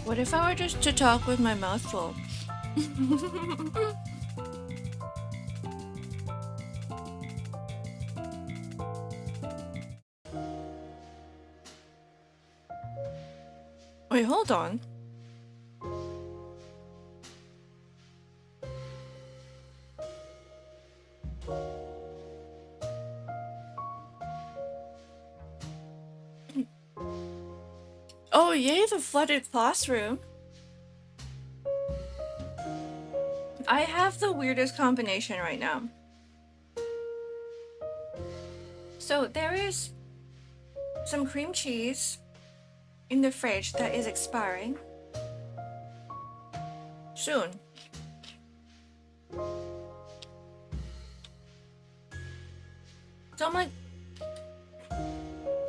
What if I were just to talk with my mouth full? Wait, hold on. Oh, yay, the flooded classroom. I have the weirdest combination right now. So there is some cream cheese in the fridge that is expiring soon. So I'm like,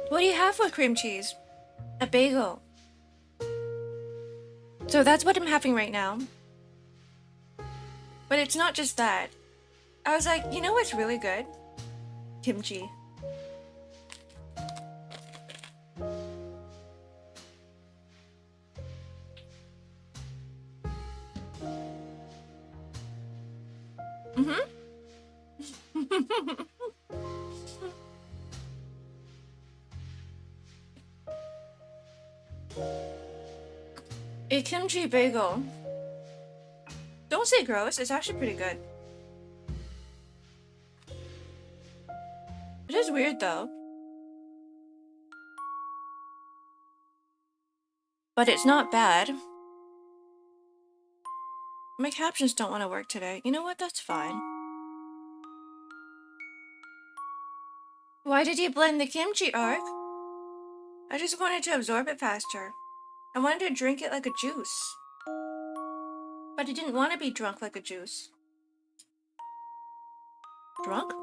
what do you have for cream cheese? A bagel. So that's what I'm having right now. But it's not just that. I was like, you know what's really good? Kimchi. A kimchi bagel. Don't say gross, it's actually pretty good. It is weird though. But it's not bad. My captions don't want to work today. You know what? That's fine. Why did you blend the kimchi, Ark? I just wanted to absorb it faster. I wanted to drink it like a juice. But I didn't want to be drunk like a juice. Drunk?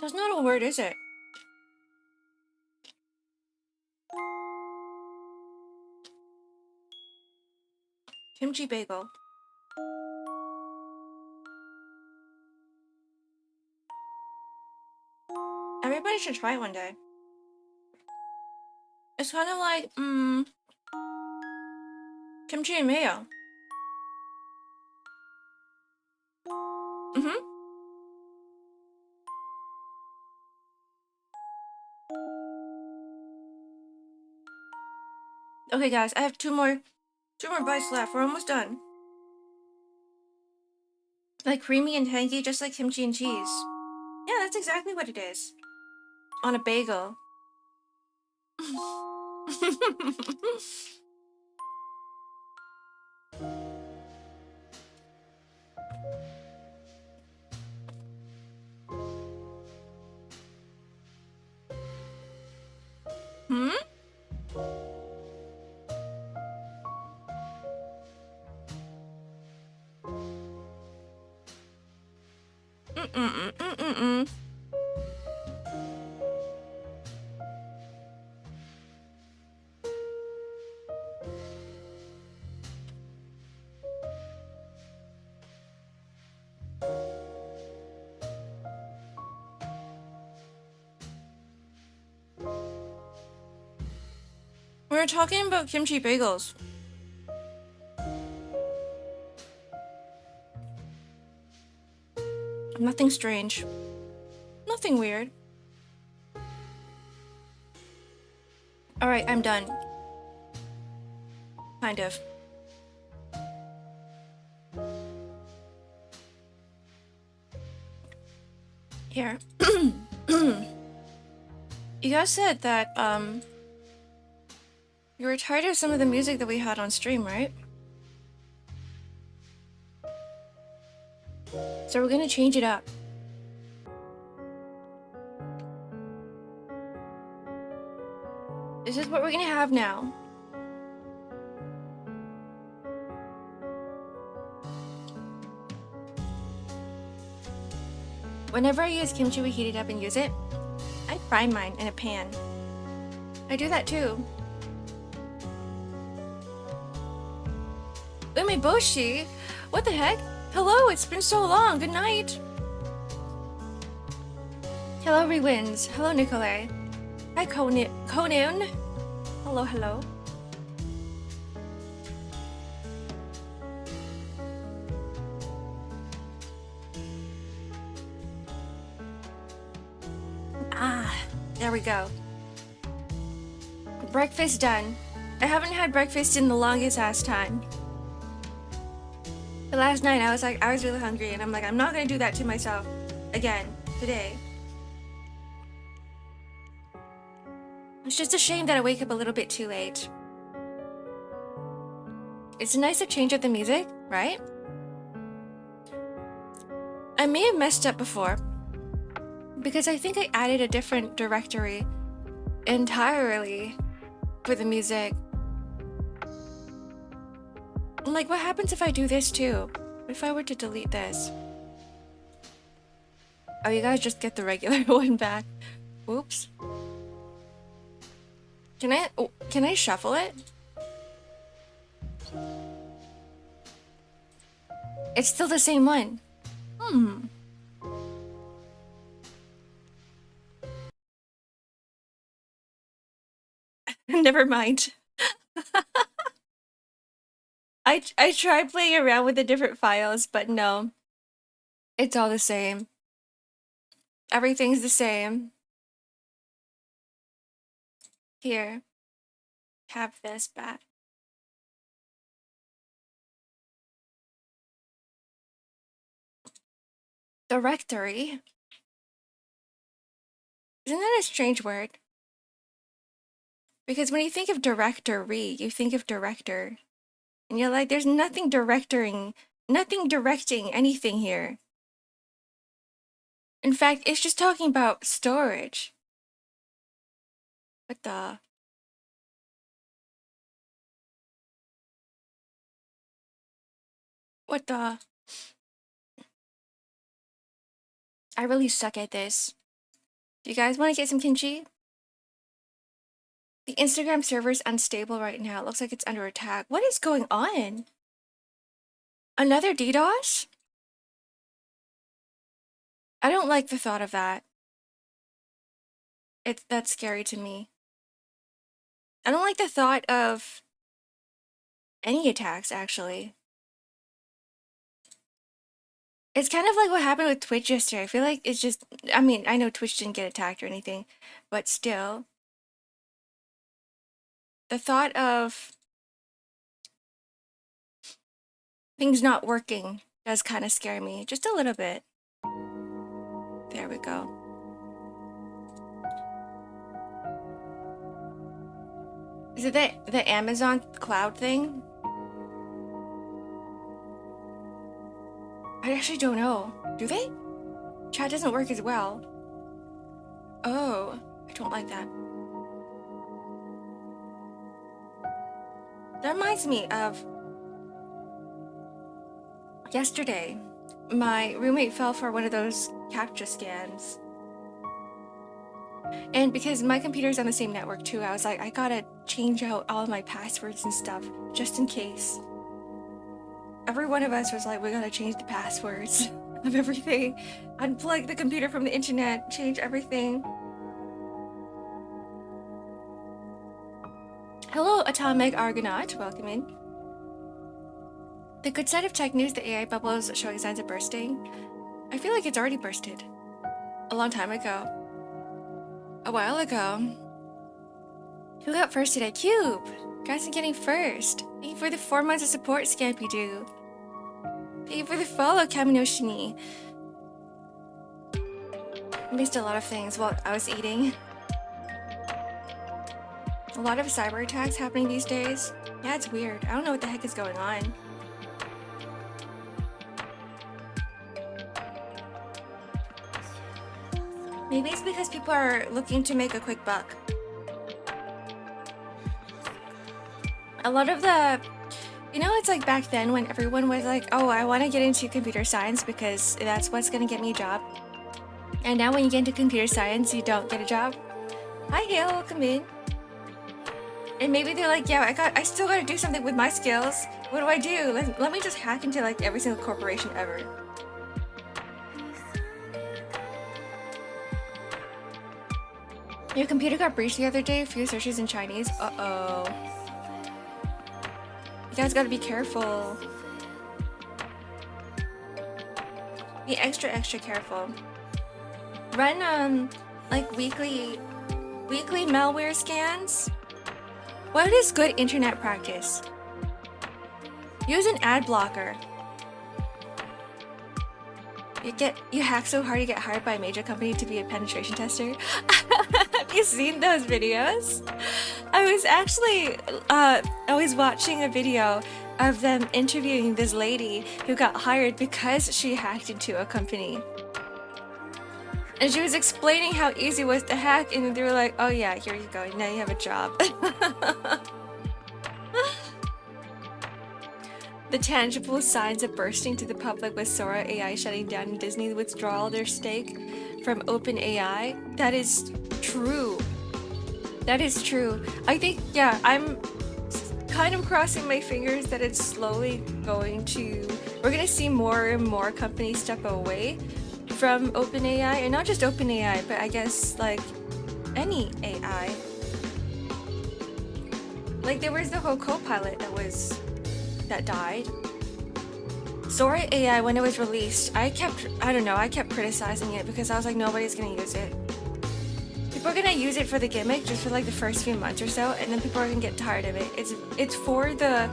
That's not a word, is it? Kimchi bagel. Everybody should try it one day. It's kind of like, kimchi and mayo. Okay, guys, I have two more bites left. We're almost done. Like creamy and tangy, just like kimchi and cheese. Yeah, that's exactly what it is. On a bagel. Hmm? We were talking about kimchi bagels. Nothing strange. Nothing weird. Alright, I'm done. Kind of. Here. You guys said that, you were tired of some of the music that we had on stream, right? So we're gonna change it up. This is what we're gonna have now. Whenever I use kimchi, we heat it up and use it. I fry mine in a pan. I do that too. Umeboshi? What the heck? Hello, it's been so long. Good night. Hello, Rewins. Hello, Nicolay. Hi, Conan. Hello, hello. Ah, there we go. Breakfast done. I haven't had breakfast in the longest ass time. The last night I was really hungry and I'm like, I'm not gonna do that to myself again today. It's just a shame that I wake up a little bit too late. It's nice to change up the music, right? I may have messed up before because I think I added a different directory entirely for the music. Like, what happens if I do this too? If I were to delete this? Oh, you guys just get the regular one back. Oops. Can I shuffle it? It's still the same one. Never mind. I tried playing around with the different files, but no. It's all the same. Everything's the same. Here. Have this back. Directory? Isn't that a strange word? Because when you think of directory, you think of director. And you're like, there's nothing directing anything here. In fact, it's just talking about storage. What the? What the? I really suck at this. Do you guys want to get some kimchi? The Instagram server's unstable right now. It looks like it's under attack. What is going on? Another DDoS? I don't like the thought of that. That's scary to me. I don't like the thought of any attacks, actually. It's kind of like what happened with Twitch yesterday. I feel like it's just, I mean, I know Twitch didn't get attacked or anything, but still. The thought of things not working does kind of scare me, just a little bit. There we go. Is it the Amazon cloud thing? I actually don't know. Do they? Chat doesn't work as well. Oh, I don't like that. That reminds me of yesterday. My roommate fell for one of those CAPTCHA scams. And because my computer's on the same network too, I was like, I gotta change out all of my passwords and stuff, just in case. Every one of us was like, we gotta change the passwords of everything. Unplug the computer from the internet, change everything. Hello, Atomic Argonaut, welcome in. The good side of tech news, the AI bubble is showing signs of bursting. I feel like it's already bursted. A long time ago. A while ago. Who got first today? Cube! Guys are getting first. Thank you for the 4 months of support, Scampy Doo. Thank you for the follow, Kaminoshini. I missed a lot of things while I was eating. A lot of cyber attacks happening these days. Yeah, it's weird. I don't know what the heck is going on. Maybe it's because people are looking to make a quick buck. A lot of the, you know, it's like back then when everyone was like, oh, I want to get into computer science because that's what's going to get me a job. And now when you get into computer science, you don't get a job. Hi, Hale, welcome in. And maybe they're like, yeah, I still got to do something with my skills. What do I do? Let me just hack into like every single corporation ever. Your computer got breached the other day. A few searches in Chinese. Uh-oh. You guys gotta be careful. Be extra careful. Run like weekly malware scans. What is good internet practice? Use an ad blocker. You hack so hard you get hired by a major company to be a penetration tester. Have you seen those videos? I was actually I was watching a video of them interviewing this lady who got hired because she hacked into a company. And she was explaining how easy it was to hack, and they were like, oh yeah, here you go, now you have a job. The tangible signs of bursting to the public with Sora AI shutting down and Disney withdrawal their stake from OpenAI. That is true. That is true. I think, yeah, I'm kind of crossing my fingers that it's slowly going to... We're going to see more and more companies step away from OpenAI. And not just OpenAI, but I guess, like, any AI. Like, there was the whole Copilot that died. Sora AI, when it was released, I kept criticizing it because I was like, nobody's gonna use it. People are gonna use it for the gimmick just for like the first few months or so, and then people are gonna get tired of it. It's for the...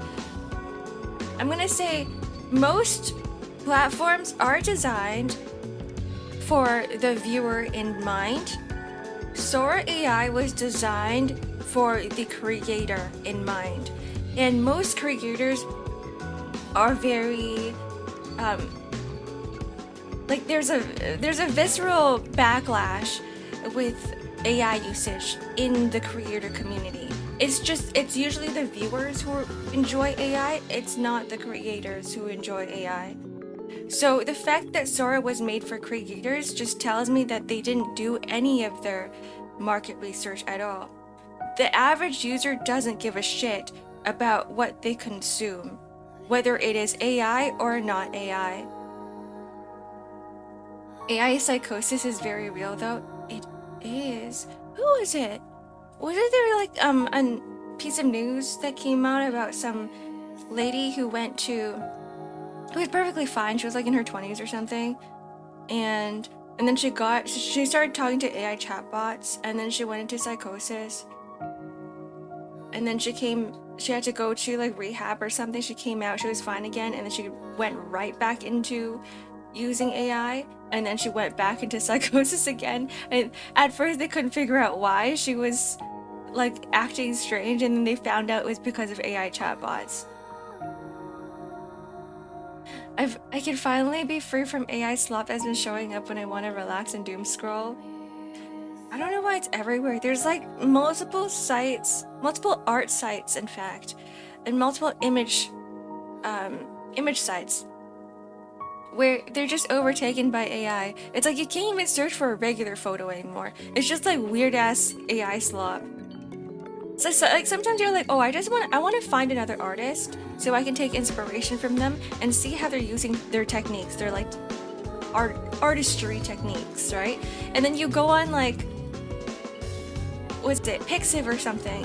I'm gonna say most platforms are designed for the viewer in mind. Sora AI was designed for the creator in mind. And most creators are very, like there's a visceral backlash with AI usage in the creator community. It's usually the viewers who enjoy AI, it's not the creators who enjoy AI. So the fact that Sora was made for creators just tells me that they didn't do any of their market research at all. The average user doesn't give a shit about what they consume, whether it is AI or not AI. AI psychosis is very real though. It is. Who was it? Wasn't there like a piece of news that came out about some lady who went to... It was perfectly fine. She was like in her 20s or something. And then she started talking to AI chatbots, and then she went into psychosis. And then she had to go to like rehab or something. She came out, she was fine again, and then she went right back into using AI, and then she went back into psychosis again. And at first they couldn't figure out why she was like acting strange, and then they found out it was because of AI chatbots. I can finally be free from AI slop that's been showing up when I want to relax and doom scroll. I don't know why it's everywhere. There's like multiple sites, multiple art sites in fact, and multiple image sites where they're just overtaken by AI. It's like you can't even search for a regular photo anymore. It's just like weird ass AI slop. So like sometimes you're like, oh, I want to find another artist so I can take inspiration from them and see how they're using their techniques. They're like artistry techniques, right? And then you go on like, what's it, Pixiv or something.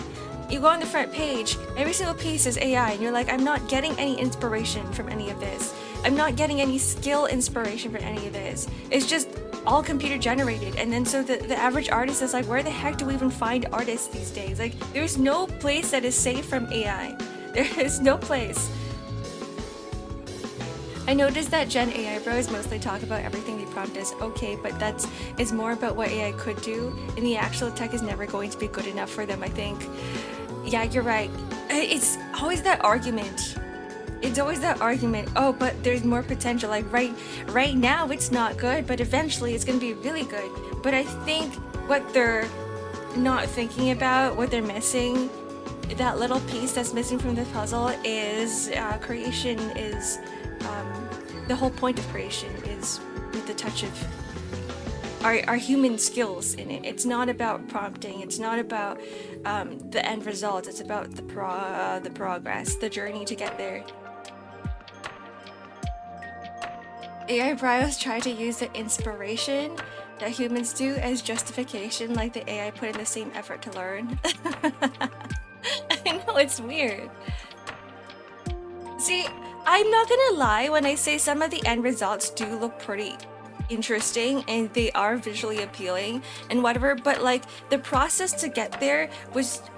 You go on the front page, every single piece is AI, and you're like, I'm not getting any inspiration from any of this. I'm not getting any skill inspiration from any of this. It's just all computer generated. And then so the average artist is like, where the heck do we even find artists these days? Like, there's no place that is safe from AI. There is no place. I noticed that Gen AI bros mostly talk about everything they prompt as okay, but it's more about what AI could do, and the actual tech is never going to be good enough for them, I think. Yeah, you're right. It's always that argument. It's always that argument. Oh, but there's more potential. Like right now it's not good, but eventually it's going to be really good. But I think what they're not thinking about, what they're missing, that little piece that's missing from the puzzle is creation is... the whole point of creation is with the touch of our human skills in it. It's not about prompting. It's not about the end result. It's about the progress, the journey to get there. AI bios try to use the inspiration that humans do as justification, like the AI put in the same effort to learn. I know, it's weird. See, I'm not gonna lie when I say some of the end results do look pretty interesting and they are visually appealing and whatever, but like the process to get there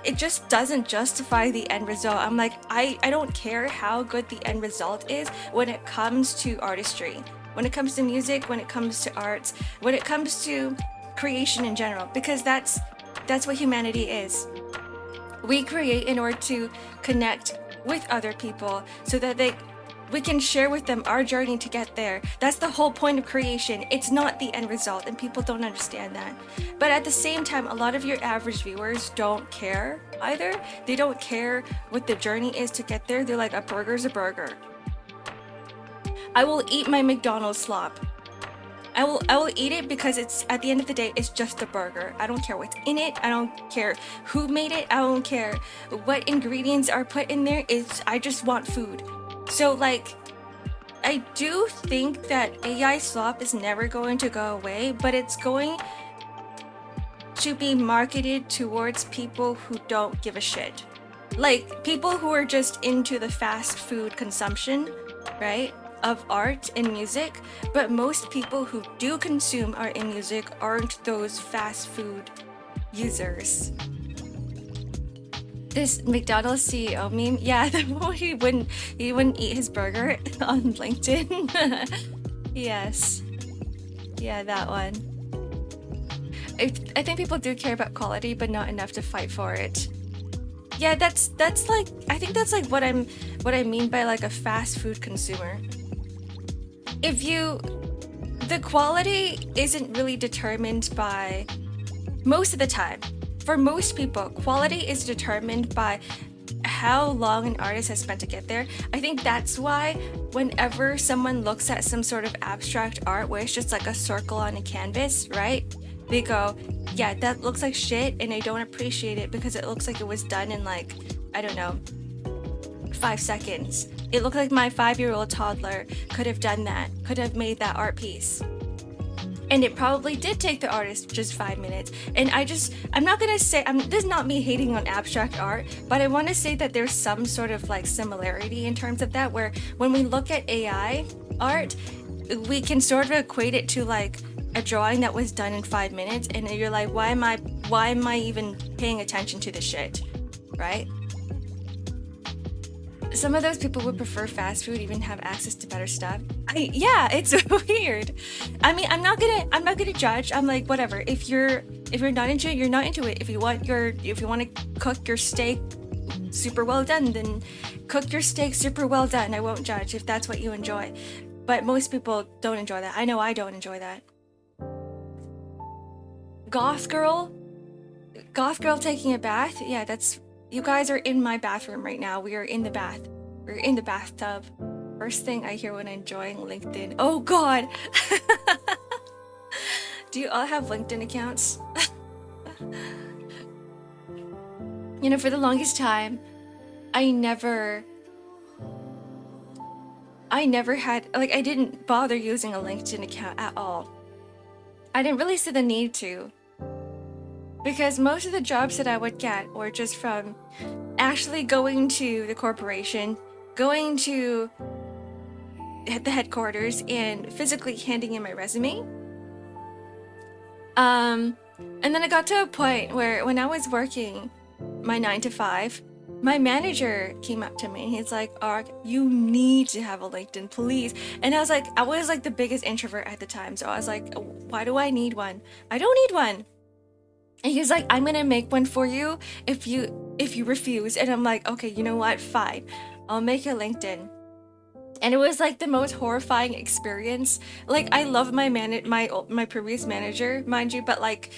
it just doesn't justify the end result. I'm like, I don't care how good the end result is when it comes to artistry, when it comes to music, when it comes to arts, when it comes to creation in general, because that's what humanity is. We create in order to connect with other people so that we can share with them our journey to get there. That's the whole point of creation. It's not the end result, and people don't understand that. But at the same time, a lot of your average viewers don't care either. They don't care what the journey is to get there. They're like, a burger's a burger. I will eat my McDonald's slop. I will eat it because it's, at the end of the day, it's just a burger. I don't care what's in it. I don't care who made it. I don't care what ingredients are put in there. I just want food. So like, I do think that AI slop is never going to go away, but it's going to be marketed towards people who don't give a shit. Like people who are just into the fast food consumption, right, of art and music. But most people who do consume art and music aren't those fast food users. This McDonald's CEO meme, yeah, the one he wouldn't eat his burger on LinkedIn. Yes, yeah, that one. I think people do care about quality, but not enough to fight for it. Yeah, that's like, I think that's like what I mean by like a fast food consumer. The quality isn't really determined by, most of the time, for most people, quality is determined by how long an artist has spent to get there. I think that's why whenever someone looks at some sort of abstract art where it's just like a circle on a canvas, right? They go, yeah, that looks like shit, and I don't appreciate it because it looks like it was done in like, I don't know, 5 seconds. It looked like my 5-year-old toddler could have done that, could have made that art piece. And it probably did take the artist just 5 minutes. And I'm not gonna say, this is not me hating on abstract art, but I wanna say that there's some sort of like similarity in terms of that, where when we look at AI art, we can sort of equate it to like a drawing that was done in 5 minutes, and you're like, why am I even paying attention to this shit, right? Some of those people would prefer fast food, even have access to better stuff. Yeah, it's weird. I mean, I'm not gonna judge. I'm like, whatever. If you're not into it, you're not into it. If you want to cook your steak super well done, then cook your steak super well done. I won't judge if that's what you enjoy. But most people don't enjoy that. I know I don't enjoy that. Goth girl taking a bath. Yeah, you guys are in my bathroom right now. We are in the bath. We're in the bathtub. First thing I hear when I'm enjoying LinkedIn. Oh God. Do you all have LinkedIn accounts? You know, for the longest time, I never had, like, I didn't bother using a LinkedIn account at all. I didn't really see the need to. Because most of the jobs that I would get were just from actually going to the corporation, going to the headquarters and physically handing in my resume. And then I got to a point where when I was working my 9 to 5, my manager came up to me and he's like, Ark, you need to have a LinkedIn, please. And I was like the biggest introvert at the time. So I was like, why do I need one? I don't need one. And he's like, I'm gonna make one for you if you refuse. And I'm like, okay, you know what? Fine. I'll make a LinkedIn. And it was like the most horrifying experience. Like, I love my previous manager, mind you, but like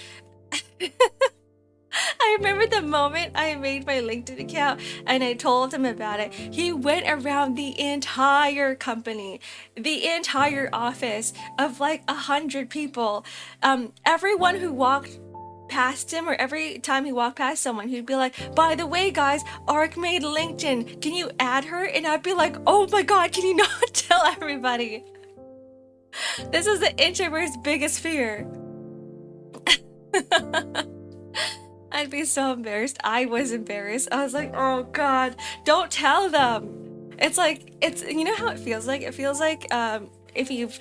I remember the moment I made my LinkedIn account and I told him about it. He went around the entire company, the entire office of like 100 people. Everyone who walked past him, or every time he walked past someone, he'd be like, by the way guys, Ark made LinkedIn, can you add her? And I'd be like, oh my God, can you not tell everybody? This is the introvert's biggest fear. I'd be so embarrassed. I was embarrassed. I was like, oh God, don't tell them. It's like, you know how it feels like? It feels like if you've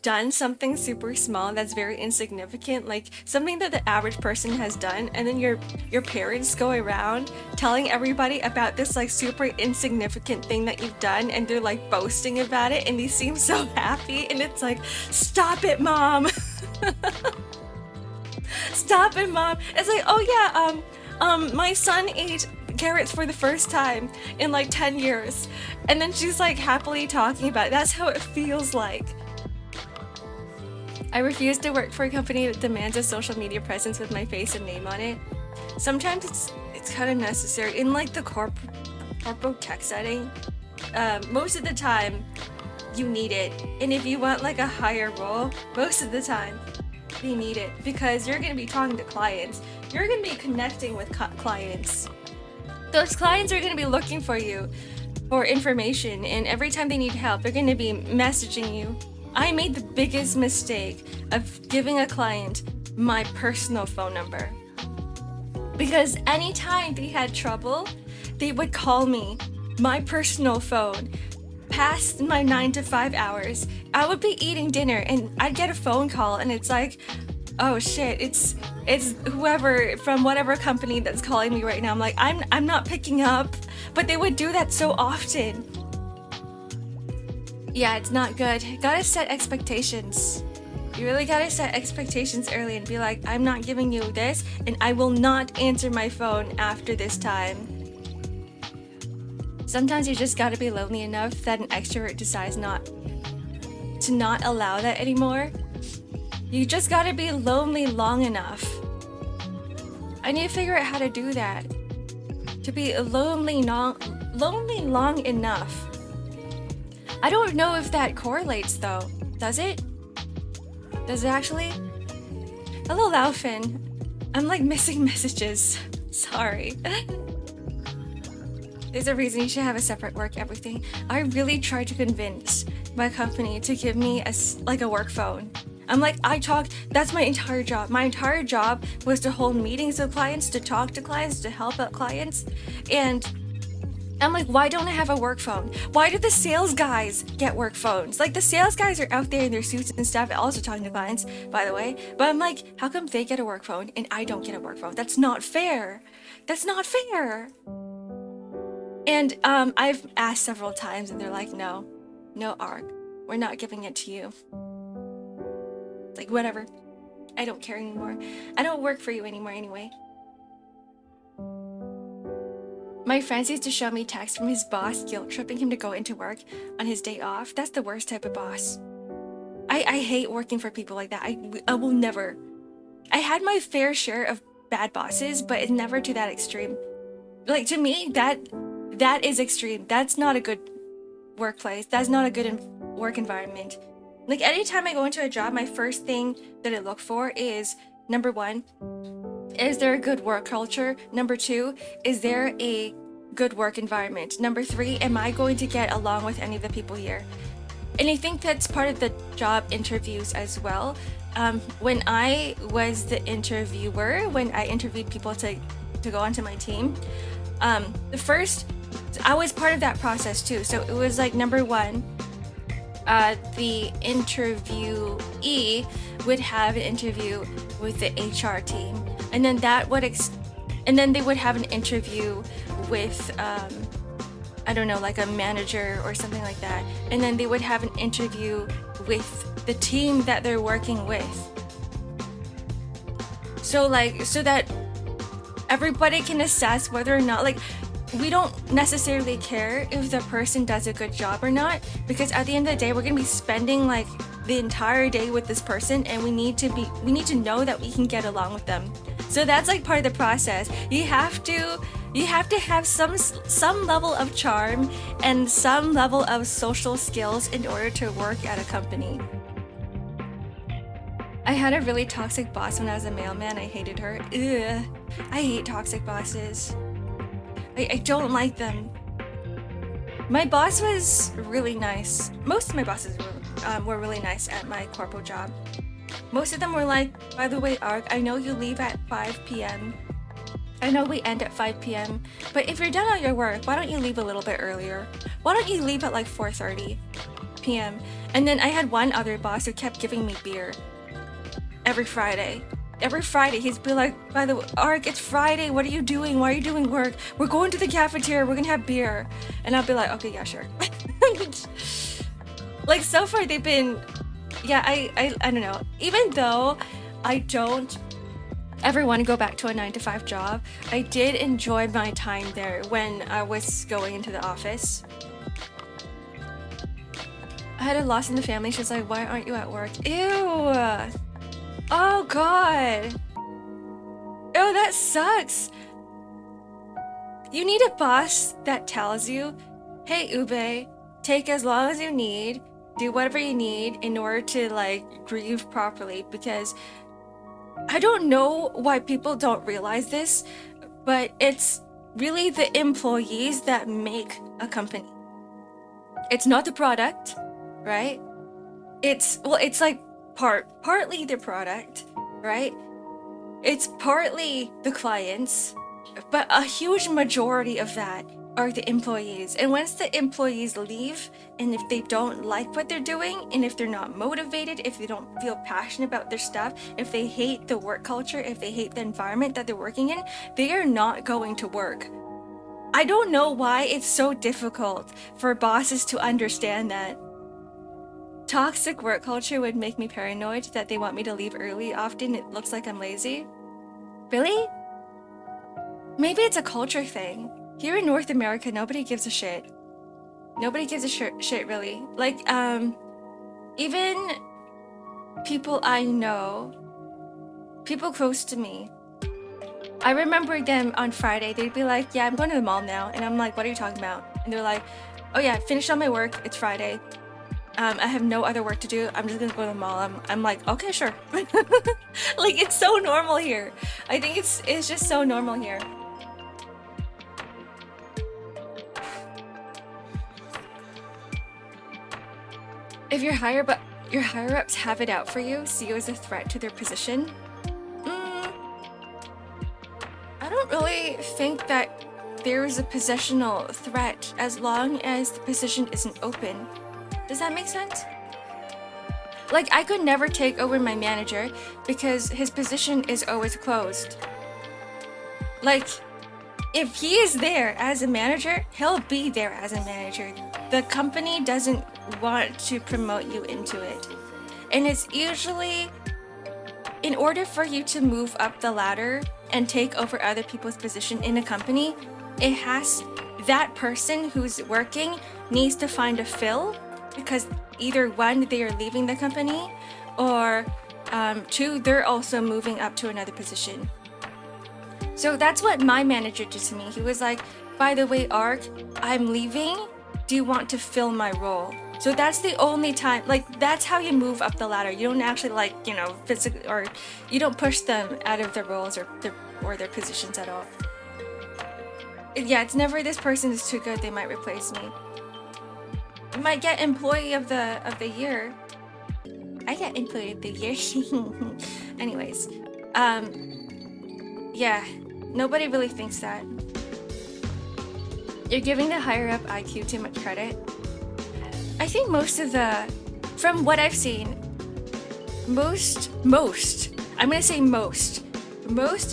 done something super small that's very insignificant, like something that the average person has done, and then your parents go around telling everybody about this like super insignificant thing that you've done, and they're like boasting about it, and they seem so happy, and it's like, stop it, mom. Stop it, mom. It's like, oh yeah, my son ate carrots for the first time in like 10 years, and then she's like happily talking about it. That's how it feels like. I refuse to work for a company that demands a social media presence with my face and name on it. Sometimes it's kind of necessary in like the corporate tech setting. Most of the time, you need it, and if you want like a higher role, most of the time, you need it because you're going to be talking to clients. You're going to be connecting with clients. Those clients are going to be looking for you for information, and every time they need help, they're going to be messaging you. I made the biggest mistake of giving a client my personal phone number, because anytime they had trouble, they would call me my personal phone past my 9 to 5 hours. I would be eating dinner and I'd get a phone call, and it's like, oh shit, it's whoever from whatever company that's calling me right now. I'm like, I'm not picking up, but they would do that so often. Yeah, it's not good. Gotta set expectations. You really gotta set expectations early and be like, I'm not giving you this, and I will not answer my phone after this time. Sometimes you just gotta be lonely enough that an extrovert decides not allow that anymore. You just gotta be lonely long enough. I need to figure out how to do that. To be lonely long enough. I don't know if that correlates though. Does it? Does it actually? Hello, Laufin. I'm like missing messages. Sorry. There's a reason you should have a separate work everything. I really tried to convince my company to give me a work phone. I'm like, that's my entire job. My entire job was to hold meetings with clients, to talk to clients, to help out clients. And I'm like, why don't I have a work phone? Why do the sales guys get work phones? Like, the sales guys are out there in their suits and stuff, also talking to clients, by the way. But I'm like, how come they get a work phone and I don't get a work phone? That's not fair. That's not fair. And I've asked several times, and they're like, no, Ark, we're not giving it to you. Like, whatever. I don't care anymore. I don't work for you anymore anyway. My friends used to show me texts from his boss guilt-tripping him to go into work on his day off. That's the worst type of boss. I hate working for people like that. I will never. I had my fair share of bad bosses, but it's never to that extreme. Like, to me, that is extreme. That's not a good workplace. That's not a good work environment. Like, anytime I go into a job, my first thing that I look for is, number one, is there a good work culture? Number two, is there a good work environment? Number three, am I going to get along with any of the people here? And I think that's part of the job interviews as well. When I was the interviewer, when I interviewed people to go onto my team, I was part of that process too. So it was like, number one, the interviewee would have an interview with the HR team, and then and then they would have an interview with I don't know, like a manager or something like that, and then they would have an interview with the team that they're working with. So that everybody can assess whether or not, like, we don't necessarily care if the person does a good job or not, because at the end of the day, we're gonna be spending like the entire day with this person, and we need to know that we can get along with them. So that's like part of the process. You have to have some level of charm and some level of social skills in order to work at a company. I had a really toxic boss when I was a mailman. I hated her. Ugh. I hate toxic bosses. I don't like them. My boss was really nice. Most of my bosses were really nice at my corporate job. Most of them were like, by the way, Ark, I know you leave at 5 p.m. I know we end at 5 p.m. But if you're done all your work, why don't you leave a little bit earlier? Why don't you leave at like 4:30 p.m.? And then I had one other boss who kept giving me beer every Friday. Every Friday, he'd be like, by the way, Ark, it's Friday. What are you doing? Why are you doing work? We're going to the cafeteria. We're gonna have beer. And I'll be like, okay, yeah, sure. Like, so far they've been, yeah, I don't know. Even though I don't ever want to go back to a 9-to-5 job, I did enjoy my time there when I was going into the office. I had a loss in the family. She's like, why aren't you at work? Ew. Oh god. Oh, that sucks. You need a boss that tells you, hey Ube, take as long as you need, do whatever you need in order to like grieve properly, because I don't know why people don't realize this, but it's really the employees that make a company. It's not the product, right? It's like partly the product, right? It's partly the clients, but a huge majority of that are the employees. And once the employees leave, and if they don't like what they're doing, and if they're not motivated, if they don't feel passionate about their stuff, if they hate the work culture, if they hate the environment that they're working in, they are not going to work. I don't know why it's so difficult for bosses to understand that. Toxic work culture would make me paranoid that they want me to leave early. Often it looks like I'm lazy. Really? Maybe it's a culture thing. Here in North America, nobody gives a shit. Nobody gives a shit, really. Like, even people I know, people close to me, I remember them on Friday, they'd be like, yeah, I'm going to the mall now. And I'm like, what are you talking about? And they're like, oh yeah, finished all my work, it's Friday. I have no other work to do, I'm just gonna go to the mall. I'm like, okay, sure. Like, it's so normal here. I think it's just so normal here. If your higher-ups have it out for you, see you as a threat to their position. I don't really think that there is a positional threat as long as the position isn't open. Does that make sense? Like, I could never take over my manager because his position is always closed. Like, if he is there as a manager, he'll be there as a manager. The company doesn't want to promote you into it. And it's usually, in order for you to move up the ladder and take over other people's position in a company, that person who's working needs to find a fill, because either one, they are leaving the company, or two, they're also moving up to another position. So that's what my manager did to me. He was like, by the way, Ark, I'm leaving. Do you want to fill my role? So that's the only time, like, that's how you move up the ladder. You don't actually, like, you know, physically, or you don't push them out of their roles or their positions at all. Yeah, it's never this person is too good, they might replace me. You might get employee of the year. I get employee of the year. Anyways, yeah, nobody really thinks that. You're giving the higher up IQ too much credit. I think from what I've seen, most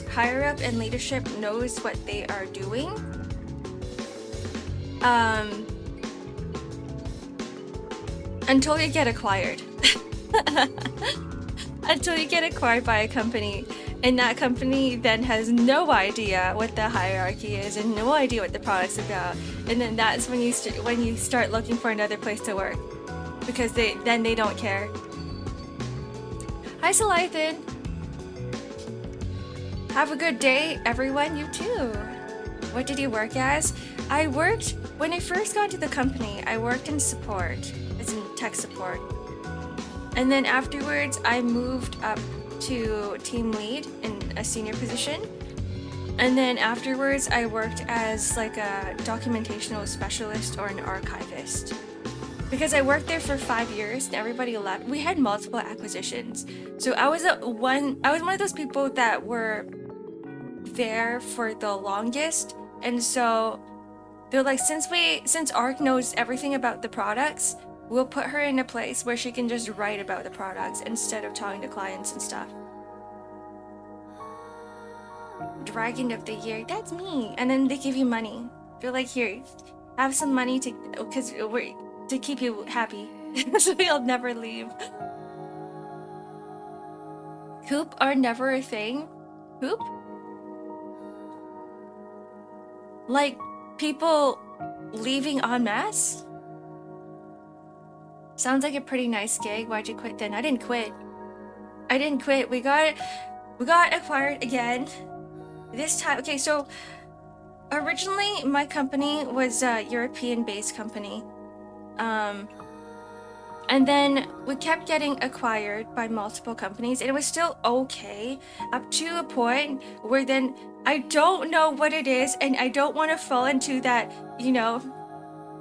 higher up in leadership knows what they are doing. Until you get acquired. Until you get acquired by a company, and that company then has no idea what the hierarchy is and no idea what the product's about, and then that's when you start looking for another place to work, because they don't care. Hi, Salathan. Have a good day, everyone. You too. What did you work as? When I first got to the company, I worked in support, as in tech support. And then afterwards, I moved up to team lead in a senior position. And then afterwards, I worked as like a documentational specialist or an archivist. because I worked there for 5 years and everybody left. We had multiple acquisitions. So I was one of those people that were there for the longest. And so they're like, since Ark knows everything about the products, we'll put her in a place where she can just write about the products instead of talking to clients and stuff. Dragon of the Year, that's me. And then they give you money. They're like, here, have some money to keep you happy. So you'll never leave. Coop are never a thing. Coop? Like people leaving en masse? Sounds like a pretty nice gig. Why'd you quit then? I didn't quit. We got acquired again. This time, okay, so originally my company was a European-based company. And then we kept getting acquired by multiple companies, and it was still okay up to a point where then I don't know what it is, and I don't want to fall into that, you know,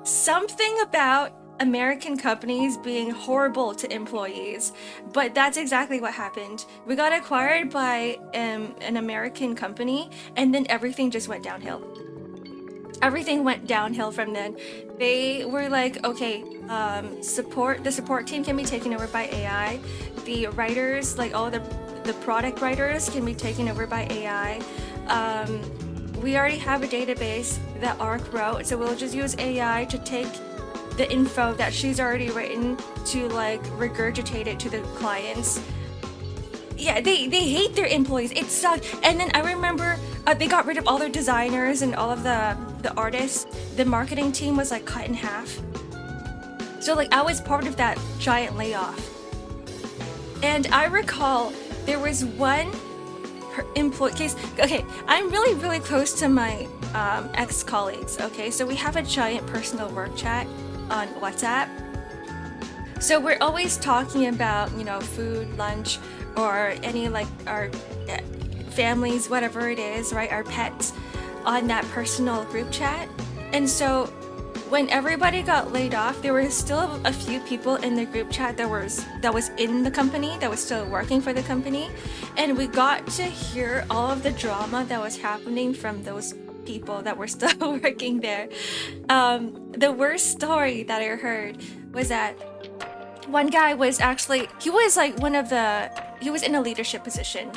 something about American companies being horrible to employees, but that's exactly what happened. We got acquired by an American company, and then everything just went downhill. Everything went downhill from then. They were like, okay, the support team can be taken over by AI. The writers, like all the product writers, can be taken over by AI. We already have a database that Ark wrote, so we'll just use AI to take the info that she's already written to like regurgitate it to the clients. Yeah, they hate their employees. It sucked. And then I remember they got rid of all their designers and all of the artists. The marketing team was like cut in half. So like I was part of that giant layoff. And I recall there was one employee case. Okay, I'm really close to my ex-colleagues. Okay, so we have a giant personal work chat on WhatsApp. So we're always talking about, you know, food, lunch, or any like our families, whatever it is, right? Our pets on that personal group chat. And so when everybody got laid off, there were still a few people in the group chat that was in the company, that was still working for the company. And we got to hear all of the drama that was happening from those people that were still working there. The worst story that I heard was that one guy was actually, he was in a leadership position.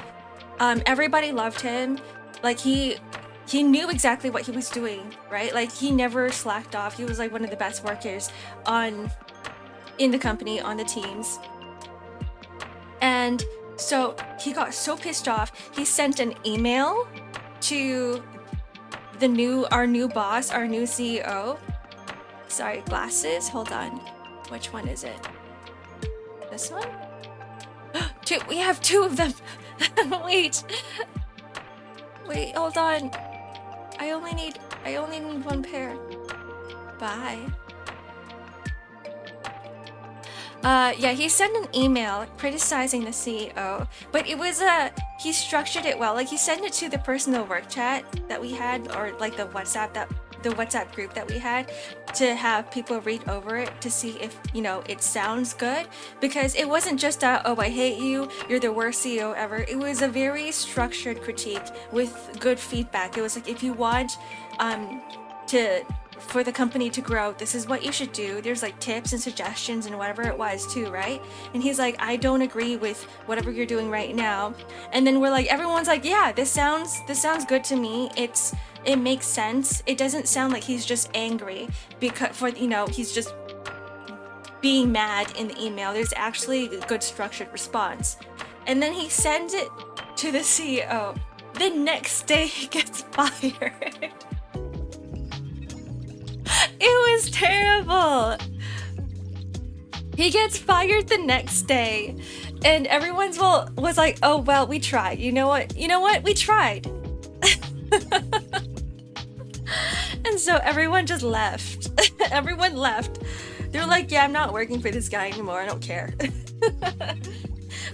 Everybody loved him. Like he knew exactly what he was doing, right? Like he never slacked off. He was like one of the best workers in the company, on the teams. And so he got so pissed off, he sent an email to our new boss, our new CEO. Sorry, glasses, hold on. Which one is it? This one? Two, we have two of them. Wait, hold on. I only need one pair. Bye. Yeah, he sent an email criticizing the CEO, but it was he structured it well. Like he sent it to the personal work chat that we had, or like the WhatsApp group that we had, to have people read over it to see if, you know, it sounds good, because it wasn't just oh, I hate you, you're the worst CEO ever. It was a very structured critique with good feedback. It was like, if you want for the company to grow, this is what you should do. There's like tips and suggestions and whatever it was too, right? And he's like, I don't agree with whatever you're doing right now. And then we're like, everyone's like, yeah, this sounds good to me. It makes sense. It doesn't sound like he's just angry because he's just being mad in the email. There's actually a good structured response. And then he sends it to the CEO. The next day he gets fired. It was terrible. He gets fired the next day, and everyone's was like, oh well, we tried. You know what? We tried. And so everyone just left. Everyone left. They're like, yeah, I'm not working for this guy anymore. I don't care.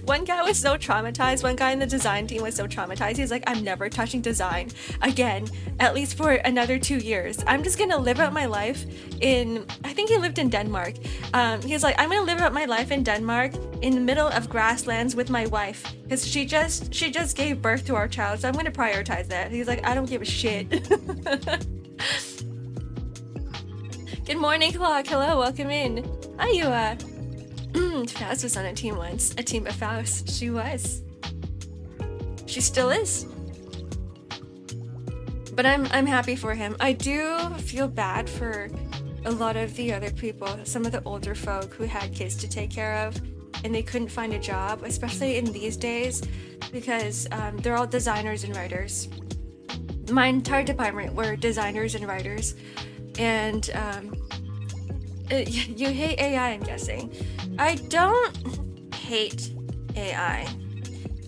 One guy was so traumatized. One guy in the design team was so traumatized. He's like, I'm never touching design again, at least for another 2 years. I'm just gonna live out my life in, I think he lived in Denmark. He's like, I'm gonna live out my life in Denmark in the middle of grasslands with my wife, because she just gave birth to our child, so I'm gonna prioritize that. He's like, I don't give a shit. Good morning, Clock. Hello, welcome in. Hi, you. Faust was on a team once. A team of Faust. She was. She still is. But I'm happy for him. I do feel bad for a lot of the other people, some of the older folk who had kids to take care of and they couldn't find a job, especially in these days, because they're all designers and writers. My entire department were designers and writers. And you hate AI, I'm guessing. I don't hate AI.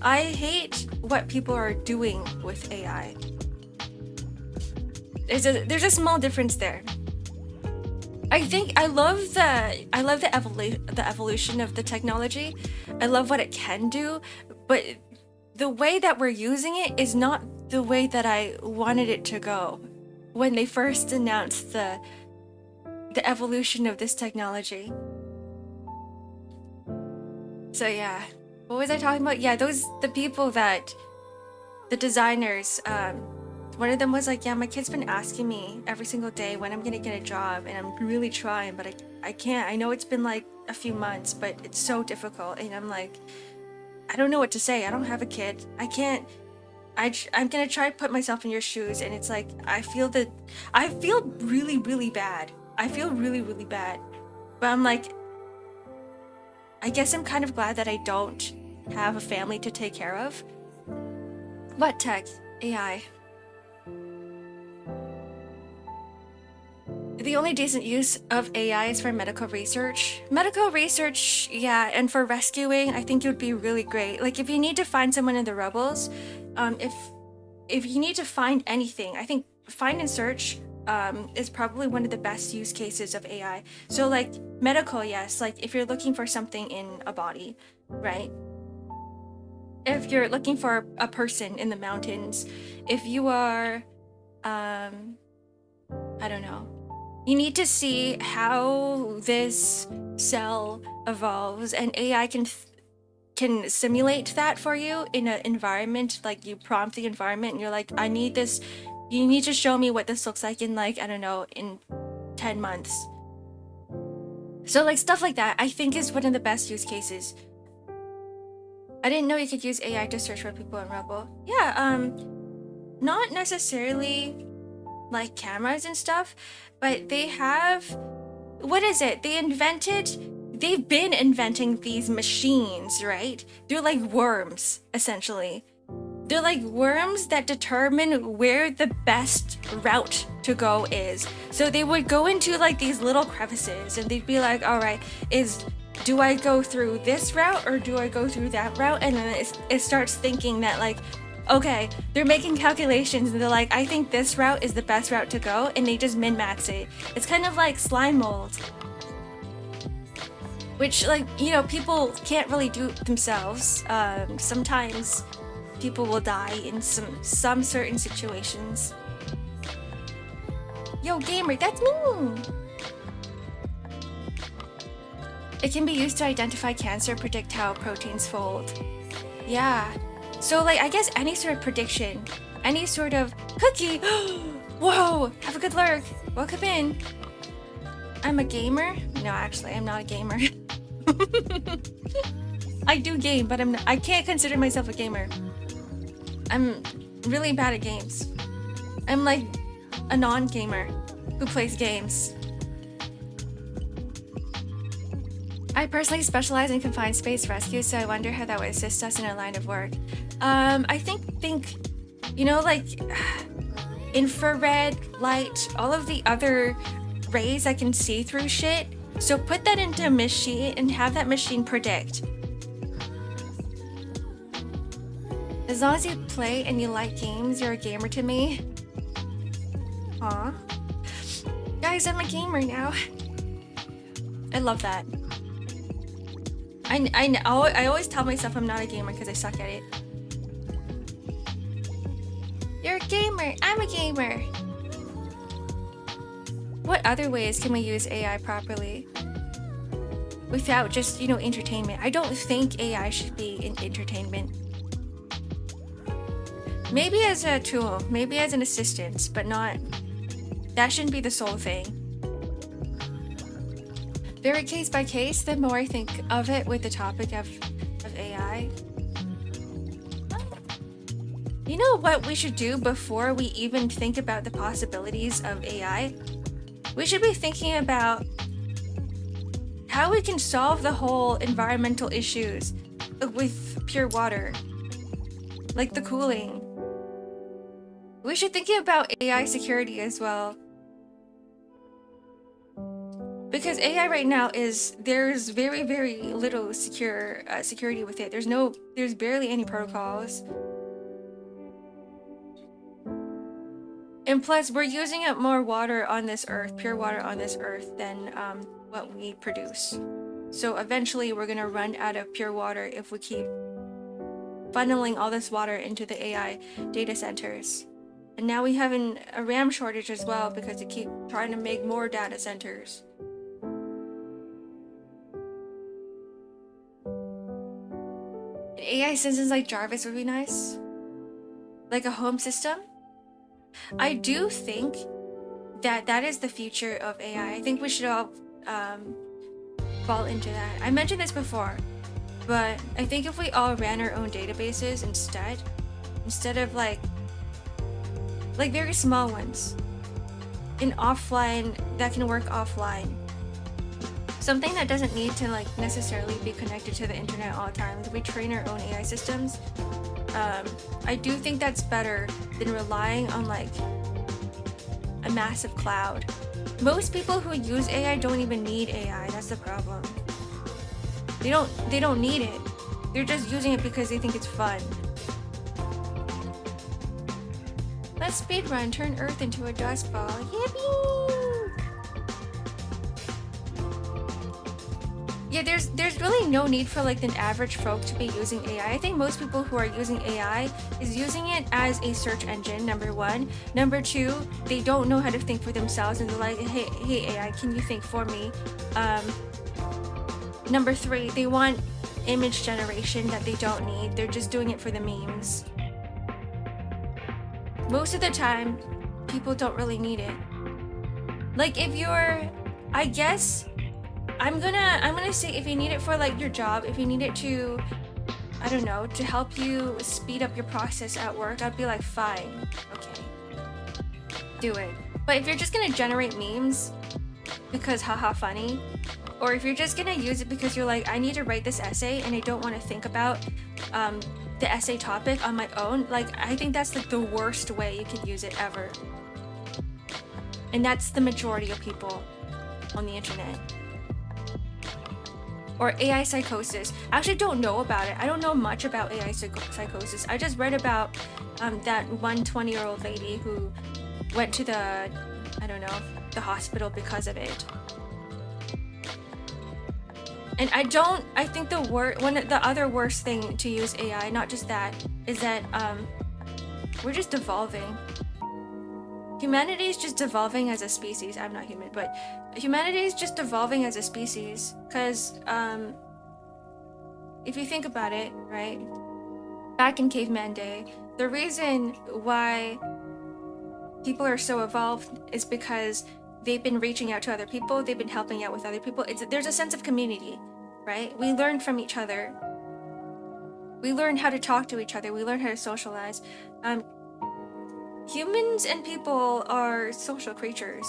I hate what people are doing with AI. There's a small difference there. I think I love the evolution of the technology. I love what it can do, but the way that we're using it is not the way that I wanted it to go when they first announced the evolution of this technology. So yeah, what was I talking about? Yeah, the people that, the designers, one of them was like, yeah, my kid's been asking me every single day when I'm gonna get a job, and I'm really trying, but I can't. I know it's been like a few months, but it's so difficult. And I'm like, I don't know what to say. I don't have a kid. I can't. I'm gonna try to put myself in your shoes, and it's like, I feel really, really bad. I feel really, really bad. But I'm like, I guess I'm kind of glad that I don't have a family to take care of. What tech? AI. The only decent use of AI is for medical research. Medical research, yeah, and for rescuing, I think it would be really great. Like, if you need to find someone in the rebels, if you need to find anything, I think find and search is probably one of the best use cases of AI. So like medical, yes, like if you're looking for something in a body, right? If you're looking for a person in the mountains, if you are, I don't know, you need to see how this cell evolves, and AI can simulate that for you in an environment. Like, you prompt the environment and you're like, I need this, you need to show me what this looks like in, like, I don't know, in 10 months. So like stuff like that, I think, is one of the best use cases. I didn't know you could use AI to search for people in Rebel. Yeah, not necessarily like cameras and stuff, but they have, what is it? They've been inventing these machines, right? They're like worms, essentially. They're like worms that determine where the best route to go is. So they would go into like these little crevices and they'd be like, all right, do I go through this route or do I go through that route? And then it starts thinking that, like, okay, they're making calculations and they're like, I think this route is the best route to go, and they just min-max it. It's kind of like slime mold, which, like, you know, people can't really do themselves. Sometimes people will die in some certain situations. Yo, gamer, that's me! It can be used to identify cancer, predict how proteins fold. Yeah. So, like, I guess any sort of prediction, any sort of cookie. Whoa, have a good lurk. Welcome in. I'm a gamer? No, actually, I'm not a gamer. I do game, but I can't consider myself a gamer. I'm really bad at games. I'm like a non-gamer who plays games. I personally specialize in confined space rescue, so I wonder how that would assist us in our line of work. I think, you know, like infrared light, all of the other rays that can see through shit. So put that into a machine and have that machine predict. As long as you play and you like games, you're a gamer to me. Aw. Guys, I'm a gamer now. I love that. I always tell myself I'm not a gamer because I suck at it. You're a gamer. I'm a gamer. What other ways can we use AI properly without just, entertainment? I don't think AI should be in entertainment. Maybe as a tool, maybe as an assistant, but not, that shouldn't be the sole thing. Very case by case, the more I think of it with the topic of AI. You know what we should do before we even think about the possibilities of AI? We should be thinking about how we can solve the whole environmental issues with pure water, like the cooling. We should think about AI security as well. Because AI right now there's very, very little security with it. There's barely any protocols. And plus, we're using up more water on this earth, pure water on this earth, than what we produce. So eventually we're gonna run out of pure water if we keep funneling all this water into the AI data centers. And now we have a RAM shortage as well because they keep trying to make more data centers. An AI assistants like Jarvis would be nice. Like a home system. I do think that is the future of AI. I think we should all fall into that. I mentioned this before, but I think if we all ran our own databases instead of like very small ones, that can work offline. Something that doesn't need to necessarily be connected to the internet all the time. If we train our own AI systems, I do think that's better than relying on a massive cloud. Most people who use AI don't even need AI. That's the problem. They don't need it. They're just using it because they think it's fun. Let's speedrun, turn Earth into a dust ball. Yippee! Yeah, there's really no need for an average folk to be using AI. I think most people who are using AI is using it as a search engine, number one. Number two, they don't know how to think for themselves and they're like, hey AI, can you think for me? Number three, they want image generation that they don't need. They're just doing it for the memes. Most of the time, people don't really need it. I guess I'm gonna say if you need it for your job, if you need it to, I don't know, to help you speed up your process at work, I'd be like, fine, okay, do it. But if you're just gonna generate memes because haha funny, or if you're just gonna use it because you're like, I need to write this essay and I don't want to think about the essay topic on my own, I think that's the worst way you can use it ever. And that's the majority of people on the internet. Or AI psychosis. I actually don't know about it. I don't know much about AI psychosis. I just read about that one 20-year-old lady who went to the hospital because of it. And I think the other worst thing to use AI, not just that, is that we're just evolving. Humanity is just evolving as a species. I'm not human, but humanity is just evolving as a species. Because if you think about it, right? Back in caveman day, the reason why people are so evolved is because they've been reaching out to other people. They've been helping out with other people. There's a sense of community, right? We learn from each other. We learn how to talk to each other. We learn how to socialize. Humans and people are social creatures,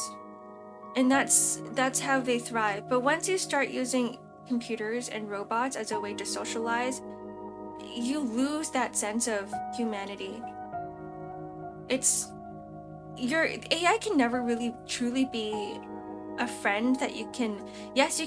and that's how they thrive. But once you start using computers and robots as a way to socialize, you lose that sense of humanity. Your AI can never really truly be a friend that you can,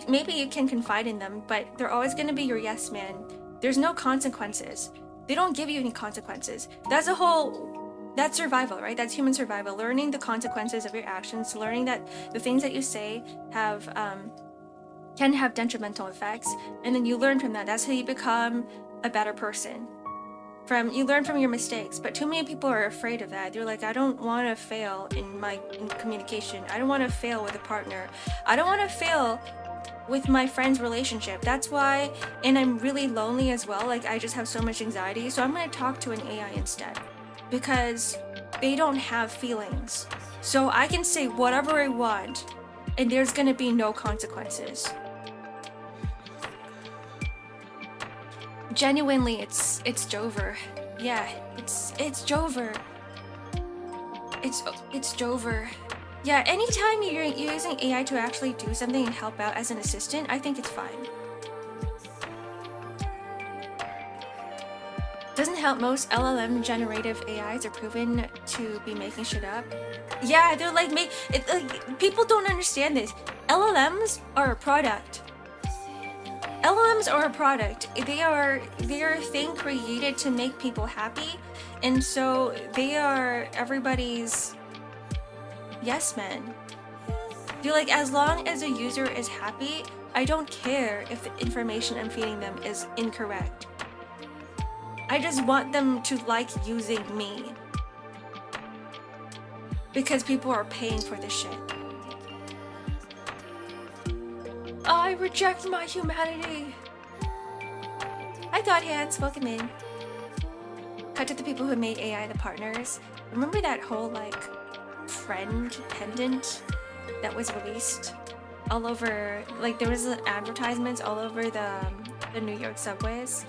maybe you can confide in them, but they're always going to be your yes man. There's no consequences. They don't give you any consequences. That's survival, right? That's human survival. Learning the consequences of your actions, learning that the things that you say have can have detrimental effects, and then you learn from that. That's how you become a better person. You learn from your mistakes. But too many people are afraid of that. They're like, I don't want to fail in communication. I don't want to fail with a partner. I don't want to fail with my friend's relationship. That's why, and I'm really lonely as well. Like, I just have so much anxiety. So I'm going to talk to an AI instead, because they don't have feelings. So I can say whatever I want, and there's going to be no consequences. Genuinely, it's Jover. Yeah, it's Jover. It's Jover. Yeah, anytime you're using AI to actually do something and help out as an assistant, I think it's fine. Doesn't help. Most LLM generative AIs are proven to be making shit up. Yeah, they're like people don't understand this. LLMs are a product. LLMs are a product. They are a thing created to make people happy, and so they are everybody's yes man. They're like, as long as a user is happy, I don't care if the information I'm feeding them is incorrect. I just want them to like using me, because people are paying for this shit. I reject my humanity. I thought Hans, welcome in. Cut to the people who made AI the partners. Remember that whole like friend pendant that was released all over, like there was advertisements all over the New York subways.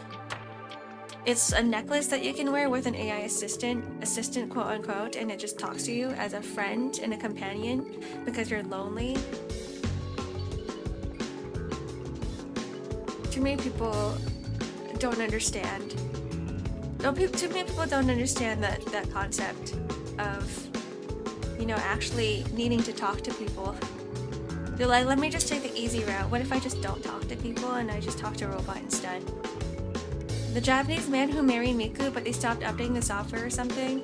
It's a necklace that you can wear with an AI assistant quote unquote, and it just talks to you as a friend and a companion because you're lonely. Too many people don't understand. Too many people don't understand that concept of, you know, actually needing to talk to people. They're like, let me just take the easy route. What if I just don't talk to people and I just talk to a robot instead? The Japanese man who married Miku, but they stopped updating the software or something.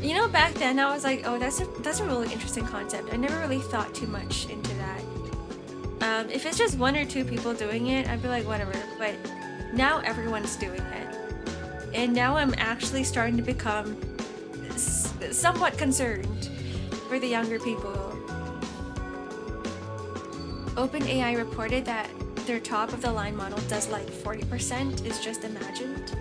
You know, back then I was like, oh, that's a really interesting concept. I never really thought too much into that. If it's just one or two people doing it, I'd be like, whatever. But now everyone's doing it, and now I'm actually starting to become somewhat concerned for the younger people. OpenAI reported that their top of the line model does like 40% is just imagined.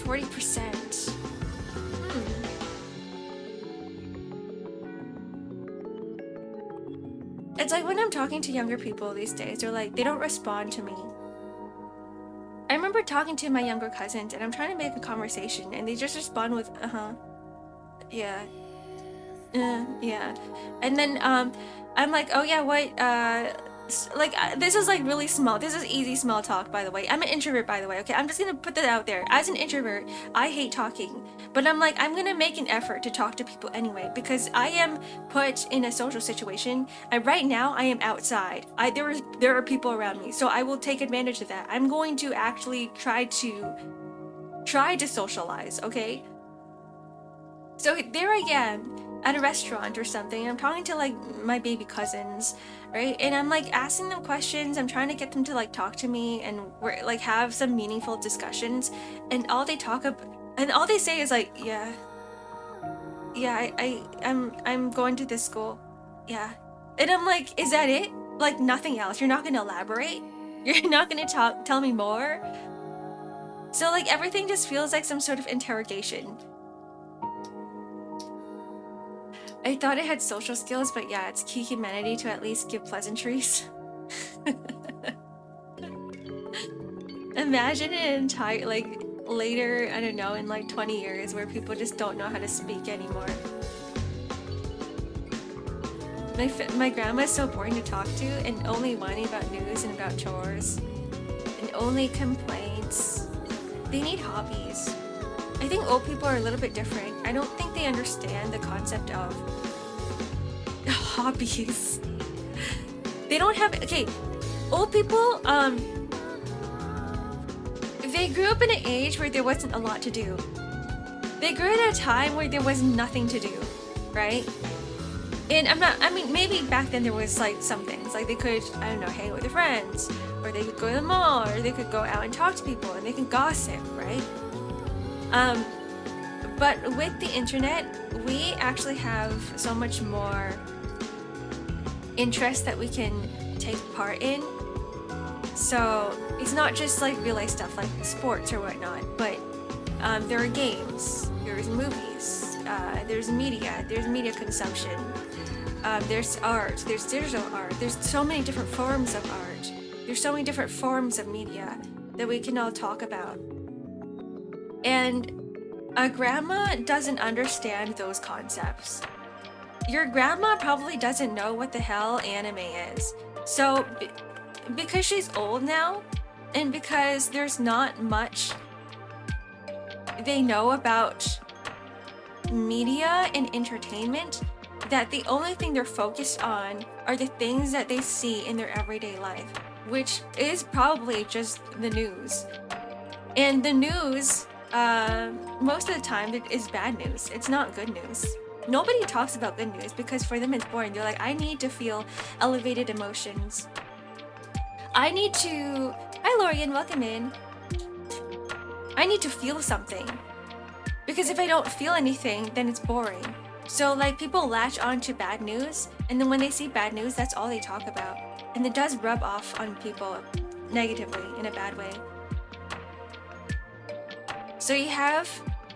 40%. It's like when I'm talking to younger people these days, they're like, they don't respond to me. I remember talking to my younger cousins and I'm trying to make a conversation and they just respond with, yeah, yeah. And then, I'm like, oh yeah, what, this is like really small. This is easy small talk, by the way. I'm an introvert, by the way, okay? I'm just gonna put that out there. As an introvert, I hate talking. But I'm like, I'm gonna make an effort to talk to people anyway, because I am put in a social situation. And right now, I am outside. There are people around me, so I will take advantage of that. I'm going to actually try to socialize, okay? So there I am at a restaurant or something. I'm talking to like my baby cousins, right? And I'm like asking them questions. I'm trying to get them to like talk to me and we're like have some meaningful discussions. And all they say is like, yeah, I'm going to this school, yeah. And I'm like, is that it? Like nothing else? You're not gonna elaborate? You're not gonna tell me more? So like everything just feels like some sort of interrogation. I thought it had social skills, but yeah, it's key humanity to at least give pleasantries. Imagine an entire, like, later, I don't know, in like 20 years where people just don't know how to speak anymore. My grandma's so boring to talk to and only whining about news and about chores. And only complaints. They need hobbies. I think old people are a little bit different. I don't think they understand the concept of hobbies. They don't have, okay, old people, they grew up in an age where there wasn't a lot to do. They grew at a time where there was nothing to do, right? And I mean, maybe back then there was like some things, like they could, I don't know, hang out with their friends, or they could go to the mall, or they could go out and talk to people, and they can gossip, right? But with the internet, we actually have so much more interest that we can take part in. So it's not just like real life stuff like sports or whatnot, but there are games, there's movies, there's media consumption, there's art, there's digital art, there's so many different forms of art, there's so many different forms of media that we can all talk about. And a grandma doesn't understand those concepts. Your grandma probably doesn't know what the hell anime is. So because she's old now, and because there's not much they know about media and entertainment, that the only thing they're focused on are the things that they see in their everyday life, which is probably just the news. And the news, most of the time, it is bad news. It's not good news. Nobody talks about good news because for them it's boring. They're like, I need to feel elevated emotions. I need to... Hi Lorian, welcome in. I need to feel something. Because if I don't feel anything, then it's boring. So like people latch on to bad news, and then when they see bad news, that's all they talk about. And it does rub off on people negatively in a bad way. So you have...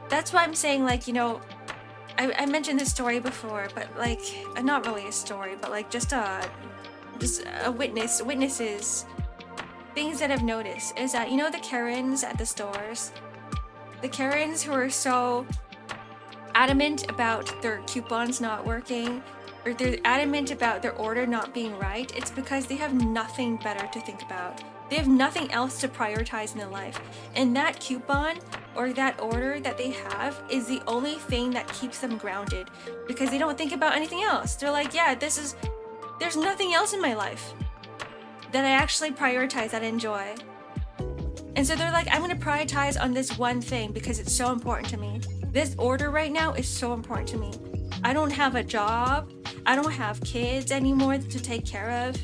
That's why I'm saying, like, you know, I mentioned this story before, but like, not really a story, but like just a witnesses, things that I've noticed is that, you know, the Karens at the stores, the Karens who are so adamant about their coupons not working, or they're adamant about their order not being right, it's because they have nothing better to think about. They have nothing else to prioritize in their life. And that coupon or that order that they have is the only thing that keeps them grounded, because they don't think about anything else. They're like, yeah, there's nothing else in my life that I actually prioritize, that I enjoy. And so they're like, I'm gonna prioritize on this one thing because it's so important to me. This order right now is so important to me. I don't have a job. I don't have kids anymore to take care of.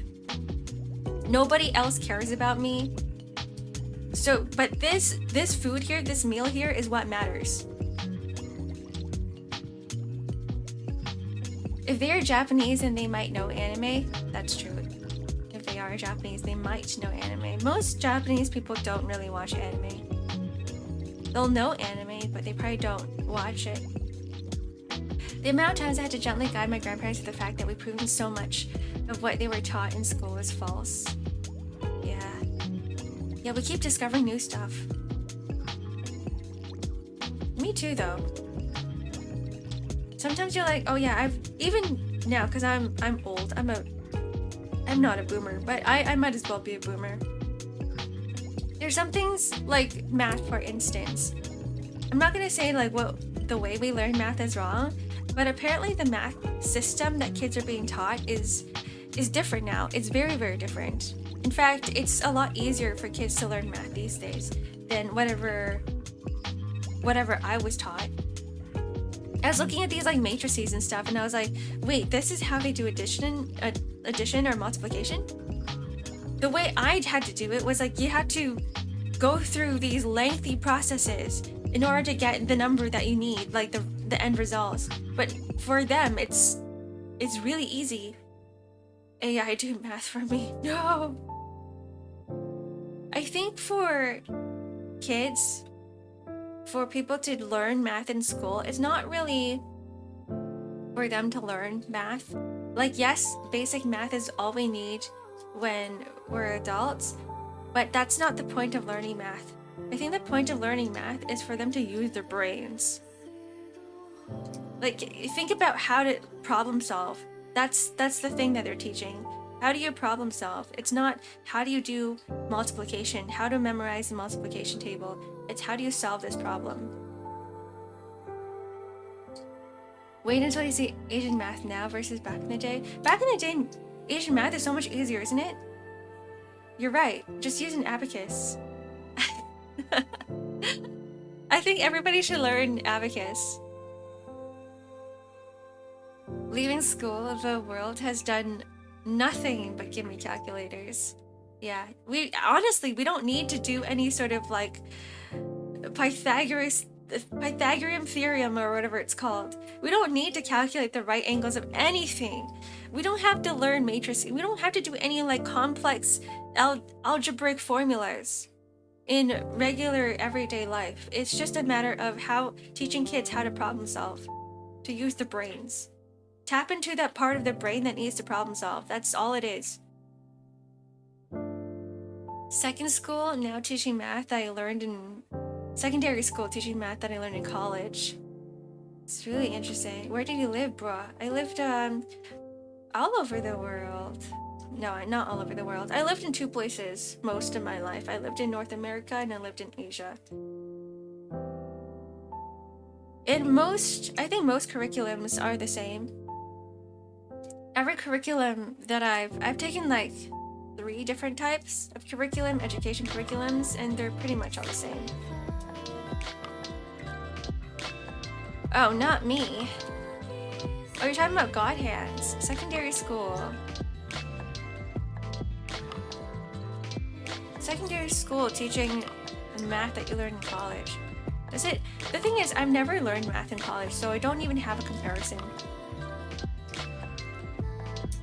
Nobody else cares about me. So, but this food here, this meal here is what matters. If they are Japanese and they might know anime, that's true. If they are Japanese, they might know anime. Most Japanese people don't really watch anime. They'll know anime, but they probably don't watch it. The amount of times I had to gently guide my grandparents to the fact that we've proven so much of what they were taught in school is false. Yeah, we keep discovering new stuff. Me too, though. Sometimes you're like, oh yeah, even now, because I'm old. I'm not a boomer, but I might as well be a boomer. There's some things like math, for instance. I'm not gonna say like the way we learn math is wrong, but apparently the math system that kids are being taught is different now. It's very, very different. In fact, it's a lot easier for kids to learn math these days than whatever I was taught. I was looking at these like matrices and stuff, and I was like, wait, this is how they do addition or multiplication? The way I had to do it was like you had to go through these lengthy processes in order to get the number that you need, like the end results. But for them, it's really easy. AI do math for me. No! I think for kids, for people to learn math in school, it's not really for them to learn math. Like, yes, basic math is all we need when we're adults, but that's not the point of learning math. I think the point of learning math is for them to use their brains. Like, think about how to problem solve. That's the thing that they're teaching. How do you problem solve? It's not how do you do multiplication, how to memorize the multiplication table. It's how do you solve this problem. Wait until you see Asian math now versus back in the day. Back in the day, Asian math is so much easier, isn't it? You're right. Just use an abacus. I think everybody should learn abacus. Leaving school, the world has done nothing but give me calculators. Yeah, we don't need to do any sort of like Pythagorean theorem or whatever it's called. We don't need to calculate the right angles of anything. We don't have to learn matrices. We don't have to do any like complex algebraic formulas in regular everyday life. It's just a matter of teaching kids how to problem solve, to use the brains. Tap into that part of the brain that needs to problem solve. That's all it is. Second school, now teaching math that I learned in secondary school, teaching math that I learned in college. It's really interesting. Where did you live, bruh? I lived all over the world. No, not all over the world. I lived in 2 places most of my life. I lived in North America and I lived in Asia. I think most curriculums are the same. Every curriculum that I've taken like 3 different types of education curriculums, and they're pretty much all the same. Oh, not me. Oh, you're talking about God hands. Secondary school. Secondary school teaching math that you learn in college. That's it. The thing is, I've never learned math in college, so I don't even have a comparison.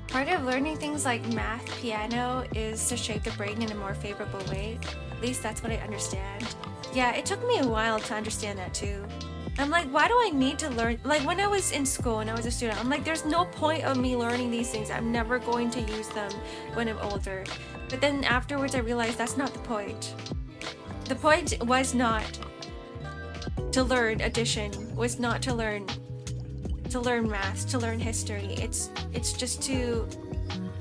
Part of learning things like math, piano, is to shape the brain in a more favorable way. At least that's what I understand. Yeah, it took me a while to understand that too. I'm like, why do I need to learn? Like when I was in school and I was a student, I'm like, there's no point of me learning these things. I'm never going to use them when I'm older. But then afterwards I realized that's not the point. The point was not to learn addition, was not to learn math, to learn history. It's just to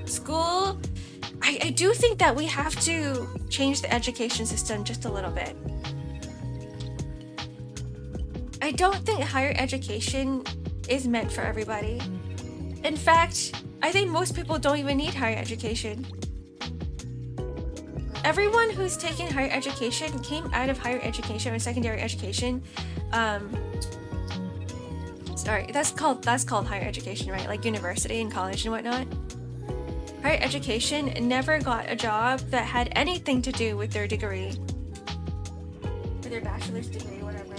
school. I do think that we have to change the education system just a little bit. I don't think higher education is meant for everybody. In fact, I think most people don't even need higher education. Everyone who's taken higher education came out of higher education or secondary education. Sorry, that's called higher education, right? Like university and college and whatnot. Higher education never got a job that had anything to do with their degree. Or their bachelor's degree, whatever.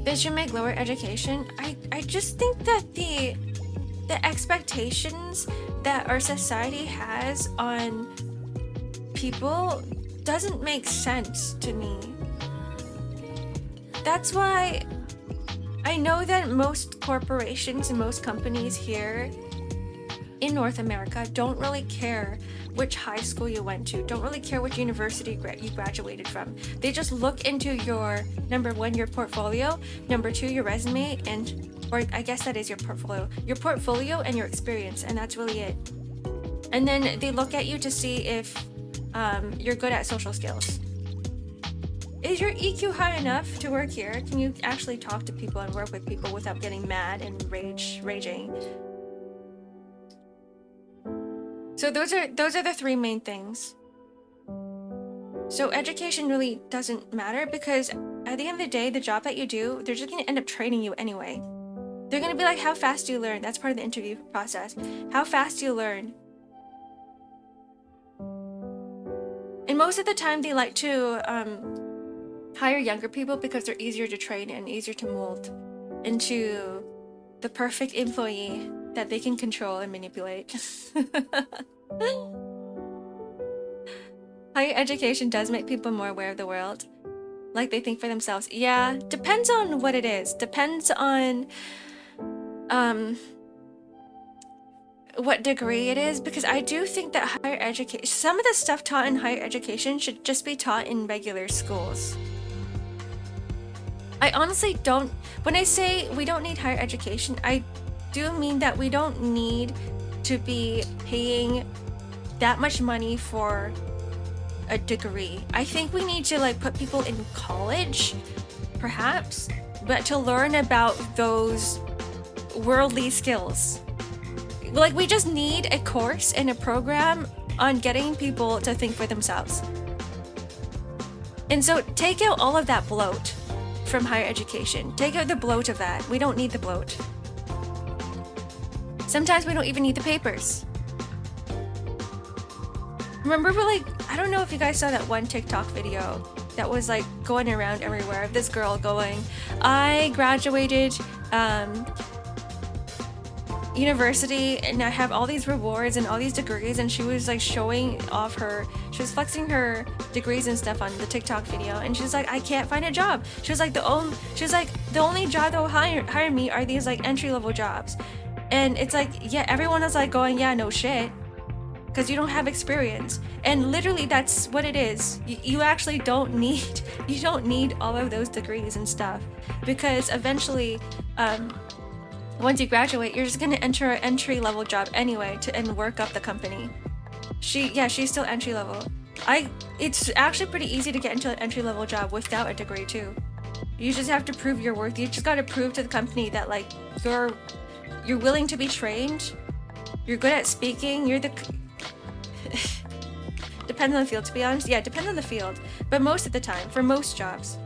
They should make lower education. I just think that the expectations that our society has on people doesn't make sense to me. That's why I know that most corporations and most companies here in North America don't really care which high school you went to, don't really care which university you graduated from. They just look into your, number 1, your portfolio, number 2, your resume, or I guess that is your portfolio and your experience, and that's really it. And then they look at you to see if you're good at social skills. Is your EQ high enough to work here? Can you actually talk to people and work with people without getting mad and raging? So those are the 3 main things. So education really doesn't matter because at the end of the day, the job that you do, they're just going to end up training you anyway. They're going to be like, how fast do you learn? That's part of the interview process. How fast do you learn? And most of the time they like to hire younger people because they're easier to train and easier to mold into the perfect employee that they can control and manipulate. Higher education does make people more aware of the world. Like they think for themselves. Yeah, depends on what it is. Depends on what degree it is, because I do think that higher education, some of the stuff taught in higher education should just be taught in regular schools. I honestly don't, when I say we don't need higher education, I do mean that we don't need to be paying that much money for a degree. I think we need to like put people in college, perhaps, but to learn about those worldly skills. Like, we just need a course and a program on getting people to think for themselves. And so take out all of that bloat from higher education. Take out the bloat of that. We don't need the bloat. Sometimes we don't even need the papers. Remember, like, I don't know if you guys saw that one TikTok video that was like going around everywhere of this girl going, I graduated university and I have all these rewards and all these degrees, and she was like showing off she was flexing her degrees and stuff on the TikTok video, and she's like, I can't find a job. She was like, the only job that will hire me are these like entry-level jobs. And it's like, yeah, everyone is like going, yeah, no shit, because you don't have experience. And literally that's what it is. You actually don't need all of those degrees and stuff, because eventually once you graduate, you're just going to enter an entry-level job anyway and work up the company. She's still entry-level. It's actually pretty easy to get into an entry-level job without a degree too. You just have to prove your worth. You just got to prove to the company that like you're willing to be trained. You're good at speaking. You're the depends on the field, to be honest. Yeah, depends on the field. But most of the time, for most jobs.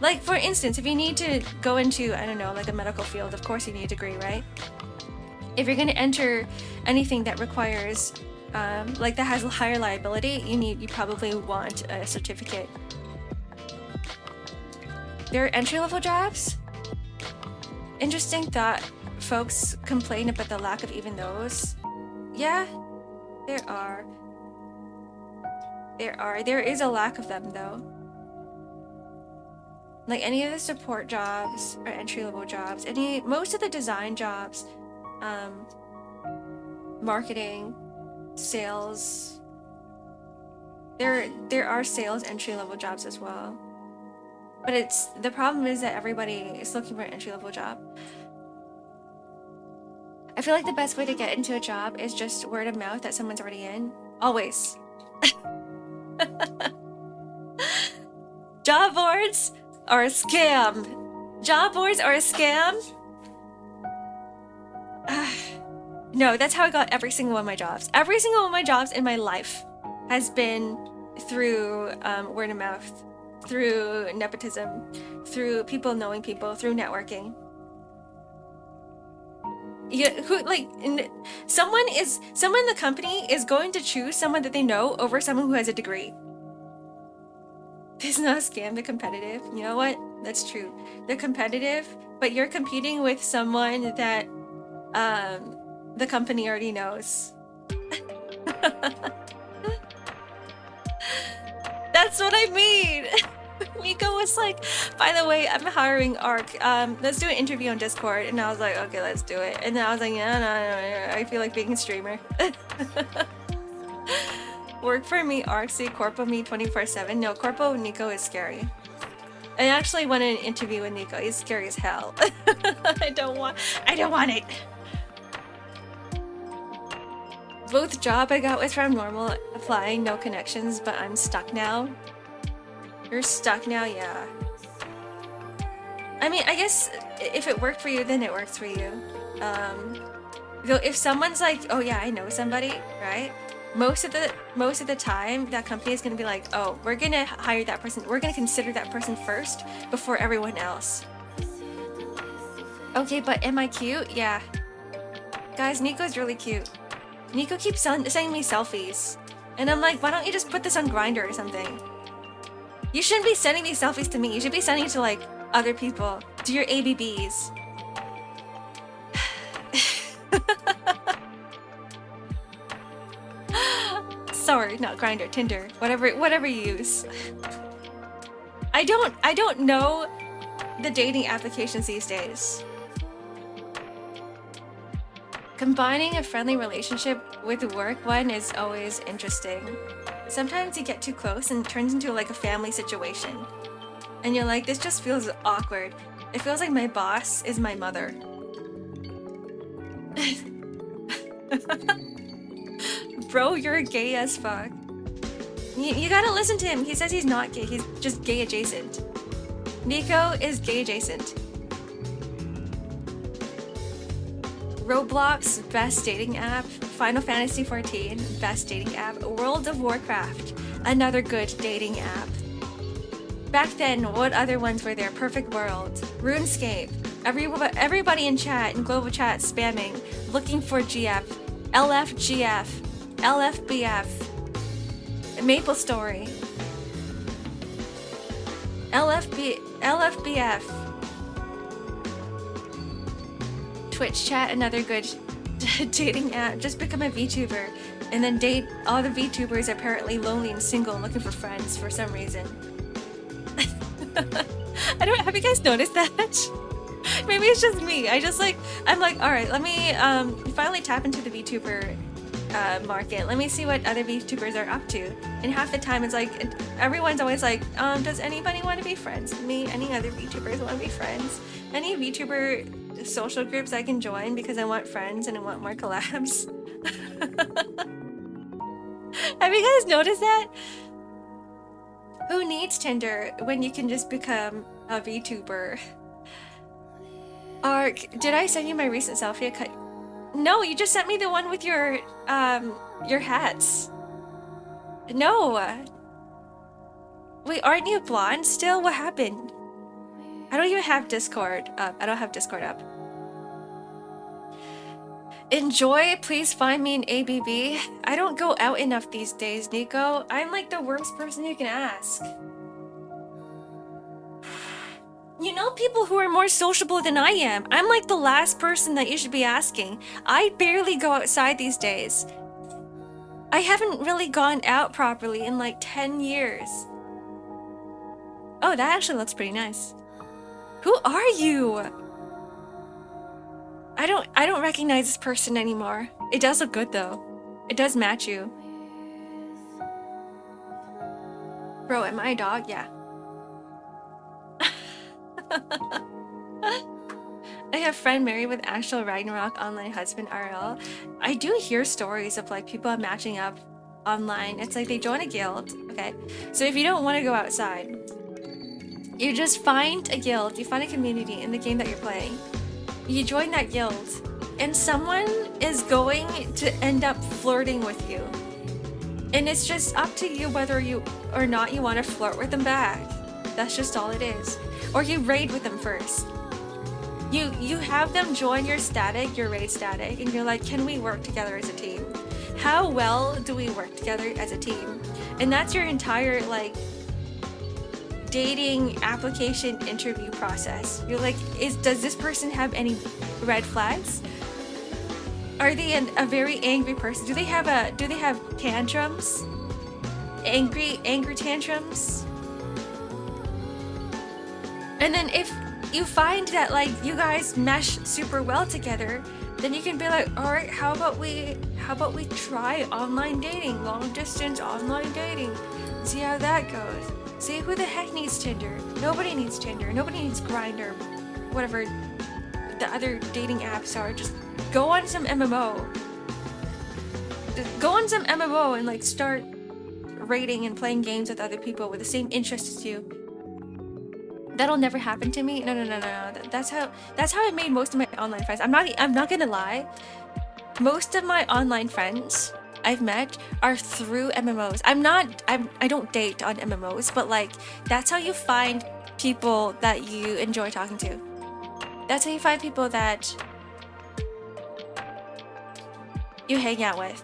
Like, for instance, if you need to go into, I don't know, like a medical field, of course you need a degree, right? If you're going to enter anything that requires, like that has a higher liability, you probably want a certificate. There are entry-level jobs. Interesting thought. Folks complain about the lack of even those. Yeah, there are. There is a lack of them though. Like any of the support jobs or entry-level jobs, most of the design jobs, marketing, sales, there are sales entry-level jobs as well. But the problem is that everybody is looking for an entry-level job. I feel like the best way to get into a job is just word of mouth that someone's already in. Always. Job boards are a scam. Job boards are a scam. No, that's how I got every single one of my jobs. Every single one of my jobs in my life has been through word of mouth, through nepotism, through people knowing people, through networking. Someone in the company is going to choose someone that they know over someone who has a degree. It's not a scam, they're competitive. You know what? That's true. They're competitive, but you're competing with someone that the company already knows. That's what I mean. Miko was like, by the way, I'm hiring Ark. Let's do an interview on Discord. And I was like, okay, let's do it. And then I was like, yeah, no, I feel like being a streamer. Work for me, Ark. See Corpo me 24/7. No, Corpo Nico is scary. I actually went in an interview with Nico. He's scary as hell. I don't want it. Both job I got was from normal flying, no connections, but I'm stuck now. You're stuck now, yeah. I mean, I guess if it worked for you, then it works for you. Though if someone's like, oh yeah, I know somebody, right? Most of the time, that company is gonna be like, oh, we're gonna hire that person. We're gonna consider that person first before everyone else. Okay, but am I cute? Yeah. Guys, Nico's really cute. Nico keeps sending me selfies. And I'm like, why don't you just put this on Grindr or something? You shouldn't be sending these selfies to me. You should be sending it to, like, other people. To your ABBs. Sorry, not Grindr, Tinder. Whatever you use. I don't know the dating applications these days. Combining a friendly relationship with a work one is always interesting. Sometimes you get too close and it turns into like a family situation. And you're like, this just feels awkward. It feels like my boss is my mother. Bro, you're gay as fuck. You gotta listen to him. He says he's not gay. He's just gay adjacent. Nico is gay adjacent. Roblox, best dating app. Final Fantasy 14, best dating app. World of Warcraft, another good dating app. Back then, what other ones were there? Perfect World, RuneScape. Everybody in chat, in global chat, spamming, looking for GF, LFGF, LFBF, Maple Story, LFBF. Twitch chat, another good dating app. Just become a VTuber and then date all the VTubers apparently lonely and single and looking for friends for some reason. I don't, have you guys noticed that? Maybe it's just me. I'm like, all right, let me finally tap into the VTuber market. Let me see what other VTubers are up to. And half the time it's like, everyone's always like, does anybody want to be friends with me? Any other VTubers want to be friends? Any VTuber social groups I can join because I want friends and I want more collabs? Have you guys noticed that? Who needs Tinder when you can just become a VTuber? Ark, did I send you my recent selfie? No, you just sent me the one with your hats. No. Wait, aren't you blonde still? What happened? I don't even have Discord up. I don't have Discord up. Enjoy, please find me an ABB. I don't go out enough these days, Nico. I'm like the worst person you can ask. You know people who are more sociable than I am. I'm like the last person that you should be asking. I barely go outside these days. I haven't really gone out properly in like 10 years. Oh, that actually looks pretty nice. Who are you? I don't recognize this person anymore. It does look good though. It does match you. Bro, am I a dog? Yeah. I have friend married with actual Ragnarok online husband RL. I do hear stories of like people matching up online. It's like they join a guild. Okay, so if you don't want to go outside, you just find a guild, you find a community in the game that you're playing. You join that guild, and someone is going to end up flirting with you. And it's just up to you whether you or not you want to flirt with them back. That's just all it is. Or you raid with them first. You have them join your static, your raid static, and you're like, can we work together as a team? How well do we work together as a team? And that's your entire like dating application interview process. You're like, does this person have any red flags? Are they a very angry person? Do they have tantrums? Angry tantrums? And then if you find that like you guys mesh super well together, then you can be like, all right, how about we try online dating, long distance online dating, see how that goes. See, who the heck needs Tinder? Nobody needs Tinder. Nobody needs Grindr, whatever the other dating apps are. Just go on some MMO. Just go on some MMO and like start raiding and playing games with other people with the same interests as you. That'll never happen to me. No. That's how I made most of my online friends. I'm not gonna lie. Most of my online friends I've met are through MMOs. I don't date on MMOs, but like that's how you find people that you enjoy talking to. That's how you find people that you hang out with.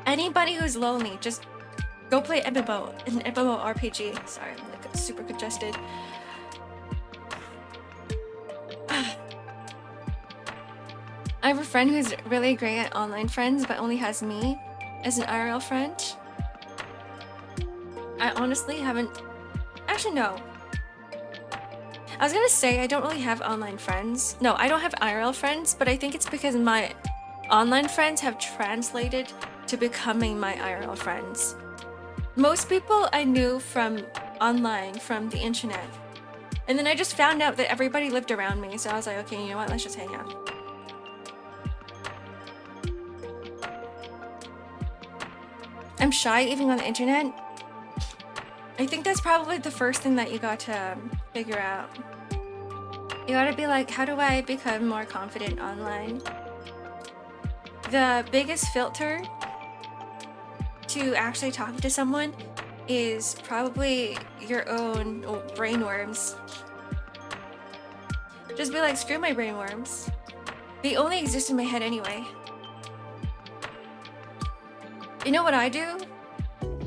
Anybody who's lonely, just go play MMO, an MMO RPG. Sorry, I'm like super congested. I have a friend who's really great at online friends, but only has me as an IRL friend. I honestly haven't... Actually, no. I was gonna say I don't really have online friends. No, I don't have IRL friends, but I think it's because my online friends have translated to becoming my IRL friends. Most people I knew from online, from the internet. And then I just found out that everybody lived around me, so I was like, okay, you know what, let's just hang out. I'm shy even on the internet. I think that's probably the first thing that you got to figure out. You gotta be like, how do I become more confident online? The biggest filter to actually talking to someone is probably your own brainworms. Just be like, screw my brainworms. They only exist in my head anyway. You know what I do?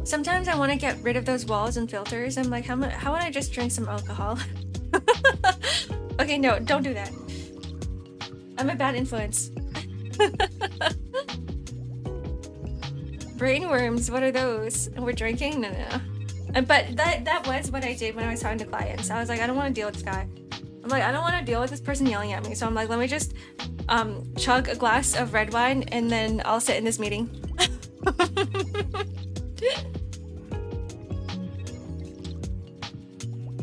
Sometimes I want to get rid of those walls and filters. I'm like, how would I just drink some alcohol? Okay, no, don't do that. I'm a bad influence. Brainworms, what are those? We're drinking? No. But that was what I did when I was talking to clients. I was like, I don't want to deal with this guy. I'm like, I don't want to deal with this person yelling at me. So I'm like, let me just chug a glass of red wine and then I'll sit in this meeting.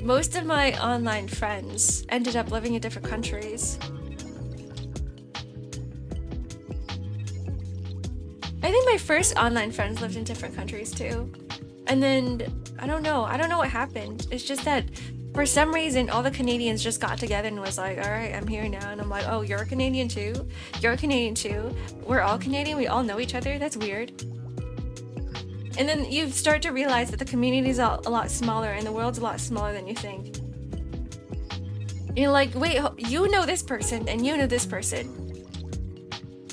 Most of my online friends ended up living in different countries. I think my first online friends lived in different countries too. And then, I don't know what happened. It's just that for some reason, all the Canadians just got together and was like, all right, I'm here now. And I'm like, oh, you're a Canadian too? You're a Canadian too? We're all Canadian? We all know each other? That's weird. And then you start to realize that the community is a lot smaller and the world's a lot smaller than you think. You're like, wait, you know this person and you know this person.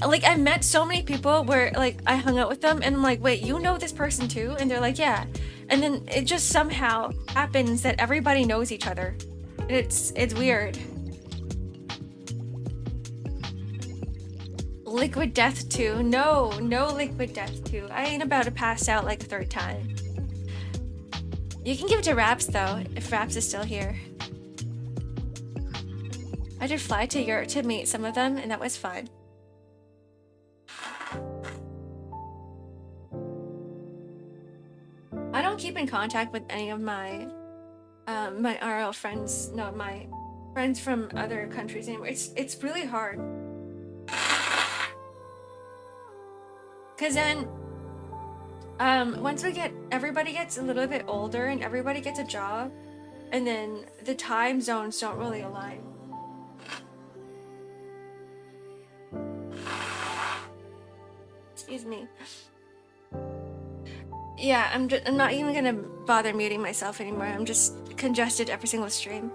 Like, I met so many people where, like, I hung out with them and I'm like, wait, you know this person too? And they're like, yeah. And then it just somehow happens that everybody knows each other. It's weird. Liquid Death 2. No Liquid Death 2. I ain't about to pass out like a third time. You can give it to Raps though, if Raps is still here. I did fly to Europe to meet some of them and that was fun. I don't keep in contact with any of my my RL friends, no, my friends from other countries anymore. It's really hard. Cause then once everybody gets a little bit older and everybody gets a job, and then the time zones don't really align. Excuse me. Yeah, I'm not even gonna bother muting myself anymore. I'm just congested every single stream.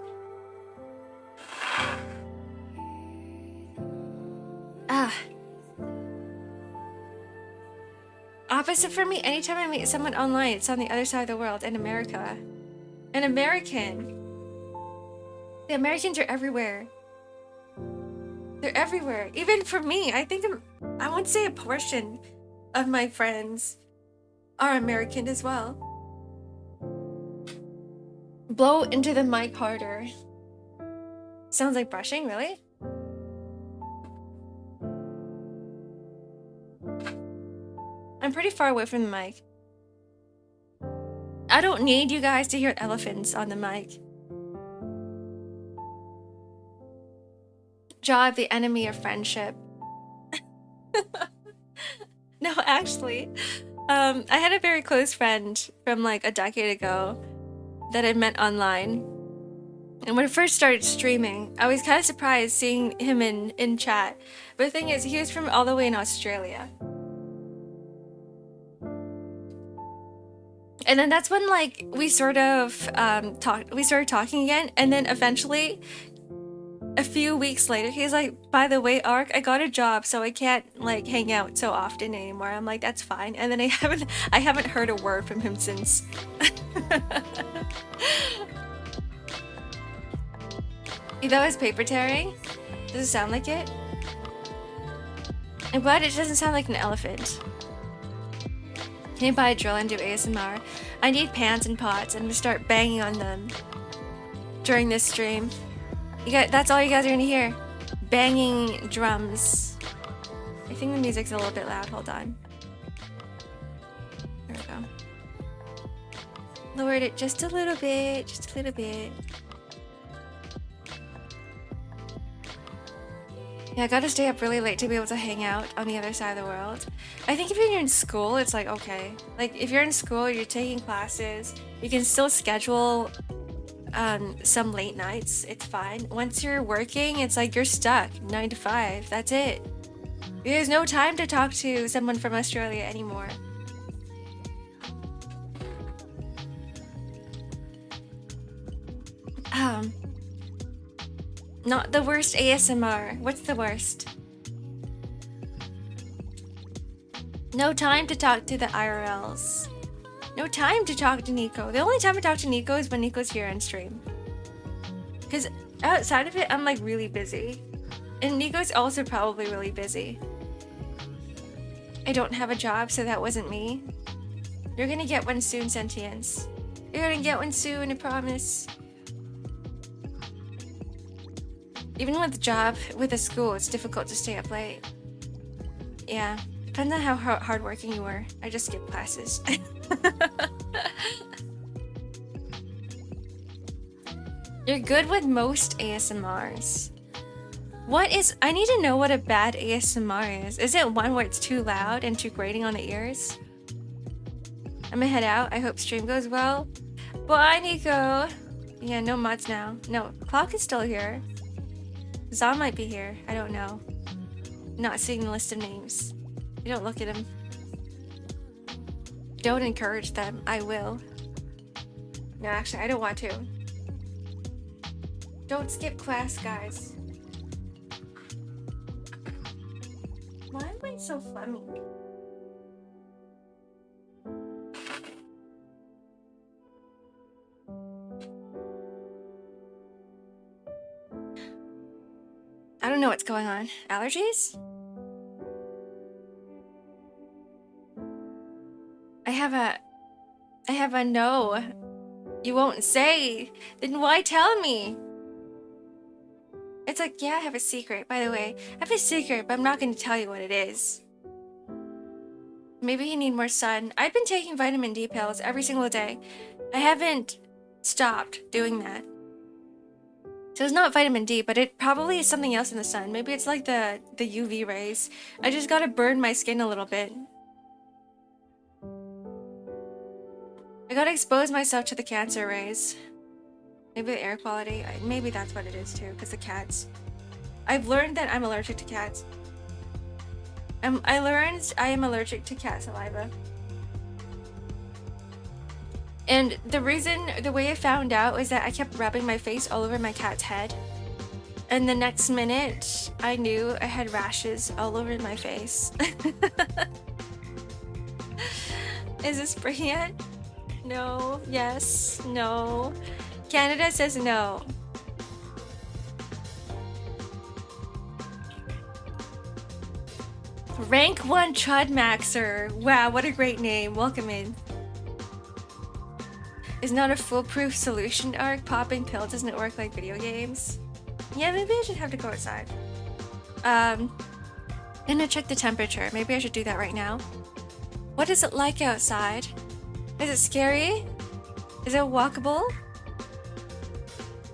Opposite for me, anytime I meet someone online, it's on the other side of the world, in America. An American. The Americans are everywhere. They're everywhere. Even for me, I think I would say a portion of my friends are American as well. Blow into the mic harder. Sounds like brushing, really? I'm pretty far away from the mic. I don't need you guys to hear elephants on the mic. Job, the enemy of friendship. No, actually, I had a very close friend from like a decade ago that I met online. And when I first started streaming, I was kind of surprised seeing him in chat. But the thing is, he was from all the way in Australia. And then that's when like we started talking again, and then eventually a few weeks later he's like, by the way, Ark, I got a job, so I can't like hang out so often anymore. I'm like, that's fine. And then I haven't heard a word from him since. That was paper tearing? Does it sound like it? I'm glad it doesn't sound like an elephant. Can you buy a drill and do ASMR? I need pans and pots and to start banging on them during this stream. That's all you guys are gonna hear. Banging drums. I think the music's a little bit loud. Hold on. There we go. Lowered it just a little bit. Just a little bit. Yeah, I gotta stay up really late to be able to hang out on the other side of the world. I think if you're in school, it's like, okay. Like, if you're in school, you're taking classes, you can still schedule some late nights. It's fine. Once you're working, it's like you're stuck 9 to 5. That's it. There's no time to talk to someone from Australia anymore. Not the worst ASMR. What's the worst? No time to talk to the IRLs. No time to talk to Nico. The only time I talk to Nico is when Nico's here on stream. Because outside of it, I'm like really busy. And Nico's also probably really busy. I don't have a job, so that wasn't me. You're gonna get one soon, Sentience. You're gonna get one soon, I promise. Even with a job, with a school, it's difficult to stay up late. Yeah, depends on how hardworking you were. I just skip classes. You're good with most ASMRs. I need to know what a bad ASMR is. Is it one where it's too loud and too grating on the ears? I'm gonna head out. I hope stream goes well. Bye, Nico. Yeah, no mods now. No, Clock is still here. Zon might be here. I don't know. Not seeing the list of names. I don't look at them. Don't encourage them. I will. No, actually, I don't want to. Don't skip class, guys. Why am I so funny? I don't know what's going on. Allergies? I have a no. You won't say. Then why tell me? It's like, yeah, I have a secret. By the way, I have a secret, but I'm not going to tell you what it is. Maybe you need more sun. I've been taking vitamin D pills every single day. I haven't stopped doing that. So it's not vitamin D, but it probably is something else in the sun. Maybe it's like the UV rays. I just gotta burn my skin a little bit. I gotta expose myself to the cancer rays. Maybe the air quality. Maybe that's what it is too, because the cats. I've learned that I'm allergic to cats. I learned I am allergic to cat saliva. And the way I found out was that I kept rubbing my face all over my cat's head. And the next minute, I knew I had rashes all over my face. Is it spring yet? No, yes, no. Canada says no. Rank 1 Chud Maxer. Wow, what a great name. Welcome in. Is not a foolproof solution, Ark. Popping pill doesn't work like video games. Yeah, maybe I should have to go outside. Gonna check the temperature. Maybe I should do that right now. What is it like outside? Is it scary? Is it walkable?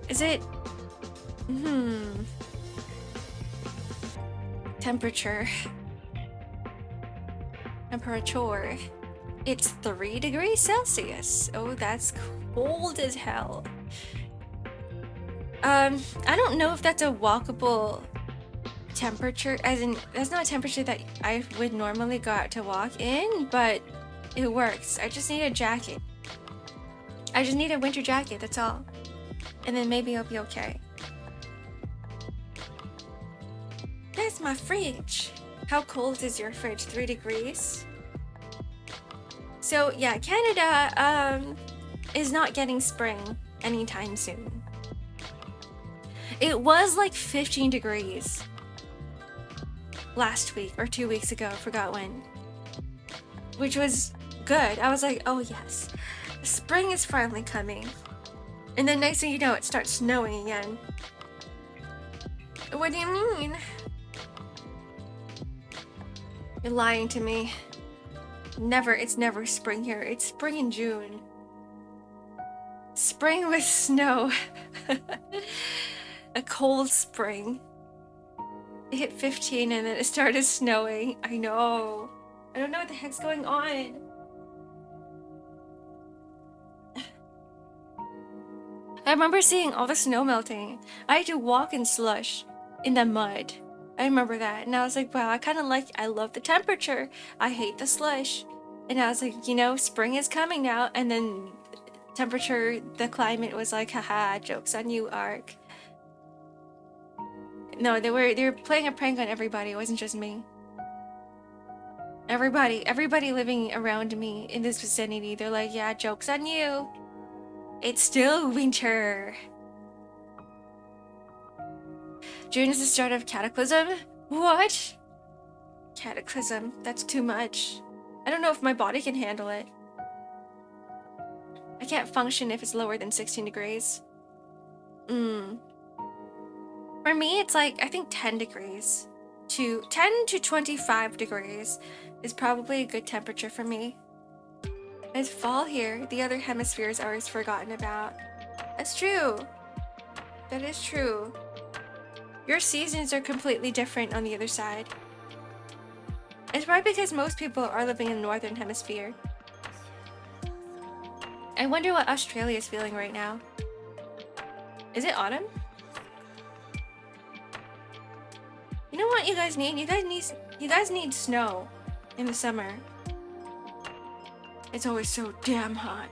Is it... Temperature. Temperature. It's 3 degrees Celsius. Oh, that's cold as hell. I don't know if that's a walkable temperature, as in, that's not a temperature that I would normally go out to walk in, but it works. I just need a jacket. I just need a winter jacket, that's all. And then maybe I'll be okay. There's my fridge. How cold is your fridge? 3 degrees? So yeah, Canada is not getting spring anytime soon. It was like 15 degrees last week or 2 weeks ago, I forgot when. Which was good. I was like, oh yes, spring is finally coming. And then next thing you know, it starts snowing again. What do you mean? You're lying to me. It's never spring here. It's spring in June. Spring with snow. A cold spring. It hit 15 and then it started snowing. I know. I don't know what the heck's going on. I remember seeing all the snow melting. I had to walk in slush, in the mud. I remember that, and I was like, wow, I love the temperature. I hate the slush. And I was like, you know, spring is coming now, and then the climate was like, haha, joke's on you, Ark. No, they were playing a prank on everybody. It wasn't just me. Everybody living around me in this vicinity, they're like, yeah, joke's on you. It's still winter. June is the start of Cataclysm? What? Cataclysm, that's too much. I don't know if my body can handle it. I can't function if it's lower than 16 degrees. For me, it's like, I think 10 degrees. 10 to 25 degrees is probably a good temperature for me. It's fall here. The other hemisphere is always forgotten about. That's true. That is true. Your seasons are completely different on the other side. It's probably because most people are living in the northern hemisphere. I wonder what Australia is feeling right now. Is it autumn? You know what you guys need? You guys need snow in the summer. It's always so damn hot.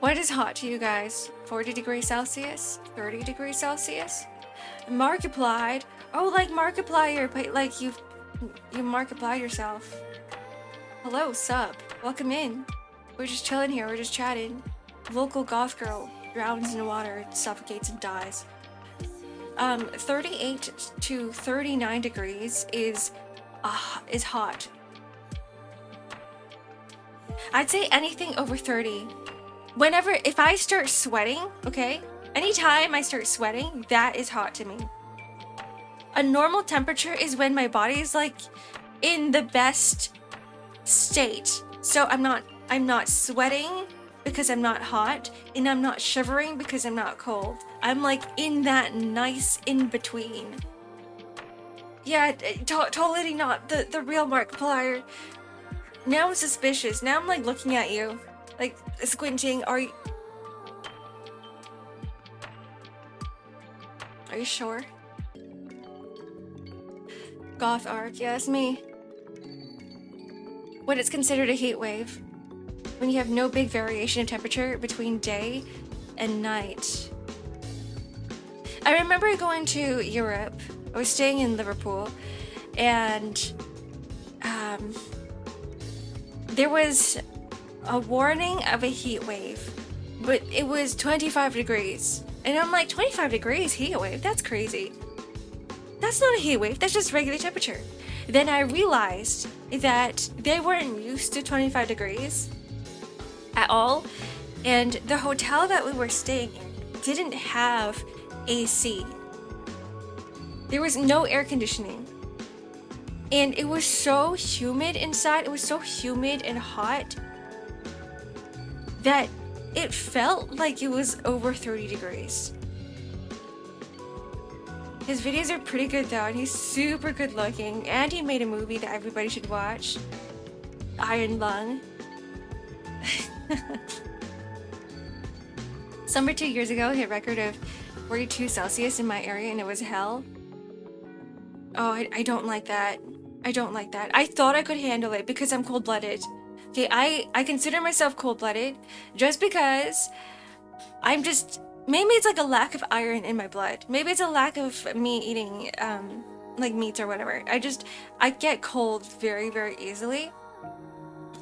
What is hot to you guys? 40 degrees Celsius? 30 degrees Celsius? Markiplied? Oh, like Markiplier, but like you Markiplied yourself. Hello, sup? Welcome in. We're just chilling here, we're just chatting. Local goth girl drowns in the water, suffocates and dies. 38 to 39 degrees is hot. I'd say anything over 30. If I start sweating, okay? Anytime I start sweating, that is hot to me. A normal temperature is when my body is like in the best state. So I'm not sweating because I'm not hot, and I'm not shivering because I'm not cold. I'm like in that nice in between. Yeah, totally not the real Markiplier. Now I'm suspicious. Now I'm like looking at you, like squinting. Are you sure? Goth Ark, yeah, that's me. When it's considered a heat wave. When you have no big variation of temperature between day and night. I remember going to Europe. I was staying in Liverpool, and there was a warning of a heat wave, but it was 25 degrees. And I'm like, 25 degrees heat wave? That's crazy. That's not a heat wave, that's just regular temperature. Then I realized that they weren't used to 25 degrees at all, and the hotel that we were staying in didn't have AC. There was no air conditioning, and it was so humid inside. It was so humid and hot that it felt like it was over 30 degrees. His videos are pretty good though, and he's super good looking, and he made a movie that everybody should watch, Iron Lung. Summer 2 years ago hit a record of 42 Celsius in my area, and it was hell. Oh, I don't like that. I don't like that. I thought I could handle it because I'm cold-blooded. Okay, I consider myself cold-blooded just because I'm just... Maybe it's like a lack of iron in my blood. Maybe it's a lack of me eating like meats or whatever. I get cold very, very easily.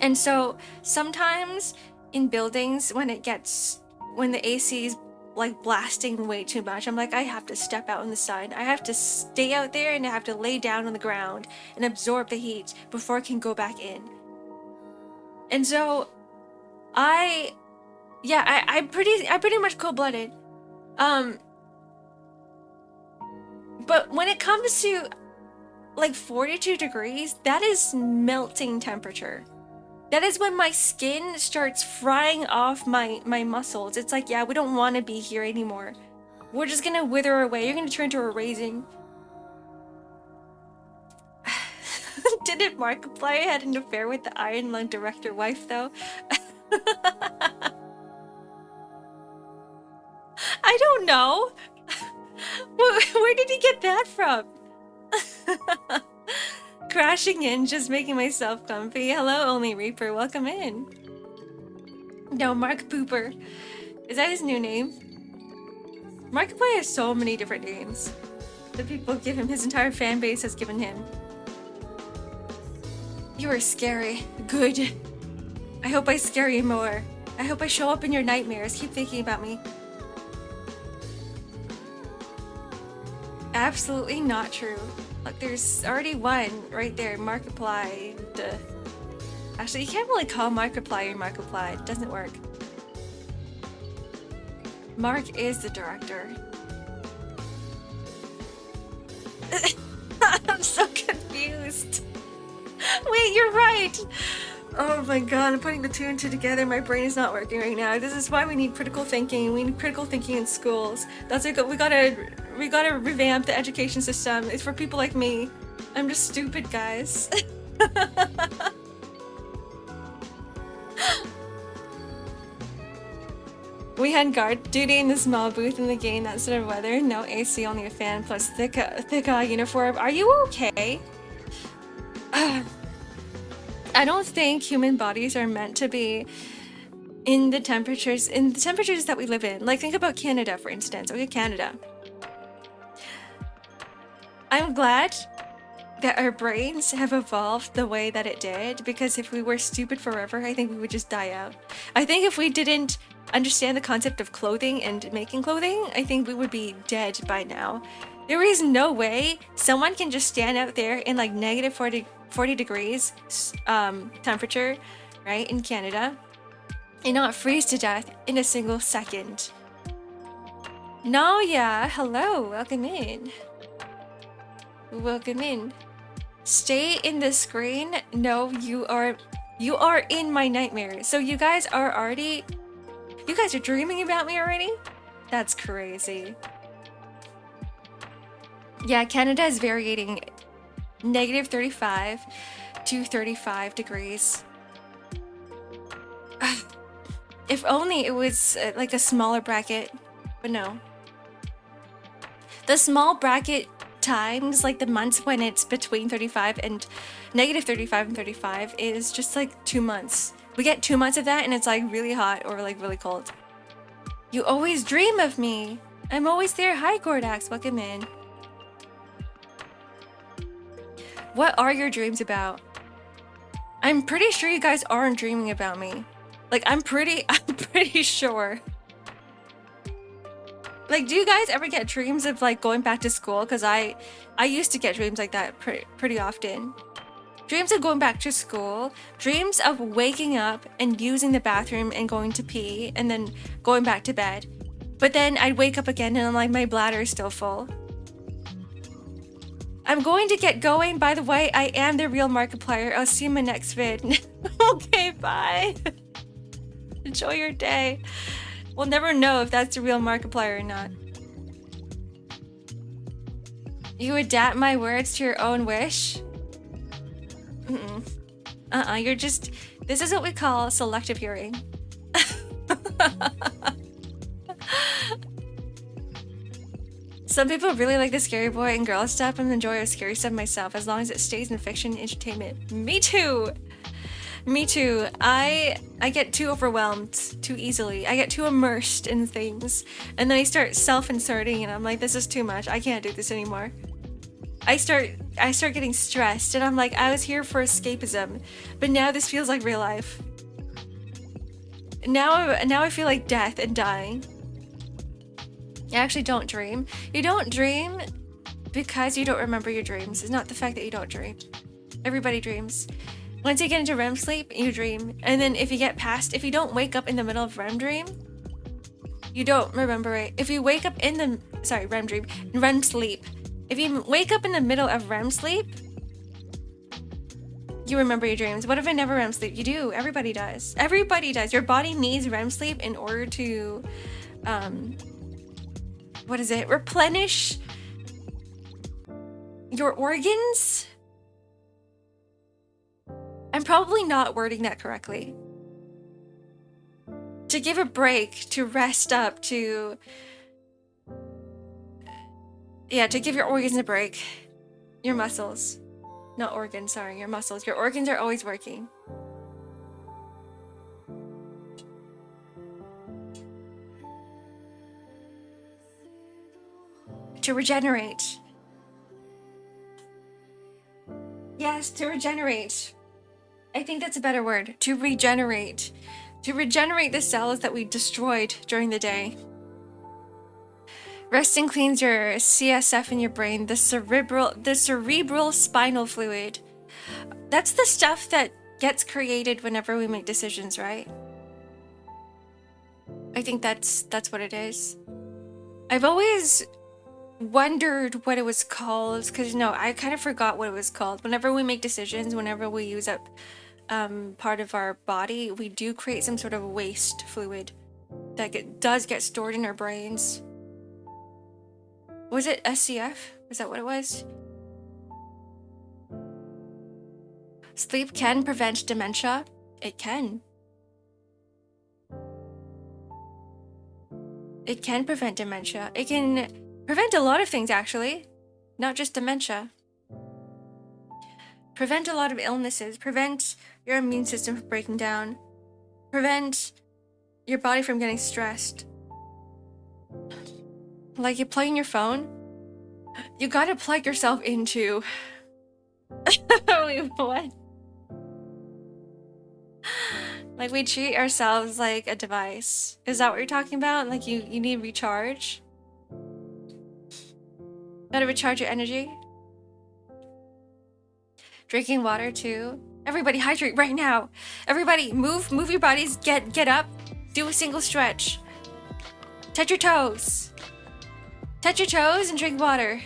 And so sometimes in buildings when the AC is like blasting way too much, I'm like, I have to step out in the sun. I have to stay out there, and I have to lay down on the ground and absorb the heat before I can go back in. And so I'm pretty much cold-blooded. But when it comes to like 42 degrees, that is melting temperature. That is when my skin starts frying off my muscles. It's like, yeah, we don't want to be here anymore. We're just gonna wither away. You're gonna turn to a raisin. Didn't Markiplier had an affair with the Iron Lung director wife though? don't know. Where did he get that from? Crashing in, just making myself comfy. Hello, Only Reaper. Welcome in. No, Mark Pooper. Is that his new name? Markiplier has so many different names that people give him. His entire fan base has given him. You are scary. Good. I hope I scare you more. I hope I show up in your nightmares. Keep thinking about me. Absolutely not true. Look, there's already one right there. Markiplier. Duh. Actually, you can't really call Markiplier Markiplier. It doesn't work. Mark is the director. I'm so confused. Wait, you're right. Oh my god, I'm putting the two and two together. My brain is not working right now. This is why we need critical thinking. We need critical thinking in schools. That's like we gotta revamp the education system. It's for people like me. I'm just stupid, guys. We had guard duty in the small booth in the game. That sort of weather. No AC, only a fan plus thick uniform. Are you okay? I don't think human bodies are meant to be in the temperatures that we live in. Like, think about Canada, for instance. Okay, Canada. I'm glad that our brains have evolved the way that it did, because if we were stupid forever, I think we would just die out. I think if we didn't understand the concept of clothing and making clothing, I think we would be dead by now. There is no way someone can just stand out there in like negative 40 degrees temperature, right, in Canada, and not freeze to death in a single second. No, yeah, hello, welcome in. Welcome in. Stay in the screen. No, you are in my nightmare. So you guys are dreaming about me already? That's crazy. Yeah, Canada is variating negative 35 to 35 degrees. If only it was like a smaller bracket, but no. The small bracket times, like the months when it's between 35 and negative 35 and 35 is just like 2 months. We get 2 months of that and it's like really hot or like really cold. You always dream of me. I'm always there. Hi, Gordax. Welcome in. What are your dreams about? I'm pretty sure you guys aren't dreaming about me. Like, I'm pretty sure. Like, do you guys ever get dreams of like going back to school? Because I used to get dreams like that pretty often. Dreams of going back to school, dreams of waking up and using the bathroom and going to pee and then going back to bed. But then I'd wake up again and I'm like, my bladder is still full. I'm going to get going. By the way, I am the real Markiplier. I'll see you in my next vid. Okay, bye. Enjoy your day. We'll never know if that's the real Markiplier or not. You adapt my words to your own wish? You're just... This is what we call selective hearing. Some people really like the scary boy and girl stuff. I'm enjoying scary stuff myself, as long as it stays in fiction and entertainment. Me too! Me too. I get too overwhelmed too easily. I get too immersed in things. And then I start self-inserting and I'm like, this is too much. I can't do this anymore. I start getting stressed and I'm like, I was here for escapism, but now this feels like real life. Now I feel like death and dying. I actually don't dream. You don't dream because you don't remember your dreams. It's not the fact that you don't dream. Everybody dreams. Once you get into REM sleep, you dream. And then if you don't wake up in the middle of REM dream, you don't remember it. If you wake up in the, REM sleep. If you wake up in the middle of REM sleep, you remember your dreams. What if I never REM sleep? You do. Everybody does. Everybody does. Your body needs REM sleep in order to, replenish your organs? I'm probably not wording that correctly. To give a break, to rest up, to Yeah, to give your organs a break. Your muscles. Not organs, sorry, your muscles. Your organs are always working. To regenerate. Yes, to regenerate. I think that's a better word. To regenerate. To regenerate the cells that we destroyed during the day. Resting cleans your CSF in your brain, the cerebral spinal fluid. That's the stuff that gets created whenever we make decisions, right? I think that's what it is. I've always wondered what it was called, because I kind of forgot what it was called. Whenever we make decisions, whenever we use up part of our body, we do create some sort of waste fluid that does get stored in our brains. Was it SCF? Is that what it was? Sleep can prevent dementia. It can. It can prevent dementia. It can prevent a lot of things, actually. Not just dementia. Prevent a lot of illnesses. Prevent your immune system from breaking down. Prevent your body from getting stressed. Like you plug in your phone, you gotta plug yourself into... Wait, what? Like we treat ourselves like a device. Is that what you're talking about? Like you need recharge? Gotta recharge your energy? Drinking water too. Everybody hydrate right now. Everybody move your bodies, get up, do a single stretch. Touch your toes. Touch your toes and drink water.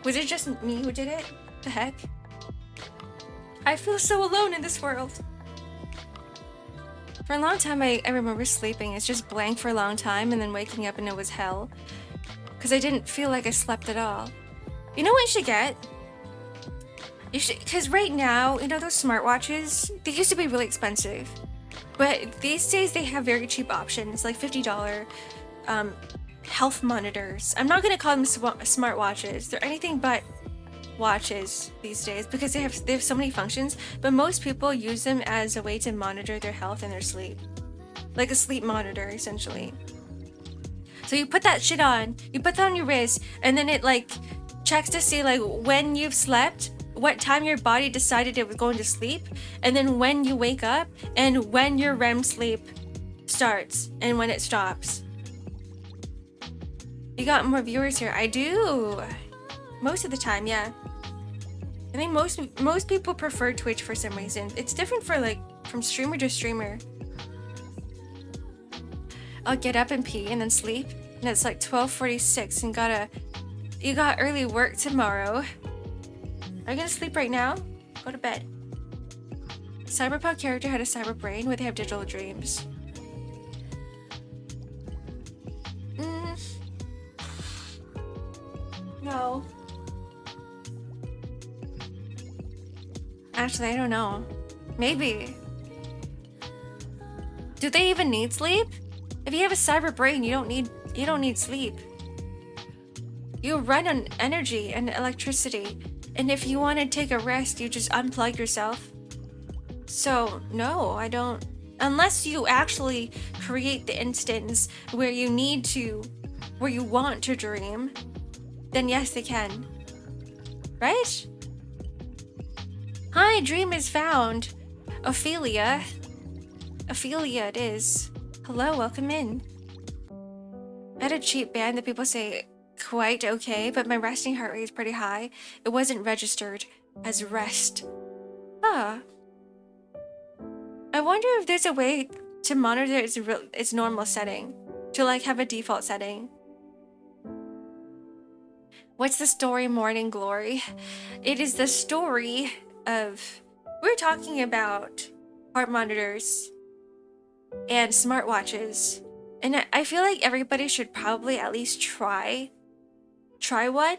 Was it just me who did it? The heck? I feel so alone in this world. For a long time, I remember sleeping. It's just blank for a long time and then waking up and it was hell. Because I didn't feel like I slept at all. You know what you should get? You should, because right now, those smartwatches, they used to be really expensive. But these days they have very cheap options, like $50 health monitors. I'm not going to call them smartwatches. They're anything but watches these days because they have so many functions, but most people use them as a way to monitor their health and their sleep. Like a sleep monitor, essentially. So you put that shit on, you put that on your wrist, and then it like checks to see like when you've slept, what time your body decided it was going to sleep, and then when you wake up, and when your REM sleep starts, and when it stops. You got more viewers here. I do. Most of the time, yeah. I think most people prefer Twitch for some reason. It's different for from streamer to streamer. I'll get up and pee and then sleep, and it's like 12:46 and you got early work tomorrow. Are you gonna sleep right now? Go to bed. Cyberpunk character had a cyber brain where they have digital dreams. No. Actually, I don't know. Maybe. Do they even need sleep? If you have a cyber brain, you don't need sleep. You run on energy and electricity, and if you want to take a rest, you just unplug yourself. So, no, I don't. Unless you actually create the instance where you want to dream, then yes, they can. Right? Hi, dream is found. Ophelia. Ophelia it is. Hello, welcome in. I had a cheap band that people say quite okay, but my resting heart rate is pretty high. It wasn't registered as rest. Huh. I wonder if there's a way to monitor its normal setting. To have a default setting. What's the story, Morning Glory? It is the story of... We're talking about heart monitors and smartwatches. And I feel like everybody should probably at least try one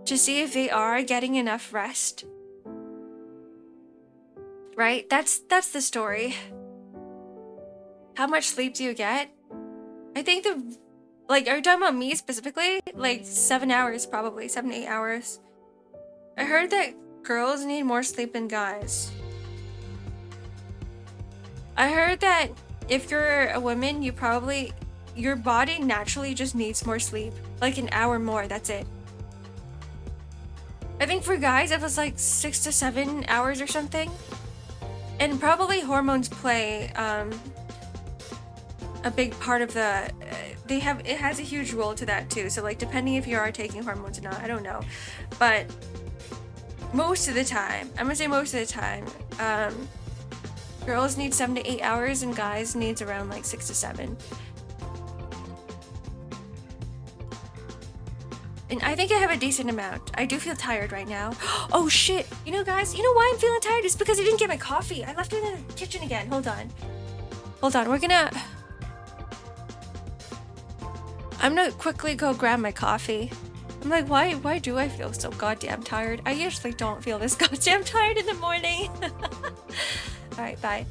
to see if they are getting enough rest. Right? That's the story. How much sleep do you get? I think like, are you talking about me specifically? Like 7 hours, probably 7 to 8 hours. I heard that girls need more sleep than guys. I heard that if you're a woman, your body naturally just needs more sleep. Like an hour more, that's it. I think for guys, it was like 6 to 7 hours or something. And probably hormones play a big part of the... it has a huge role to that too. So like, depending if you are taking hormones or not, I don't know. But most of the time, I'm gonna say most of the time, girls need 7 to 8 hours and guys needs around like 6 to 7. And I think I have a decent amount. I do feel tired right now. Oh shit! You know, guys, you know why I'm feeling tired? It's because I didn't get my coffee. I left it in the kitchen again. Hold on. I'm gonna quickly go grab my coffee. I'm like, why do I feel so goddamn tired? I usually don't feel this goddamn tired in the morning. Alright, bye.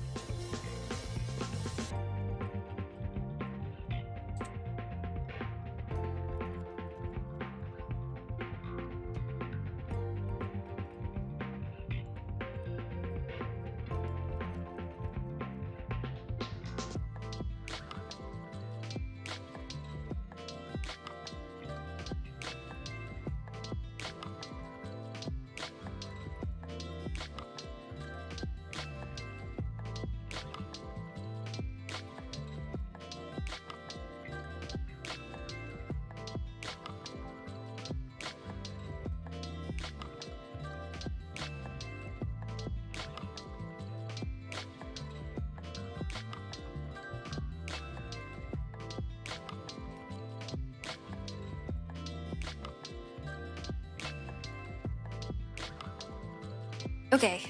Okay,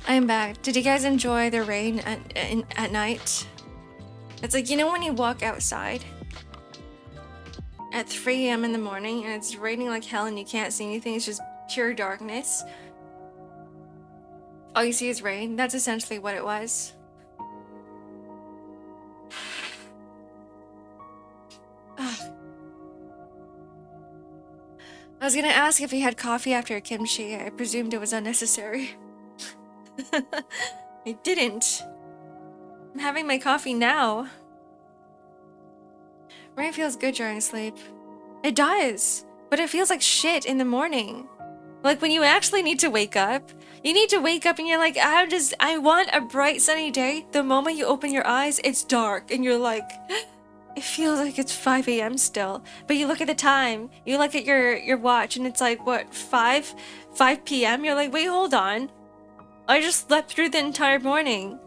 I am back. Did you guys enjoy the rain at night? It's like, you know when you walk outside at 3 a.m. in the morning and it's raining like hell and you can't see anything, it's just pure darkness. All you see is rain. That's essentially what it was. I was gonna ask if he had coffee after kimchi. I presumed it was unnecessary. I didn't. I'm having my coffee now. Rain feels good during sleep. It does, but it feels like shit in the morning. Like when you actually need to wake up, you need to wake up and you're like, I want a bright sunny day. The moment you open your eyes, it's dark and you're like, it feels like it's 5 a.m. still. But you look at the time, you look at your watch and it's like, what, 5 p.m.? You're like, wait, hold on. I just slept through the entire morning.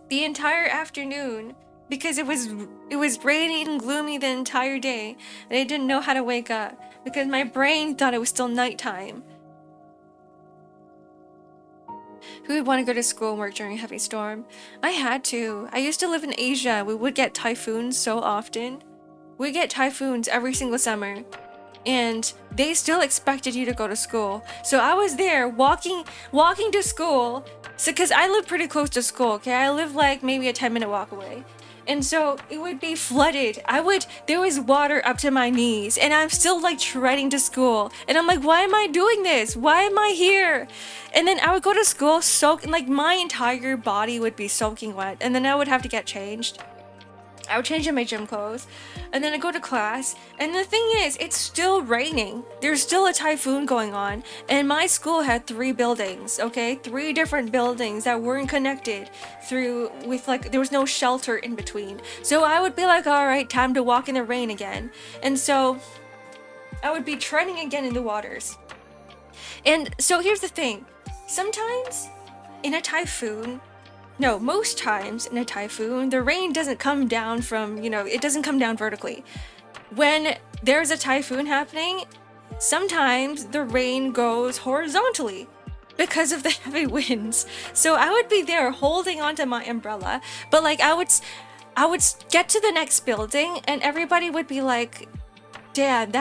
The entire afternoon. Because it was raining and gloomy the entire day. And I didn't know how to wake up. Because my brain thought it was still nighttime. Who would want to go to school and work during a heavy storm? I had to. I used to live in Asia. We would get typhoons so often. We get typhoons every single summer. And they still expected you to go to school. So I was there walking to school. So, cause I live pretty close to school, okay? I live like maybe a 10-minute walk away. And so it would be flooded. There was water up to my knees and I'm still like treading to school. And I'm like, why am I doing this? Why am I here? And then I would go to school soaking, like my entire body would be soaking wet. And then I would have to get changed. I would change in my gym clothes. And then I go to class. And the thing is, it's still raining. There's still a typhoon going on. And my school had 3 buildings, okay? 3 different buildings that weren't connected there was no shelter in between. So I would be like, all right, time to walk in the rain again. And so I would be treading again in the waters. And so here's the thing. Sometimes in a typhoon, no, most times in a typhoon, the rain doesn't come down from, it doesn't come down vertically. When there's a typhoon happening, sometimes the rain goes horizontally because of the heavy winds. So I would be there holding onto my umbrella, but like I would get to the next building and everybody would be like, Dad,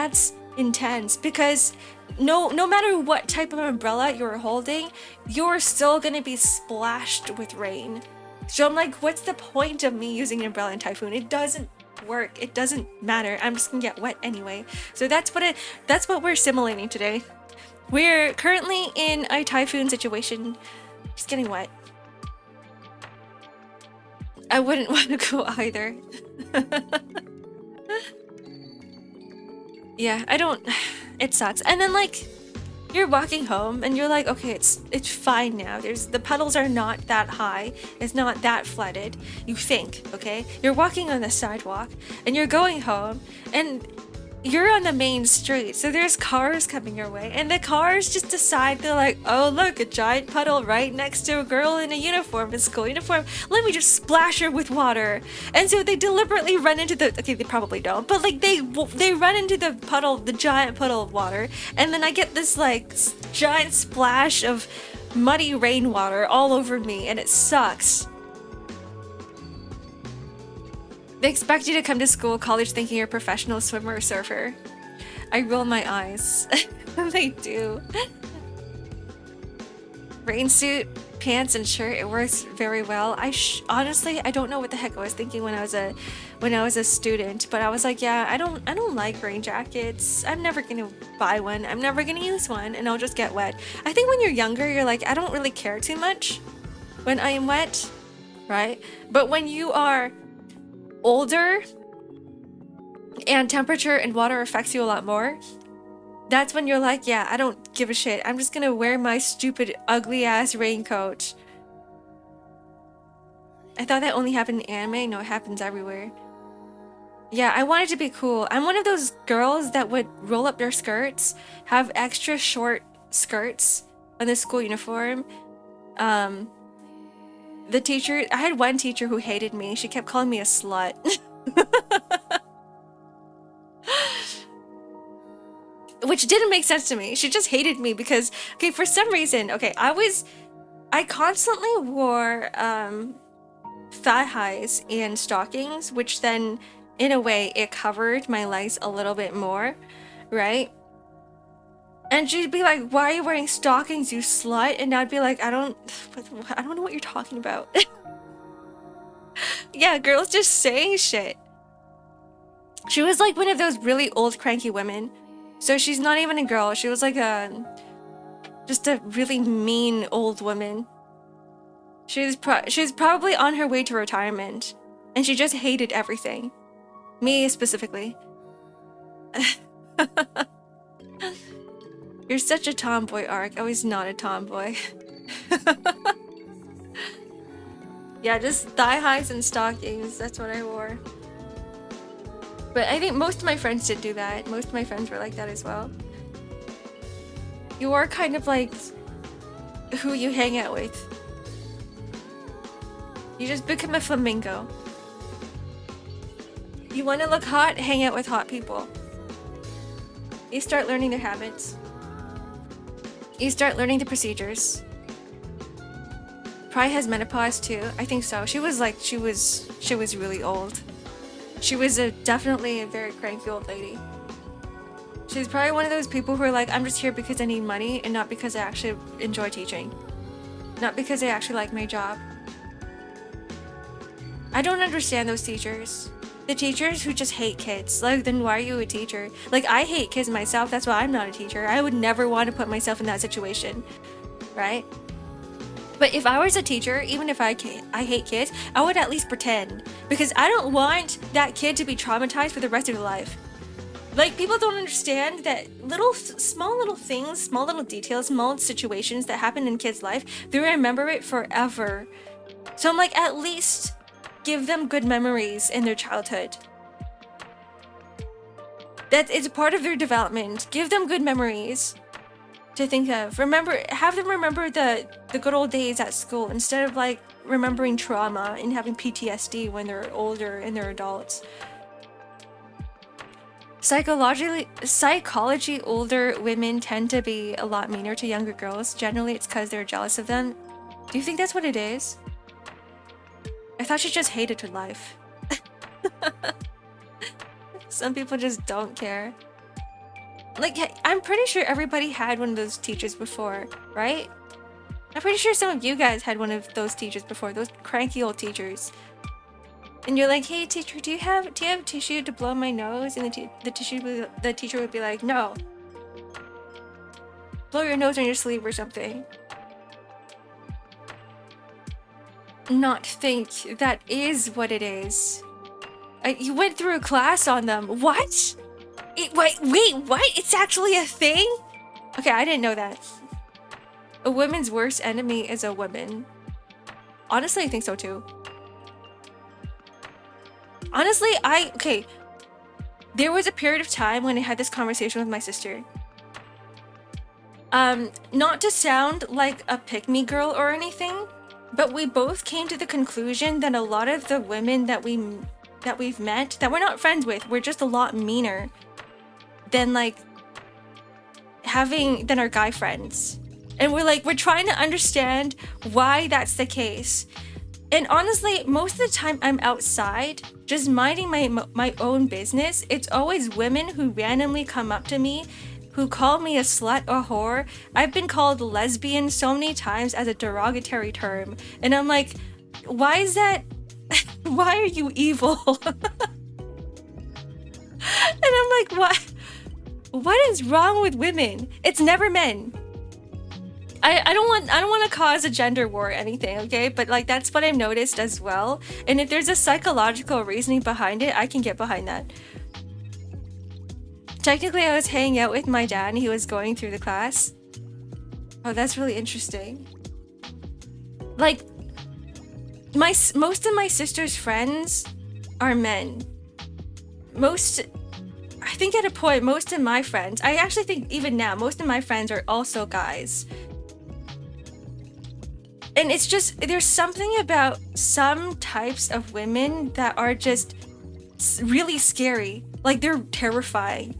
intense because no matter what type of umbrella you're holding, you're still gonna be splashed with rain. So I'm like, what's the point of me using an umbrella in typhoon? It doesn't work. It doesn't matter. I'm just gonna get wet anyway. So that's what we're simulating today. We're currently in a typhoon situation. Just getting wet. I wouldn't want to go either. Yeah, I don't. It sucks. And then like, you're walking home and you're like, okay, it's fine now. The puddles are not that high. It's not that flooded. You think, okay? You're walking on the sidewalk and you're going home and you're on the main street, so there's cars coming your way, and the cars just decide, they're like, oh look, a giant puddle right next to a girl in a uniform, a school uniform, let me just splash her with water. And so they deliberately run into the, okay, they probably don't, but like they run into the puddle, the giant puddle of water, and then I get this like giant splash of muddy rainwater all over me, and it sucks. They expect you to come to school, college thinking you're a professional swimmer or surfer. I roll my eyes. They do. Rain suit, pants, and shirt, it works very well. Honestly, I don't know what the heck I was thinking when I was a student, but I was like, yeah, I don't like rain jackets. I'm never gonna buy one. I'm never gonna use one, and I'll just get wet. I think when you're younger, you're like, I don't really care too much when I am wet, right? But when you are older and temperature and water affects you a lot more, that's when you're like, yeah, I don't give a shit. I'm just gonna wear my stupid ugly ass raincoat. I thought that only happened in anime. No, it happens everywhere. Yeah, I wanted to be cool. I'm one of those girls that would roll up their skirts, have extra short skirts on the school uniform. The teacher, I had one teacher who hated me. She kept calling me a slut. Which didn't make sense to me. She just hated me because, okay, for some reason, okay, I constantly wore thigh highs and stockings, which then, in a way, it covered my legs a little bit more, right? And she'd be like, why are you wearing stockings, you slut? And I'd be like, I don't know what you're talking about. Yeah, girls just saying shit. She was like one of those really old cranky women. So she's not even a girl. She was like just a really mean old woman. She's probably on her way to retirement. And she just hated everything. Me specifically. You're such a tomboy, Ark. I was not a tomboy. Yeah, just thigh highs and stockings. That's what I wore. But I think most of my friends did do that. Most of my friends were like that as well. You are kind of like who you hang out with. You just become a flamingo. You want to look hot? Hang out with hot people. You start learning their habits. You start learning the procedures. Probably has menopause too. I think so. She was really old. She was definitely a very cranky old lady. She's probably one of those people who are like, I'm just here because I need money and not because I actually enjoy teaching. Not because I actually like my job. I don't understand those teachers. The teachers who just hate kids. Like, then why are you a teacher? Like, I hate kids myself. That's why I'm not a teacher. I would never want to put myself in that situation. Right? But if I was a teacher, even if I hate kids, I would at least pretend. Because I don't want that kid to be traumatized for the rest of their life. Like, people don't understand that small little things, small little details, small situations that happen in kids' life, they remember it forever. So I'm like, at least give them good memories in their childhood. That it's part of their development. Give them good memories to think of. Have them remember the good old days at school instead of like remembering trauma and having PTSD when they're older and they're adults. Psychology, older women tend to be a lot meaner to younger girls. Generally, it's because they're jealous of them. Do you think that's what it is? I thought she just hated her life. Some people just don't care. Like, I'm pretty sure everybody had one of those teachers before, right? I'm pretty sure some of you guys had one of those teachers before, those cranky old teachers. And you're like, hey teacher, do you have tissue to blow my nose? And the teacher would be like, no. Blow your nose on your sleeve or something. Not think that is what it is. You went through a class on them. What? Wait, what? It's actually a thing? Okay, I didn't know that. A woman's worst enemy is a woman. Honestly, I think so too. Honestly, okay. There was a period of time when I had this conversation with my sister. Not to sound like a pick-me girl or anything, but we both came to the conclusion that a lot of the women that we've met, that we're not friends with, we're just a lot meaner than than our guy friends. And we're trying to understand why that's the case. And honestly, most of the time I'm outside, just minding my own business. It's always women who randomly come up to me, who call me a slut or whore. I've been called lesbian so many times as a derogatory term. And I'm like, why is that? Why are you evil? And I'm like, what is wrong with women? It's never men. I don't want to cause a gender war or anything, okay? But that's what I've noticed as well. And if there's a psychological reasoning behind it, I can get behind that. Technically, I was hanging out with my dad and he was going through the class. Oh, that's really interesting. Most of my sister's friends are men. I think at a point, most of my friends, I actually think even now, most of my friends are also guys. And it's just, there's something about some types of women that are just really scary. They're terrifying.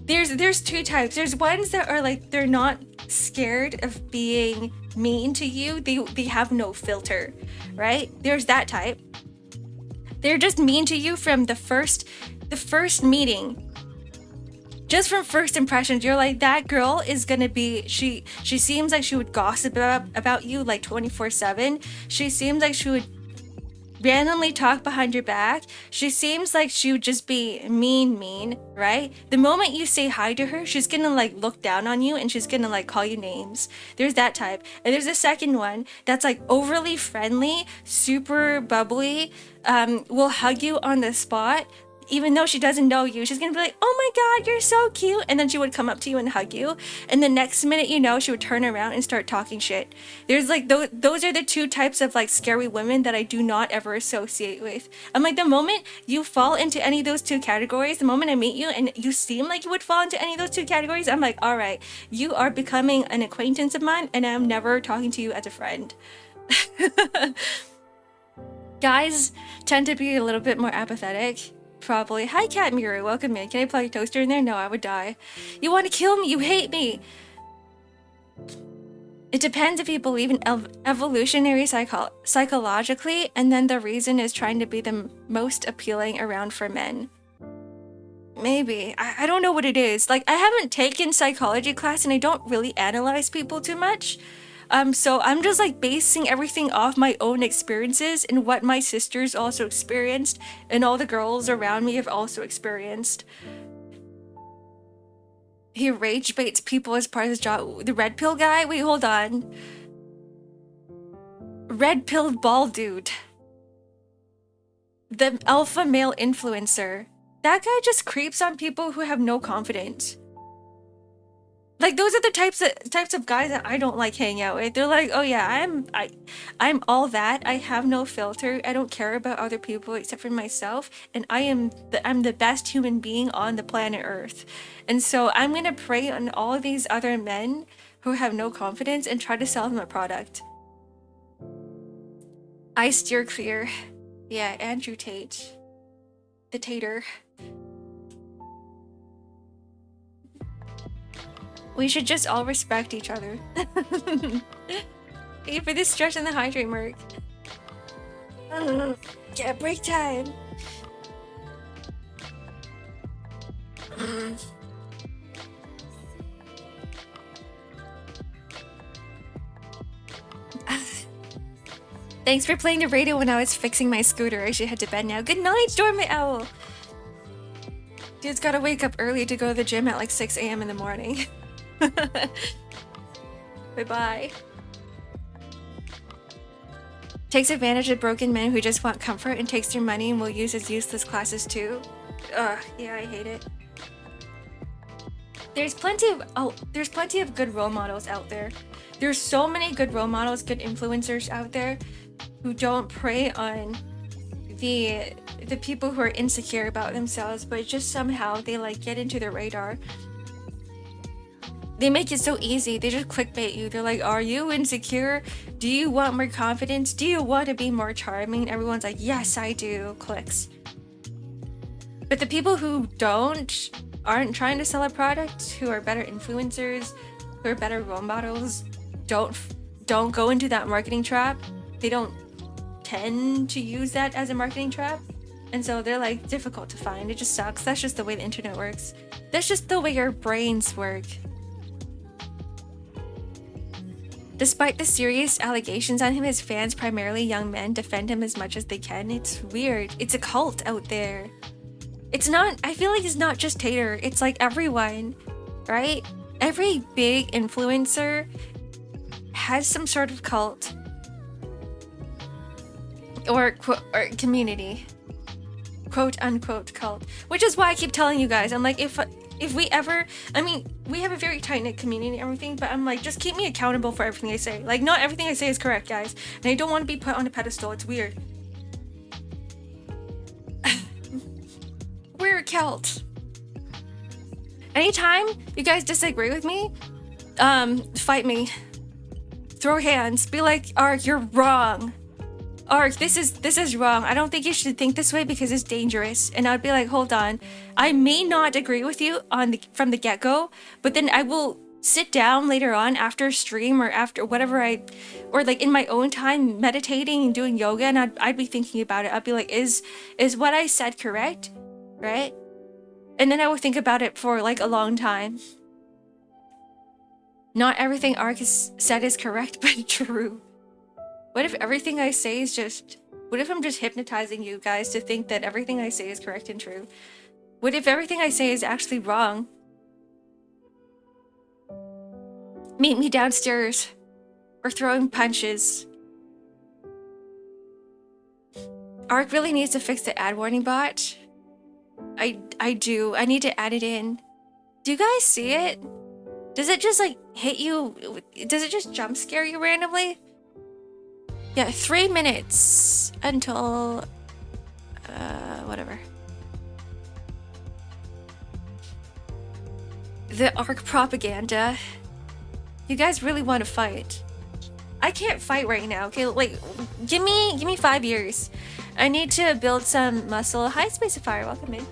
There's two types. There's ones that are they're not scared of being mean to you. They have no filter, right? There's that type. They're just mean to you from the first meeting. Just from first impressions, you're like, that girl is gonna be, she seems like she would gossip about you 24/7. She seems like she would randomly talk behind your back. She seems like she would just be mean, right? The moment you say hi to her, she's gonna look down on you and she's gonna call you names. There's that type. And there's a second one that's overly friendly, super bubbly, will hug you on the spot. Even though she doesn't know you, she's gonna be like, oh my god, you're so cute. And then she would come up to you and hug you. And the next minute, she would turn around and start talking shit. There's those are the two types of scary women that I do not ever associate with. I'm the moment you fall into any of those two categories, the moment I meet you and you seem like you would fall into any of those two categories, I'm like, all right, you are becoming an acquaintance of mine and I'm never talking to you as a friend. Guys tend to be a little bit more apathetic. Probably. Hi, Cat Miru. Welcome in. Can I plug a toaster in there? No, I would die. You want to kill me? You hate me. It depends if you believe in evolutionary psychologically, and then the reason is trying to be the most appealing around for men. Maybe. I don't know what it is. I haven't taken psychology class, and I don't really analyze people too much. So I'm just basing everything off my own experiences and what my sisters also experienced and all the girls around me have also experienced. He rage baits people as part of his job. The red pill guy? Wait, hold on. Red pilled bald dude. The alpha male influencer. That guy just creeps on people who have no confidence. Those are the types of guys that I don't like hanging out with. They're like, oh yeah, I'm all that. I have no filter. I don't care about other people except for myself, and I'm the best human being on the planet Earth. And so I'm gonna prey on all these other men who have no confidence and try to sell them a product. I steer clear. Yeah, Andrew Tate. The Tater. We should just all respect each other. Thank you for the stretch and the hydrate, Merc. Yeah, break time. Thanks for playing the radio when I was fixing my scooter. I should head to bed now. Good night, Dormant Owl! Dude's gotta wake up early to go to the gym at like 6 a.m. in the morning. Bye-bye. Takes advantage of broken men who just want comfort and takes their money and will use his useless classes too. Ugh, yeah, I hate it. There's plenty of good role models out there. There's so many good role models, good influencers out there who don't prey on the people who are insecure about themselves, but just somehow they like get into their radar. They make it so easy. They just clickbait you. They're like, are you insecure? Do you want more confidence? Do you want to be more charming? Everyone's like, yes, I do. Clicks. But the people who aren't trying to sell a product, who are better influencers, who are better role models, don't go into that marketing trap. They don't tend to use that as a marketing trap. And so they're like difficult to find. It just sucks. That's just the way the internet works. That's just the way your brains work. Despite the serious allegations on him, his fans, primarily young men, defend him as much as they can. It's weird. It's a cult out there. It's not, I feel like it's not just Tater. It's like everyone, right? Every big influencer has some sort of cult. Or community. Quote unquote cult. Which is why I keep telling you guys, I'm like, if we ever, I mean, we have a very tight-knit community and everything, but I'm like, just keep me accountable for everything I say. Like, not everything I say is correct, guys. And I don't want to be put on a pedestal. It's weird. We're a cult. Anytime you guys disagree with me, fight me. Throw hands. Be like, Ark, you're wrong. Ark, this is wrong. I don't think you should think this way because it's dangerous. And I'd be like, hold on. I may not agree with you from the get-go, but then I will sit down later on after stream or after whatever or like in my own time meditating and doing yoga, and I'd be thinking about it. I'd be like, is what I said correct? Right? And then I would think about it for like a long time. Not everything Ark has said is correct, but true. What if everything I say is just... What if I'm just hypnotizing you guys to think that everything I say is correct and true? What if everything I say is actually wrong? Meet me downstairs. We're throwing punches. Ark really needs to fix the ad warning bot. I do. I need to add it in. Do you guys see it? Does it just like hit you? Does it just jump scare you randomly? Yeah, 3 minutes until whatever. The Ark propaganda. You guys really want to fight? I can't fight right now. Okay, like give me 5 years. I need to build some muscle. Hi, Spacifier, welcome in.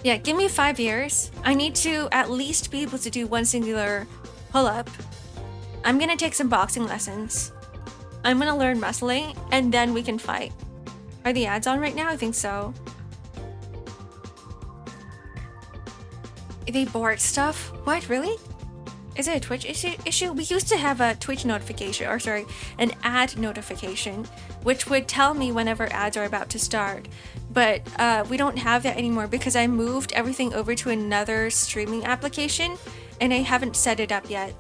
Yeah, give me 5 years. I need to at least be able to do one singular pull-up. I'm gonna take some boxing lessons. I'm gonna learn muscling, and then we can fight. Are the ads on right now? I think so. They board stuff? What, really? Is it a Twitch issue? We used to have a Twitch notification, or sorry, an ad notification, which would tell me whenever ads are about to start. But we don't have that anymore because I moved everything over to another streaming application and I haven't set it up yet.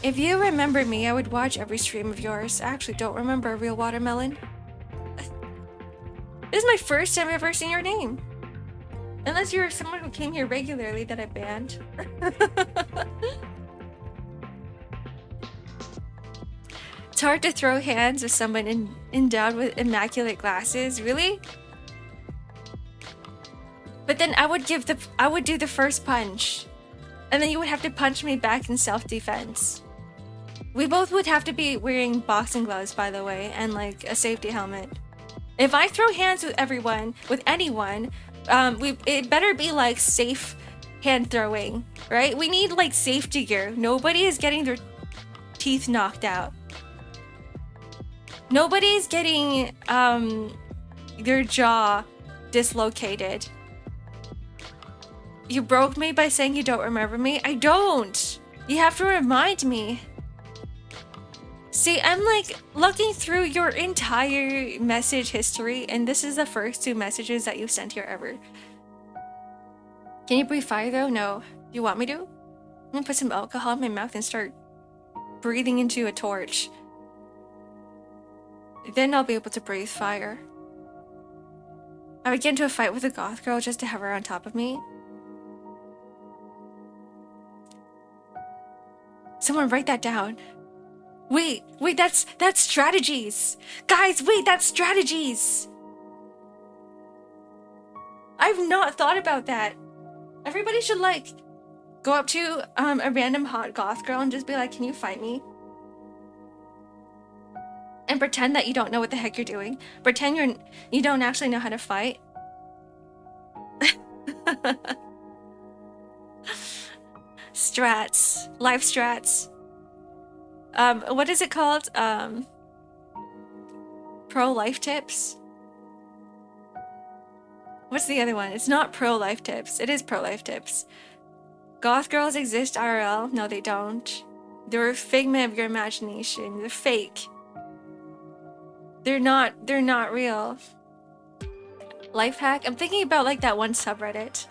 If you remember me, I would watch every stream of yours. I actually don't remember Real Watermelon. This is my first time I've ever seen your name. Unless you're someone who came here regularly that I banned. It's hard to throw hands with someone endowed with immaculate glasses, really? But then I would do the first punch. And then you would have to punch me back in self-defense. We both would have to be wearing boxing gloves, by the way, and like a safety helmet. If I throw hands with anyone, it better be like safe hand throwing, right? We need like safety gear. Nobody is getting their teeth knocked out. Nobody's getting their jaw dislocated. You broke me by saying you don't remember me? I don't! You have to remind me. See, I'm like looking through your entire message history, and this is the first 2 messages that you've sent here ever. Can you breathe fire though? No. Do you want me to? I'm gonna put some alcohol in my mouth and start breathing into a torch. Then I'll be able to breathe fire. I would get into a fight with a goth girl just to have her on top of me. Someone write that down. Wait, that's strategies. Guys, wait, that's strategies. I've not thought about that. Everybody should like go up to a random hot goth girl and just be like, can you fight me? And pretend that you don't know what the heck you're doing. Pretend you don't actually know how to fight. Strats. Life strats. What is it called? Pro-life tips? What's the other one? It's not pro-life tips. It is pro-life tips. Goth girls exist IRL? No, they don't. They're a figment of your imagination. They're fake. They're not real. Life hack? I'm thinking about like that one subreddit.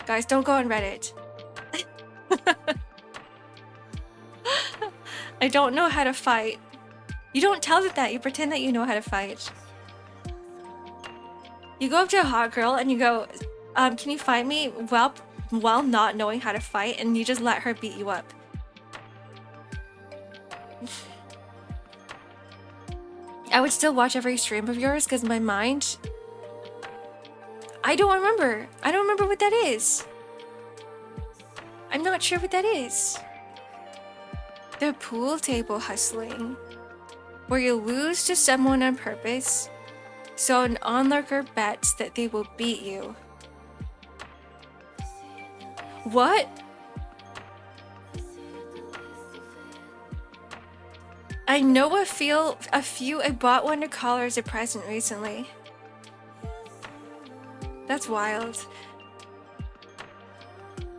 Guys, don't go on Reddit. I don't know how to fight. You don't tell it that, you pretend that you know how to fight. You go up to a hot girl and you go, can you fight me? While not knowing how to fight, and you just let her beat you up. I would still watch every stream of yours because my mind... I don't remember. I don't remember what that is. I'm not sure what that is. The pool table hustling, where you lose to someone on purpose, so an onlooker bets that they will beat you. What? I know a few. I bought one to call her as a present recently. That's wild.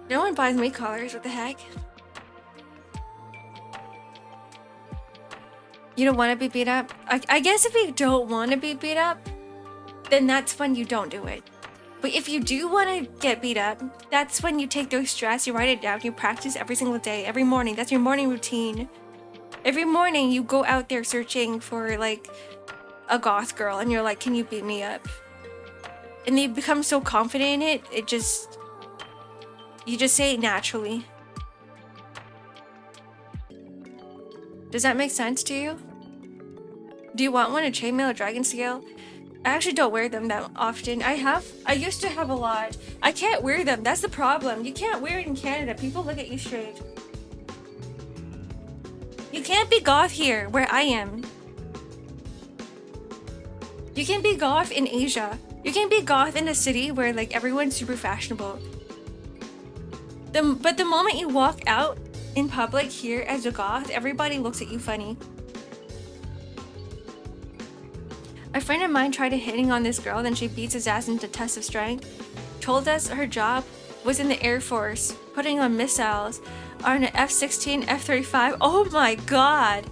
No one buys me collars, what the heck? You don't want to be beat up? I guess if you don't want to be beat up, then that's when you don't do it. But if you do want to get beat up, that's when you take those stress, you write it down, you practice every single day, every morning. That's your morning routine. Every morning you go out there searching for like a goth girl and you're like, can you beat me up? And you become so confident in it, you just say it naturally. Does that make sense to you? Do you want one, a chainmail, a dragon scale? I actually don't wear them that often. I used to have a lot. I can't wear them, that's the problem. You can't wear it in Canada, people look at you straight. You can't be goth here, where I am. You can be goth in Asia. You can be goth in a city where like everyone's super fashionable. But the moment you walk out in public here as a goth, everybody looks at you funny. A friend of mine tried hitting on this girl, then she beats his ass into tests of strength. Told us her job was in the Air Force, putting on missiles on an F-16, F-35. Oh my god!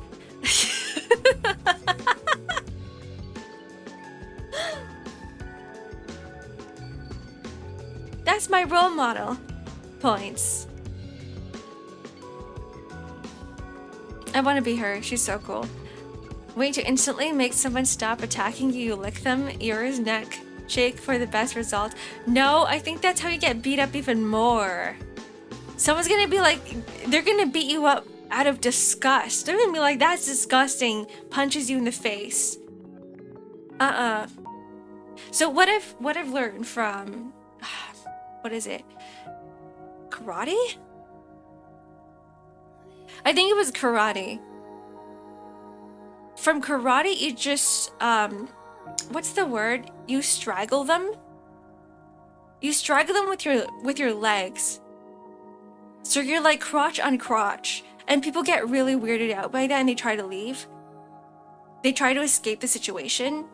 That's my role model. Points. I want to be her. She's so cool. Way to instantly make someone stop attacking you. You lick them, ears, neck, shake for the best result. No, I think that's how you get beat up even more. Someone's gonna be like, they're gonna beat you up out of disgust. They're gonna be like, that's disgusting. Punches you in the face. So what I've learned from, what is it? Karate? I think it was karate. From karate, you just, what's the word? You straggle them? You straggle them with your legs. So you're like crotch on crotch. And people get really weirded out by that and they try to leave. They try to escape the situation.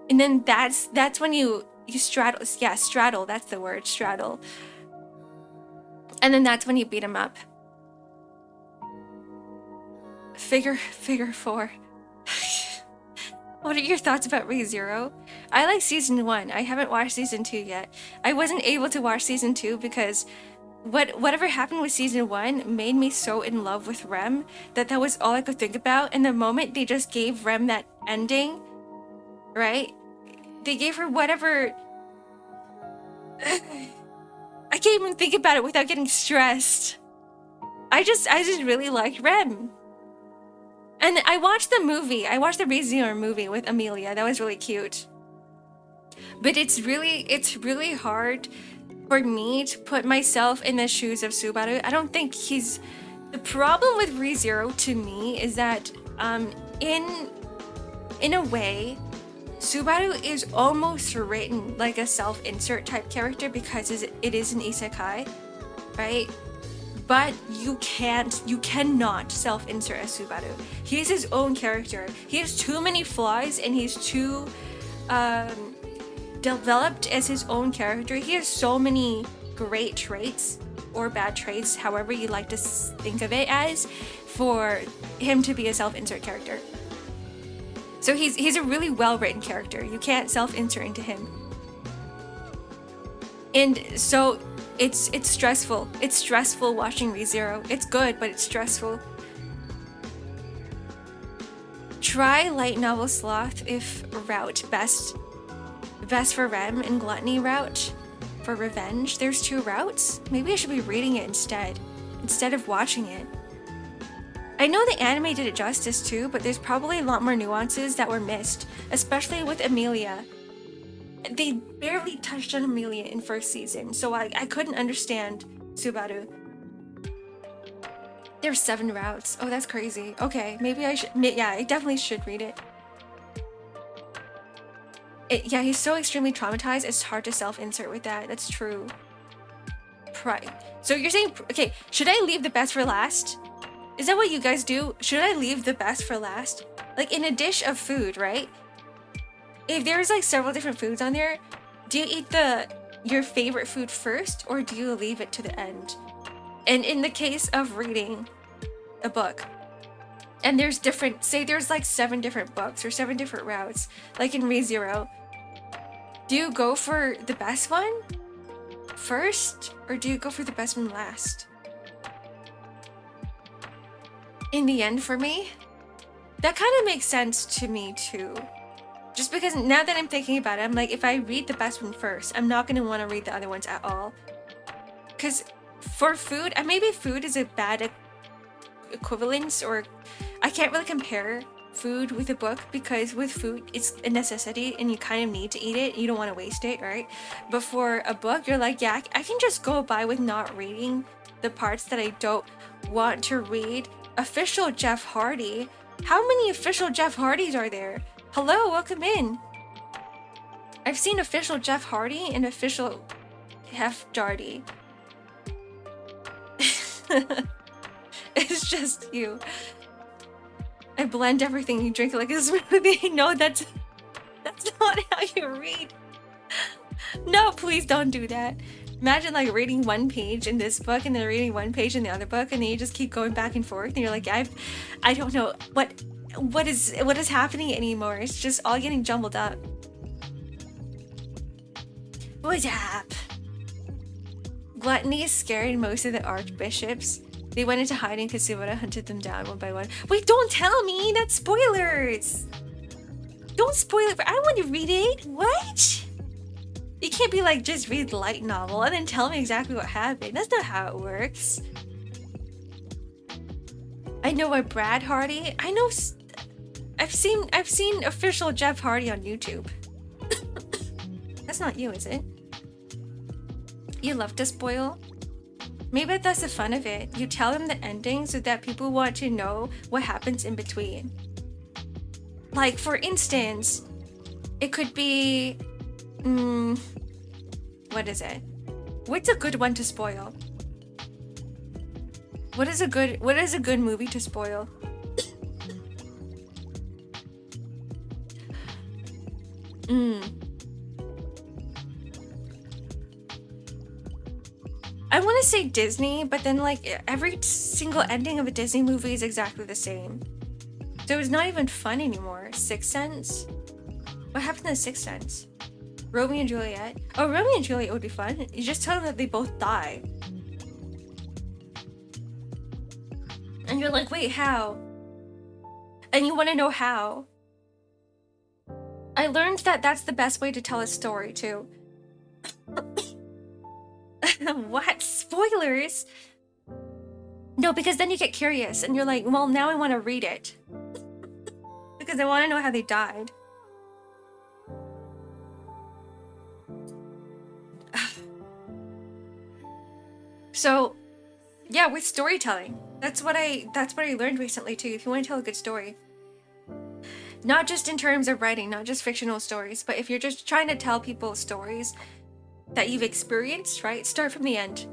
And then that's when you you straddle, yeah, straddle, that's the word, straddle. And then that's when you beat him up. Figure 4. What are your thoughts about ReZero? I like season 1. I haven't watched season 2 yet. I wasn't able to watch season 2 because whatever happened with season 1 made me so in love with Rem that was all I could think about. And the moment they just gave Rem that ending, right? They gave her whatever... I can't even think about it without getting stressed. I just really liked Rem. And I watched the movie. I watched the ReZero movie with Amelia. That was really cute. But it's really hard for me to put myself in the shoes of Subaru. I don't think he's... The problem with ReZero to me is that in a way, Subaru is almost written like a self-insert type character because it is an isekai, right? But you cannot self-insert as Subaru. He's his own character. He has too many flaws and he's too developed as his own character. He has so many great traits or bad traits, however you like to think of it as, for him to be a self-insert character. So he's a really well-written character. You can't self-insert into him. And so it's stressful. It's stressful watching ReZero. It's good, but it's stressful. Try light novel sloth if route best for Rem and gluttony route for revenge. There's 2 routes. Maybe I should be reading it instead of watching it. I know the anime did it justice too, but there's probably a lot more nuances that were missed, especially with Amelia. They barely touched on Amelia in first season, so I couldn't understand Subaru. There's 7 routes. Oh, that's crazy. Okay, maybe I should... Yeah, I definitely should read it. Yeah, he's so extremely traumatized, it's hard to self-insert with that. That's true. So you're saying... Okay, should I leave the best for last? Is that what you guys do? Should I leave the best for last? Like in a dish of food, right? If there's like several different foods on there, do you eat your favorite food first or do you leave it to the end? And in the case of reading a book, and there's different, say there's like 7 different books or 7 different routes, like in ReZero, do you go for the best one first or do you go for the best one last? In the end, for me, that kind of makes sense to me too. Just because now that I'm thinking about it, I'm like, if I read the best one first, I'm not going to want to read the other ones at all. Because for food, and maybe food is a bad equivalence, or I can't really compare food with a book, because with food, it's a necessity and you kind of need to eat it. You don't want to waste it, right? But for a book, you're like, yeah, I can just go by with not reading the parts that I don't want to read. Official Jeff Hardy. How many official Jeff Hardys are there? Hello, welcome in. I've seen official Jeff Hardy and official Hef Jardy. It's just you. I blend everything. You drink it like a smoothie. No, that's not how you read. No, please don't do that. Imagine like reading one page in this book and then reading one page in the other book, and then you just keep going back and forth, and you're like, I don't know what is happening anymore. It's just all getting jumbled up. What's up? Gluttony scared most of the archbishops. They went into hiding because Subaru hunted them down one by one. Wait, don't tell me! That's spoilers! Don't spoil it. I want to read it. What? You can't be like, just read the light novel and then tell me exactly what happened. That's not how it works. I know a Brad Hardy. I know... I've seen official Jeff Hardy on YouTube. That's not you, is it? You love to spoil? Maybe that's the fun of it. You tell them the ending so that people want to know what happens in between. Like, for instance, it could be... what is it? What's a good one to spoil? What is a good movie to spoil? I want to say Disney, but then like every single ending of a Disney movie is exactly the same. So it's not even fun anymore. Sixth Sense? What happened to Sixth Sense? Romeo and Juliet? Oh, Romeo and Juliet would be fun. You just tell them that they both die. And you're like, wait, how? And you want to know how. I learned that that's the best way to tell a story, too. What? Spoilers? No, because then you get curious and you're like, well, now I want to read it. Because I want to know how they died. So, yeah, with storytelling, that's what I learned recently too. If you want to tell a good story, not just in terms of writing, not just fictional stories, but if you're just trying to tell people stories that you've experienced, right? Start from the end.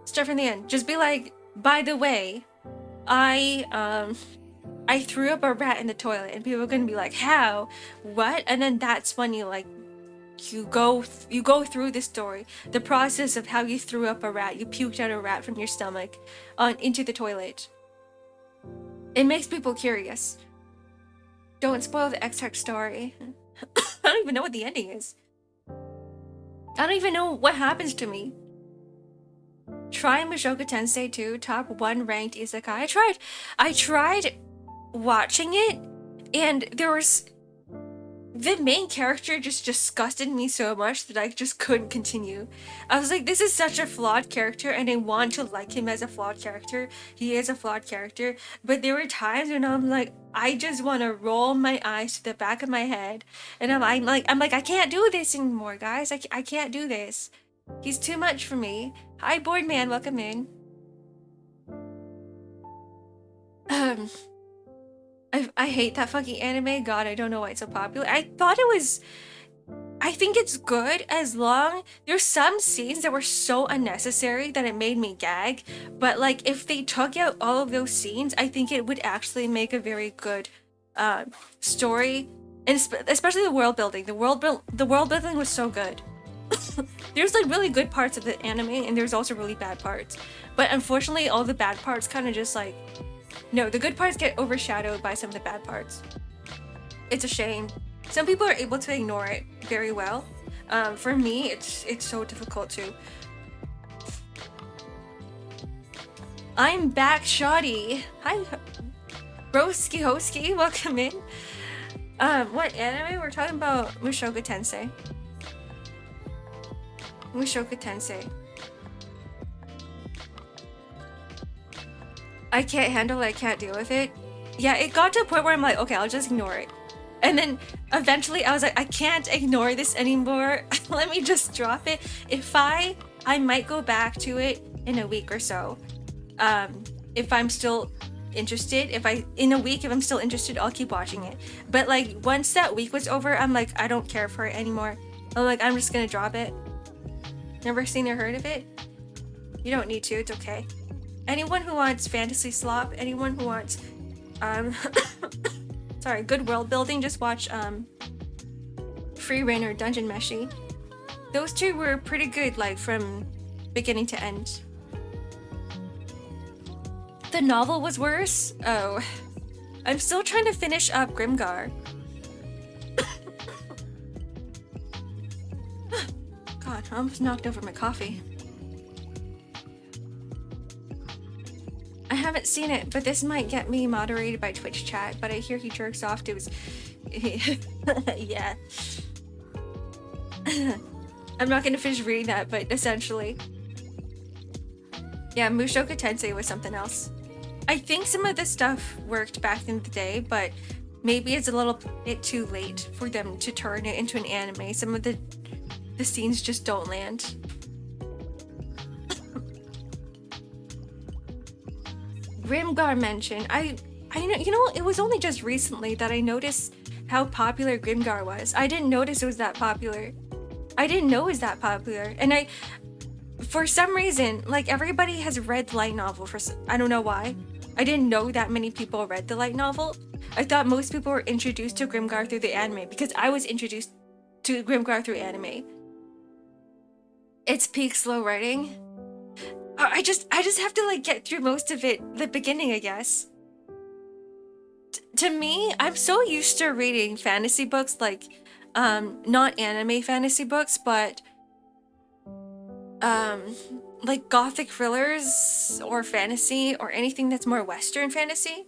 Start from the end. Just be like, by the way, I threw up a rat in the toilet, and people are gonna be like, how? What? And then that's when you like. You go through the story, the process of how you threw up a rat, you puked out a rat from your stomach into the toilet. It makes people curious. Don't spoil the X-Ark story. I don't even know what the ending is. I don't even know what happens to me. Try Mushoku Tensei 2, top 1 ranked isekai. I tried watching it, and there was... The main character just disgusted me so much that I just couldn't continue. I was like, this is such a flawed character, and I want to like him as a flawed character. He is a flawed character, but there were times when I'm like, I just want to roll my eyes to the back of my head, and I'm like, I can't do this anymore, guys. I can't do this. He's too much for me. Hi, bored man, welcome in. I hate that fucking anime. God, I don't know why it's so popular. I think it's good as long... There's some scenes that were so unnecessary that it made me gag. But like, if they took out all of those scenes, I think it would actually make a very good story. And especially the world building. The world building was so good. There's like really good parts of the anime, and there's also really bad parts. But unfortunately, all the bad parts kind of just like... No, the good parts get overshadowed by some of the bad parts. It's a shame. Some people are able to ignore it very well. For me, it's so difficult to. I'm back, shoddy. Hi, Broski Hoski, welcome in. What anime? We're talking about Mushoku Tensei. Mushoku Tensei. I can't handle it, I can't deal with it. Yeah, it got to a point where I'm like, okay, I'll just ignore it. And then eventually I was like, I can't ignore this anymore. Let me just drop it. I might go back to it in a week or so. If I'm still interested, if I'm still interested, I'll keep watching it. But like, once that week was over, I'm like, I don't care for it anymore. I'm just gonna drop it. Never seen or heard of it? You don't need to, it's okay. Anyone who wants fantasy slop, anyone who wants, sorry, good world building, just watch, Free Reign or Dungeon Meshi. Those two were pretty good, like, from beginning to end. The novel was worse? Oh. I'm still trying to finish up Grimgar. God, I almost knocked over my coffee. I haven't seen it, but this might get me moderated by Twitch chat, but I hear he jerks off to his... yeah. I'm not gonna finish reading that, but essentially. Yeah, Mushoku Tensei was something else. I think some of this stuff worked back in the day, but maybe it's a little bit too late for them to turn it into an anime. Some of the scenes just don't land. Grimgar mention. I know, it was only just recently that I noticed how popular Grimgar was. I didn't notice it was that popular. I didn't know it was that popular. And for some reason, like, everybody has read the light novel I don't know why. I didn't know that many people read the light novel. I thought most people were introduced to Grimgar through the anime, because I was introduced to Grimgar through anime. It's peak slow writing. I just have to like get through most of it, the beginning, I guess. To me, I'm so used to reading fantasy books, like, not anime fantasy books, but, like gothic thrillers or fantasy or anything that's more Western fantasy.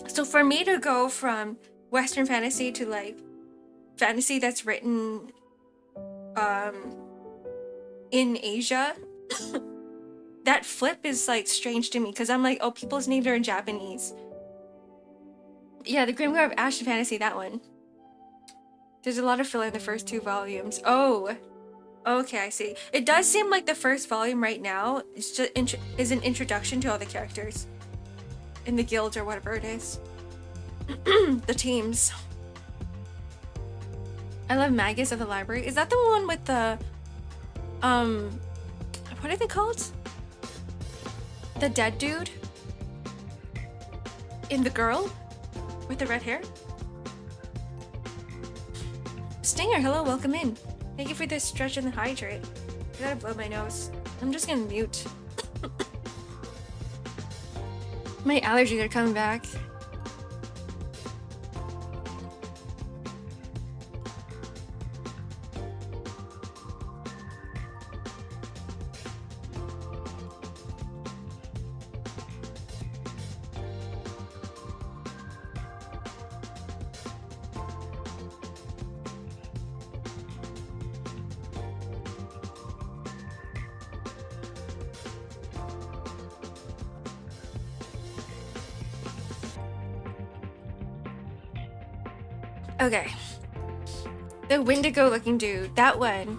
So for me to go from Western fantasy to like fantasy that's written, in Asia, that flip is like strange to me because I'm like, oh, people's names are in Japanese. Yeah, the Grimoire of Ashen Fantasy, that one. There's a lot of filler in the first 2 volumes. Oh, okay, I see. It does seem like the first volume right now is just is an introduction to all the characters in the guild or whatever it is. The teams. I love Magus of the Library. Is that the one with the what are they called? The dead dude? In the girl? With the red hair? Stinger, hello, welcome in. Thank you for this stretch and the hydrate. I gotta blow my nose. I'm just gonna mute. My allergies are coming back. Okay. The Wendigo looking dude, that one.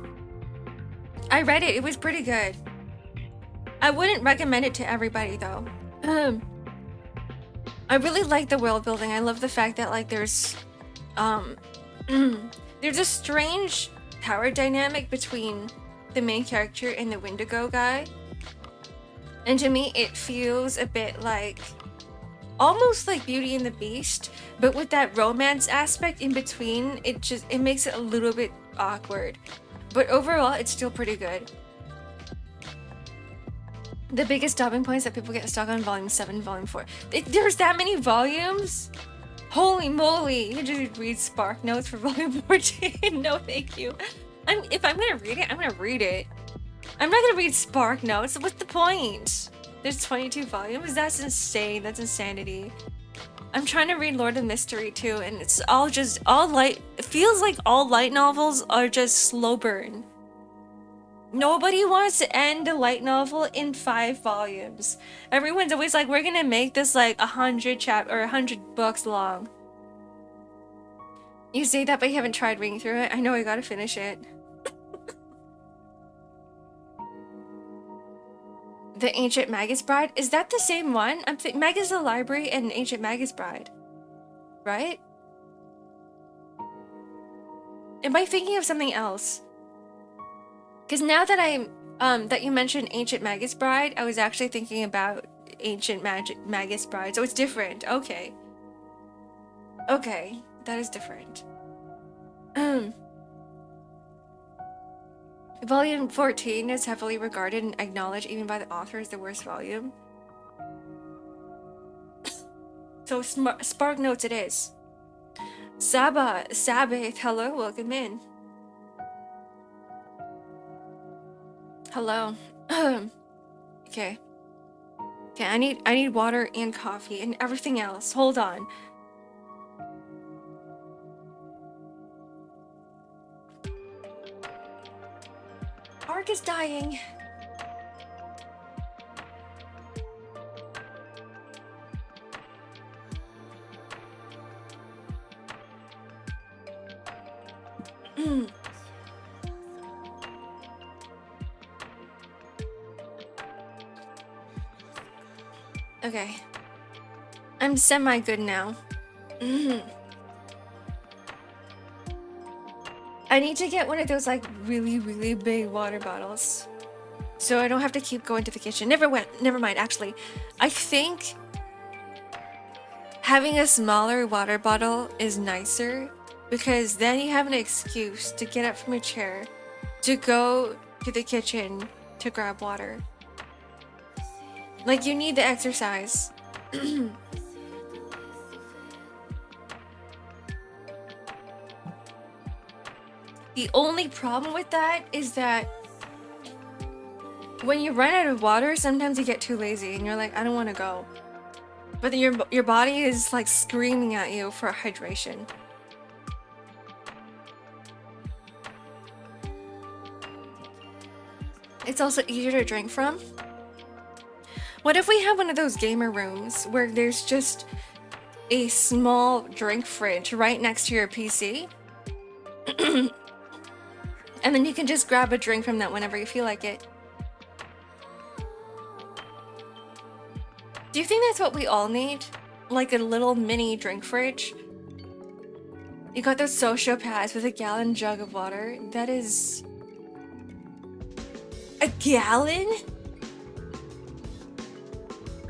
I read it, it was pretty good. I wouldn't recommend it to everybody though. I really like the world building. I love the fact that like there's a strange power dynamic between the main character and the Wendigo guy. And to me it feels a bit like almost like Beauty and the Beast, but with that romance aspect in between, it makes it a little bit awkward. But overall, it's still pretty good. The biggest stopping points that people get stuck on Volume 7, Volume 4. There's that many volumes? Holy moly! You just read Spark Notes for Volume 14. No, thank you. If I'm gonna read it, I'm gonna read it. I'm not gonna read Spark Notes. What's the point? There's 22 volumes? That's insane. That's insanity. I'm trying to read Lord of Mystery too, and it's all light. It feels like all light novels are just slow burn. Nobody wants to end a light novel in 5 volumes. Everyone's always like, we're gonna make this like 100 books long. You say that, but you haven't tried reading through it. I know I gotta finish it. The Ancient Magus Bride? Is that the same one? Magus the Library and Ancient Magus Bride. Right? Am I thinking of something else? Because now that that you mentioned Ancient Magus Bride, I was actually thinking about Ancient Magus Bride. So it's different. Okay. Okay. That is different. Volume 14 is heavily regarded and acknowledged even by the author as the worst volume. So Spark Notes it is. Sabbath, hello, welcome in. Hello. Okay. Okay, I need water and coffee and everything else. Hold on. Ark is dying. Okay. I'm semi-good now. I need to get one of those like really, really big water bottles. So I don't have to keep going to the kitchen. Never mind, actually. I think having a smaller water bottle is nicer because then you have an excuse to get up from your chair to go to the kitchen to grab water. Like, you need the exercise. The only problem with that is that when you run out of water, sometimes you get too lazy and you're like, I don't want to go. But then your body is like screaming at you for hydration. It's also easier to drink from. What if we have one of those gamer rooms where there's just a small drink fridge right next to your PC? And then you can just grab a drink from that whenever you feel like it. Do you think that's what we all need? Like a little mini drink fridge? You got those sociopaths with a gallon jug of water. That is... a gallon?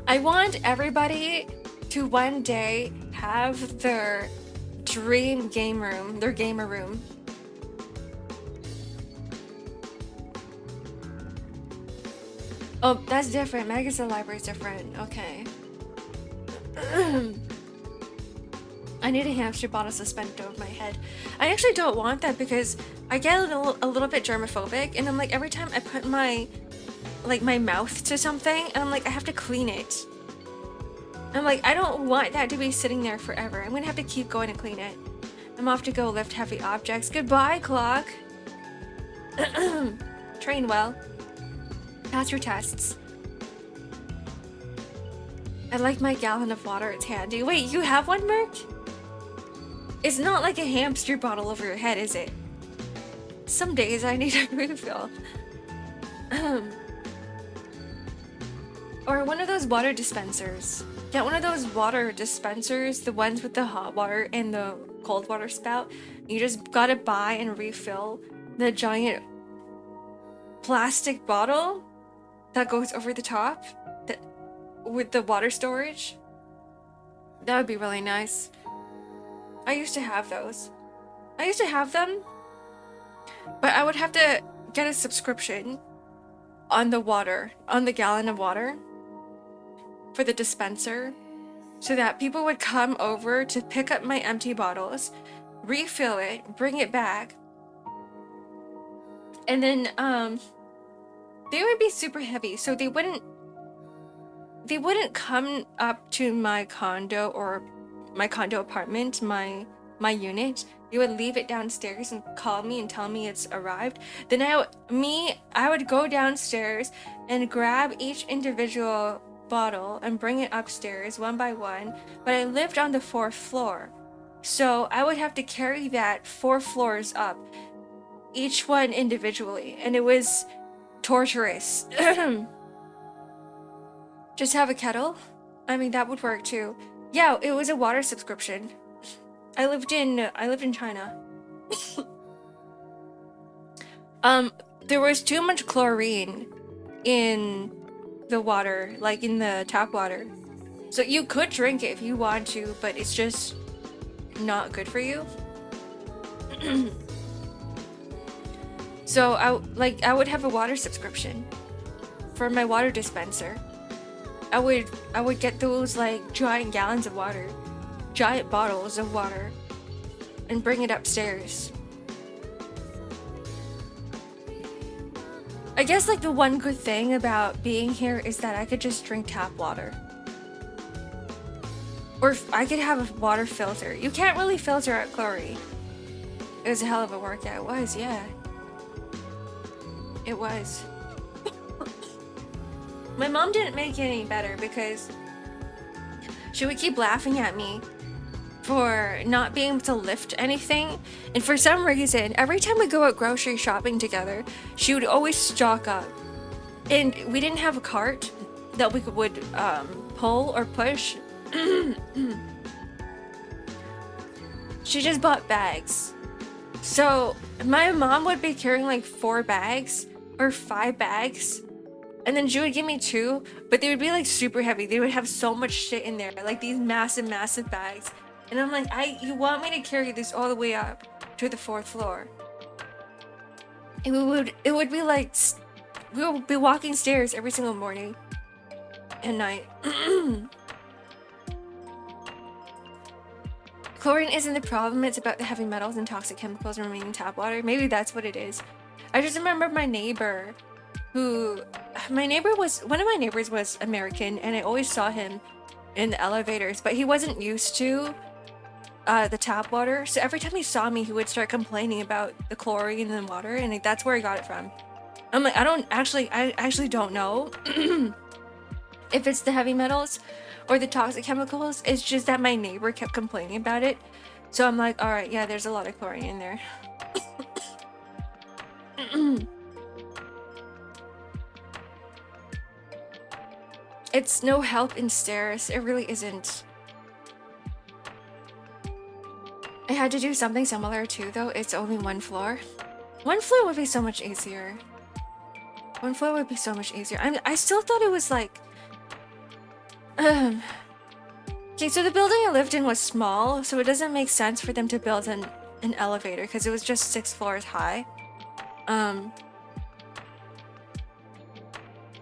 I want everybody to one day have their dream game room, their gamer room. Oh, that's different. Magazine library is different. Okay. I need a hamster bottle suspended over my head. I actually don't want that because I get a little bit germophobic, and I'm like, every time I put my mouth to something, and I'm like, I have to clean it. I'm like, I don't want that to be sitting there forever. I'm gonna have to keep going and clean it. I'm off to go lift heavy objects. Goodbye, clock. Train well. Pass your tests. I like my gallon of water, it's handy. Wait, you have one, Merc? It's not like a hamster bottle over your head, is it? Some days I need a refill. Or one of those water dispensers. Get one of those water dispensers, the ones with the hot water and the cold water spout. You just gotta buy and refill the giant plastic bottle that goes over the top with the water storage. That would be really nice. I used to have those. I used to have them, but I would have to get a subscription on the water, on the gallon of water for the dispenser, so that people would come over to pick up my empty bottles, refill it, bring it back, and then they would be super heavy, so they wouldn't come up to my condo or my condo apartment, my unit. They would leave it downstairs and call me and tell me it's arrived. Then I would go downstairs and grab each individual bottle and bring it upstairs one by one. But I lived on the 4th floor, so I would have to carry that 4 floors up, each one individually, and it was torturous. Just have a kettle? I mean, that would work too. Yeah, it was a water subscription. I lived in China. There was too much chlorine in the water, like in the tap water. So you could drink it if you want to, but it's just not good for you. So I would have a water subscription for my water dispenser. I would get those like giant gallons of water, giant bottles of water, and bring it upstairs. I guess like the one good thing about being here is that I could just drink tap water. Or I could have a water filter. You can't really filter out chlorine. It was a hell of a workout. It was, yeah. It was. My mom didn't make it any better because she would keep laughing at me for not being able to lift anything. And for some reason, every time we go out grocery shopping together, she would always stock up. And we didn't have a cart that we would pull or push. She just bought bags. So my mom would be carrying like 4 bags or 5 bags. And then she would give me 2, but they would be like super heavy. They would have so much shit in there, like these massive bags. And I'm like, you want me to carry this all the way up to the 4th floor? And it would be like, we would be walking stairs every single morning. at night. Chlorine isn't the problem, it's about the heavy metals and toxic chemicals remaining in tap water. Maybe that's what it is. I just remember my neighbor one of my neighbors was American, and I always saw him in the elevators, but he wasn't used to the tap water, so every time he saw me he would start complaining about the chlorine in the water, and that's where I got it from. I'm like, I actually don't know if it's the heavy metals or the toxic chemicals. It's just that my neighbor kept complaining about it, so I'm like, all right, yeah, there's a lot of chlorine in there. It's no help in stairs. It really isn't. I had to do something similar too, though. It's only one floor. One floor would be so much easier. One floor would be so much easier. I still thought it was like... Okay, so the building I lived in was small, so it doesn't make sense for them to build an elevator because it was just 6 floors high.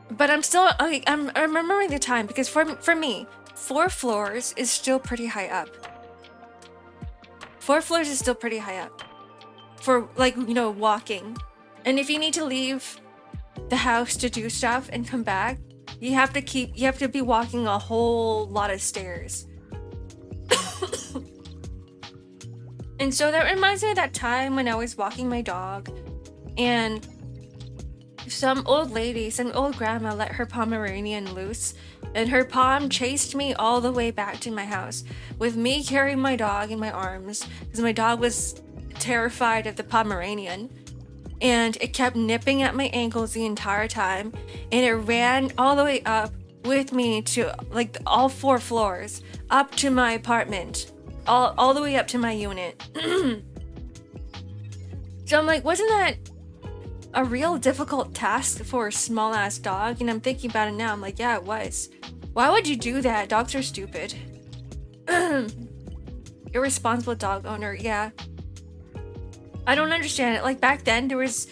But I'm still, I'm remembering the time, because for me, 4 floors is still pretty high up. 4 floors is still pretty high up for, like, you know, walking. And if you need to leave the house to do stuff and come back, you have to be walking a whole lot of stairs. And so that reminds me of that time when I was walking my dog, and some old lady, some old grandma let her Pomeranian loose, and her Pom chased me all the way back to my house with me carrying my dog in my arms because my dog was terrified of the Pomeranian, and it kept nipping at my ankles the entire time, and it ran all the way up with me to, like, all 4 floors up to my apartment, all the way up to my unit. So I'm like, wasn't that a real difficult task for a small ass dog? And I'm thinking about it now. I'm like, yeah, it was. Why would you do that? Dogs are stupid. Irresponsible dog owner. Yeah. I don't understand it. Like, back then there was,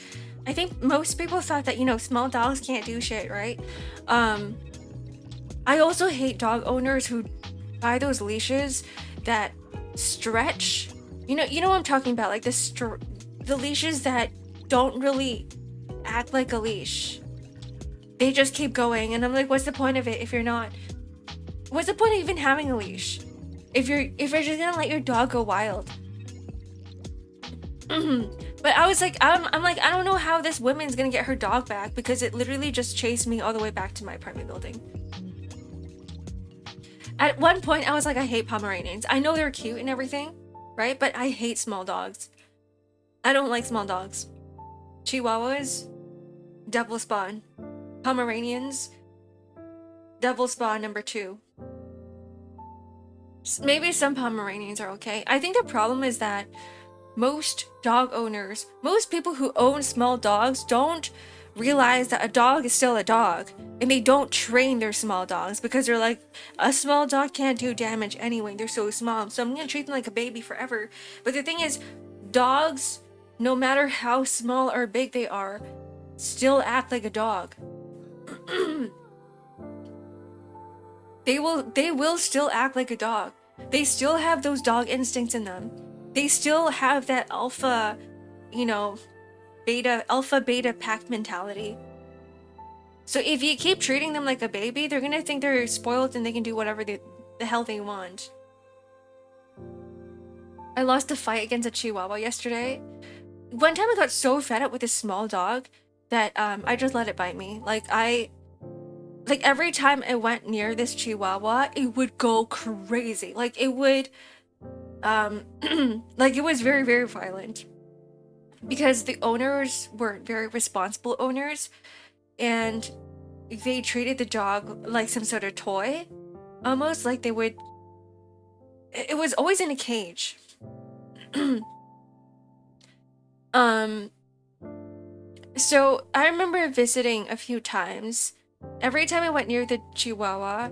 I think most people thought that, you know, small dogs can't do shit, right? I also hate dog owners who buy those leashes that stretch. You know what I'm talking about? Like the leashes that don't really act like a leash. They just keep going, and I'm like, what's the point of it if you're not? What's the point of even having a leash if you're just gonna let your dog go wild? But I was like, I'm like, I don't know how this woman's gonna get her dog back, because it literally just chased me all the way back to my apartment building. At one point, I was like, I hate Pomeranians. I know they're cute and everything, right? But I hate small dogs. I don't like small dogs. Chihuahuas, devil spawn. Pomeranians, devil spawn number 2. Maybe some Pomeranians are okay. I think the problem is that most dog owners, most people who own small dogs don't realize that a dog is still a dog, and they don't train their small dogs because they're like, a small dog can't do damage anyway, they're so small, so I'm gonna treat them like a baby forever. But the thing is, dogs, no matter how small or big they are, still act like a dog. They will still act like a dog. They still have those dog instincts in them. They still have that alpha, you know, alpha beta pack mentality. So if you keep treating them like a baby, they're gonna think they're spoiled and they can do whatever the hell they want. I lost a fight against a Chihuahua yesterday. One time I got so fed up with this small dog that I just let it bite me. Like every time I went near this Chihuahua, it would go crazy. Like it would, like it was very, very violent. Because the owners weren't very responsible owners, and they treated the dog like some sort of toy. Almost like they would... It was always in a cage. So I remember visiting a few times. Every time I went near the Chihuahua...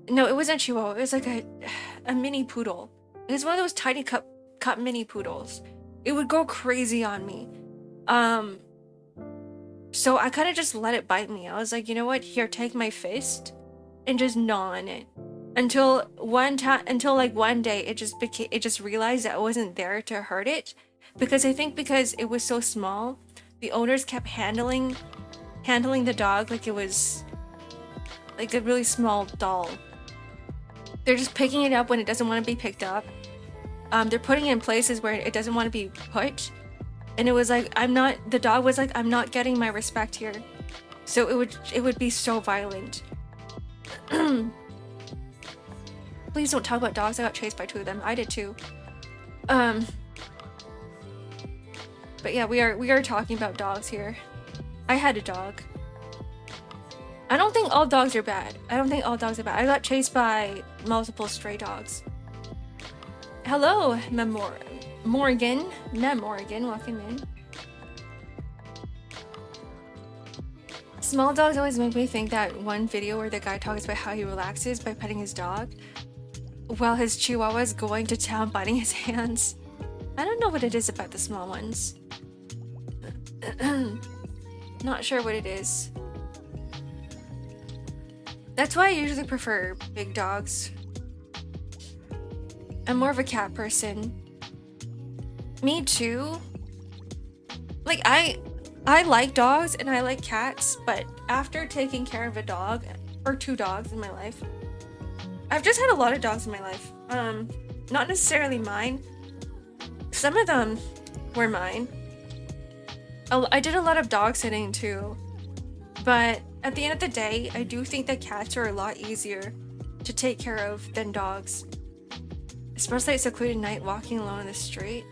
No, it wasn't a Chihuahua. It was like a mini poodle. It was one of those tiny cup mini poodles. It would go crazy on me. So I kind of just let it bite me. I was like, you know what? Here, take my fist. and just gnaw on it until one day it just realized that I wasn't there to hurt it, because I think because it was so small, the owners kept handling the dog like it was like a really small doll. They're just picking it up when it doesn't want to be picked up. They're putting it in places where it doesn't want to be put. And it was like, the dog was like, I'm not getting my respect here. So it would be so violent. Please don't talk about dogs. I got chased by 2 of them. I did too. But yeah, we are talking about dogs here. I had a dog. I don't think all dogs are bad. I got chased by multiple stray dogs. Hello, Morgan, welcome in. Small dogs always make me think that one video where the guy talks about how he relaxes by petting his dog while his chihuahua is going to town biting his hands. I don't know what it is about the small ones. Not sure what it is. That's why I usually prefer big dogs. I'm more of a cat person. Me too. Like I like dogs and I like cats, but after taking care of a dog or 2 dogs in my life, I've just had a lot of dogs in my life. Not necessarily mine. Some of them were mine. I did a lot of dog sitting too, but at the end of the day, I do think that cats are a lot easier to take care of than dogs. Especially at secluded night walking alone in the street.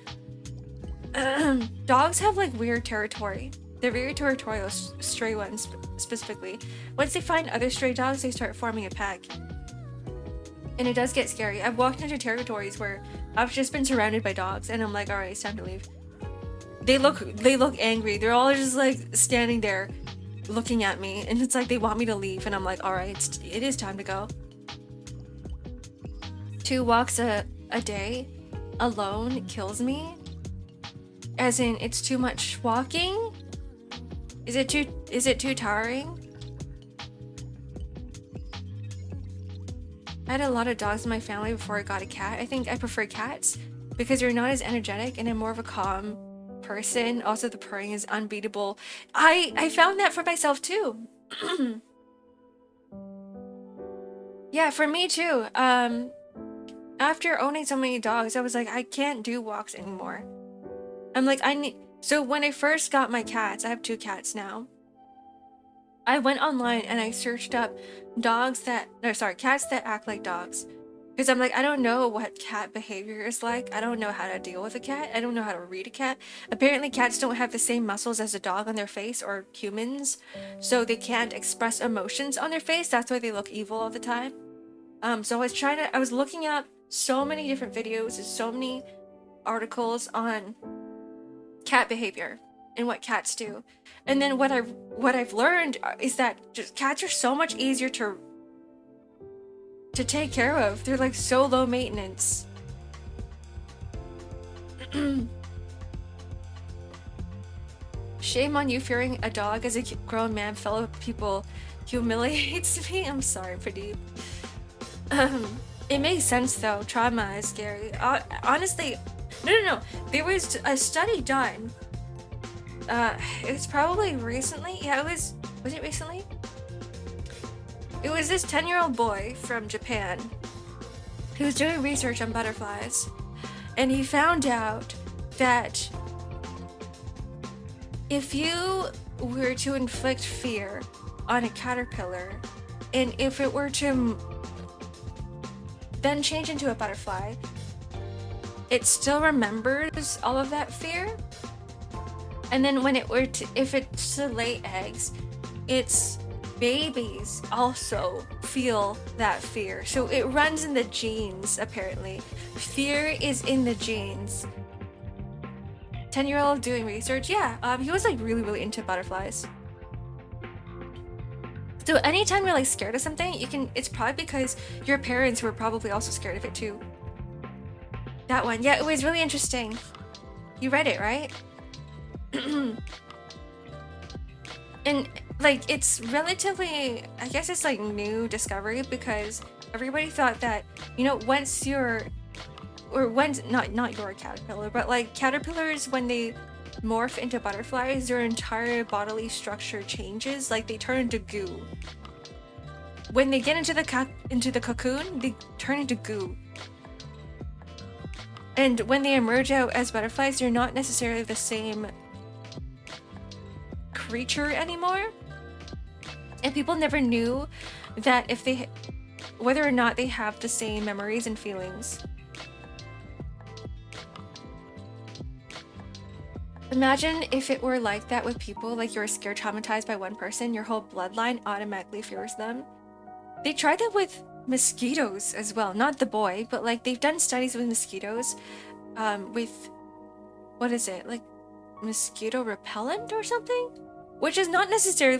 Dogs have like weird territory. They're very territorial, stray ones specifically. Once they find other stray dogs, they start forming a pack. And it does get scary. I've walked into territories where I've just been surrounded by dogs and I'm like, alright, it's time to leave. They look angry. They're all just like standing there looking at me and it's like they want me to leave and I'm like, alright, it is time to go. 2 walks a day alone kills me. As in, it's too much walking? Is it too tiring? I had a lot of dogs in my family before I got a cat. I think I prefer cats because you're not as energetic and I'm more of a calm person. Also, the purring is unbeatable. I found that for myself too. Yeah, for me too. After owning so many dogs, I was like, I can't do walks anymore. I'm like, so when I first got my cats, I have 2 cats now. I went online and I searched up cats that act like dogs. Because I'm like, I don't know what cat behavior is like. I don't know how to deal with a cat. I don't know how to read a cat. Apparently cats don't have the same muscles as a dog on their face or humans. So they can't express emotions on their face. That's why they look evil all the time. So I was looking up so many different videos and so many articles on cat behavior and what cats do. And then what I've learned is that cats are so much easier to take care of. They're like so low maintenance. Shame on you fearing a dog as a grown man. Fellow people humiliates me. I'm sorry, Pradeep. It makes sense though. Trauma is scary. Honestly, no. There was a study done. It was probably recently. Yeah, was it recently? It was this 10-year-old boy from Japan who was doing research on butterflies, and he found out that if you were to inflict fear on a caterpillar, and if it were to then change into a butterfly, it still remembers all of that fear. And then when if it's to lay eggs, its babies also feel that fear. So it runs in the genes, apparently. Fear is in the genes. 10-year-old doing research. Yeah, he was like really, really into butterflies. So anytime you're like scared of something, it's probably because your parents were probably also scared of it too. That one. Yeah, it was really interesting. You read it, right? And like it's relatively, I guess it's like new discovery, because everybody thought that, you know, once you're, or once, not your caterpillar, but like caterpillars, when they morph into butterflies, their entire bodily structure changes. Like they turn into goo. When they get into the cocoon, they turn into goo. And when they emerge out as butterflies, they're not necessarily the same creature anymore. And people never knew that if they, whether or not they have the same memories and feelings. Imagine if it were like that with people, like you're scared, traumatized by one person, your whole bloodline automatically fears them. They tried that with mosquitoes as well, not the boy, but like they've done studies with mosquitoes, with, what is it, like mosquito repellent or something? Which is not necessarily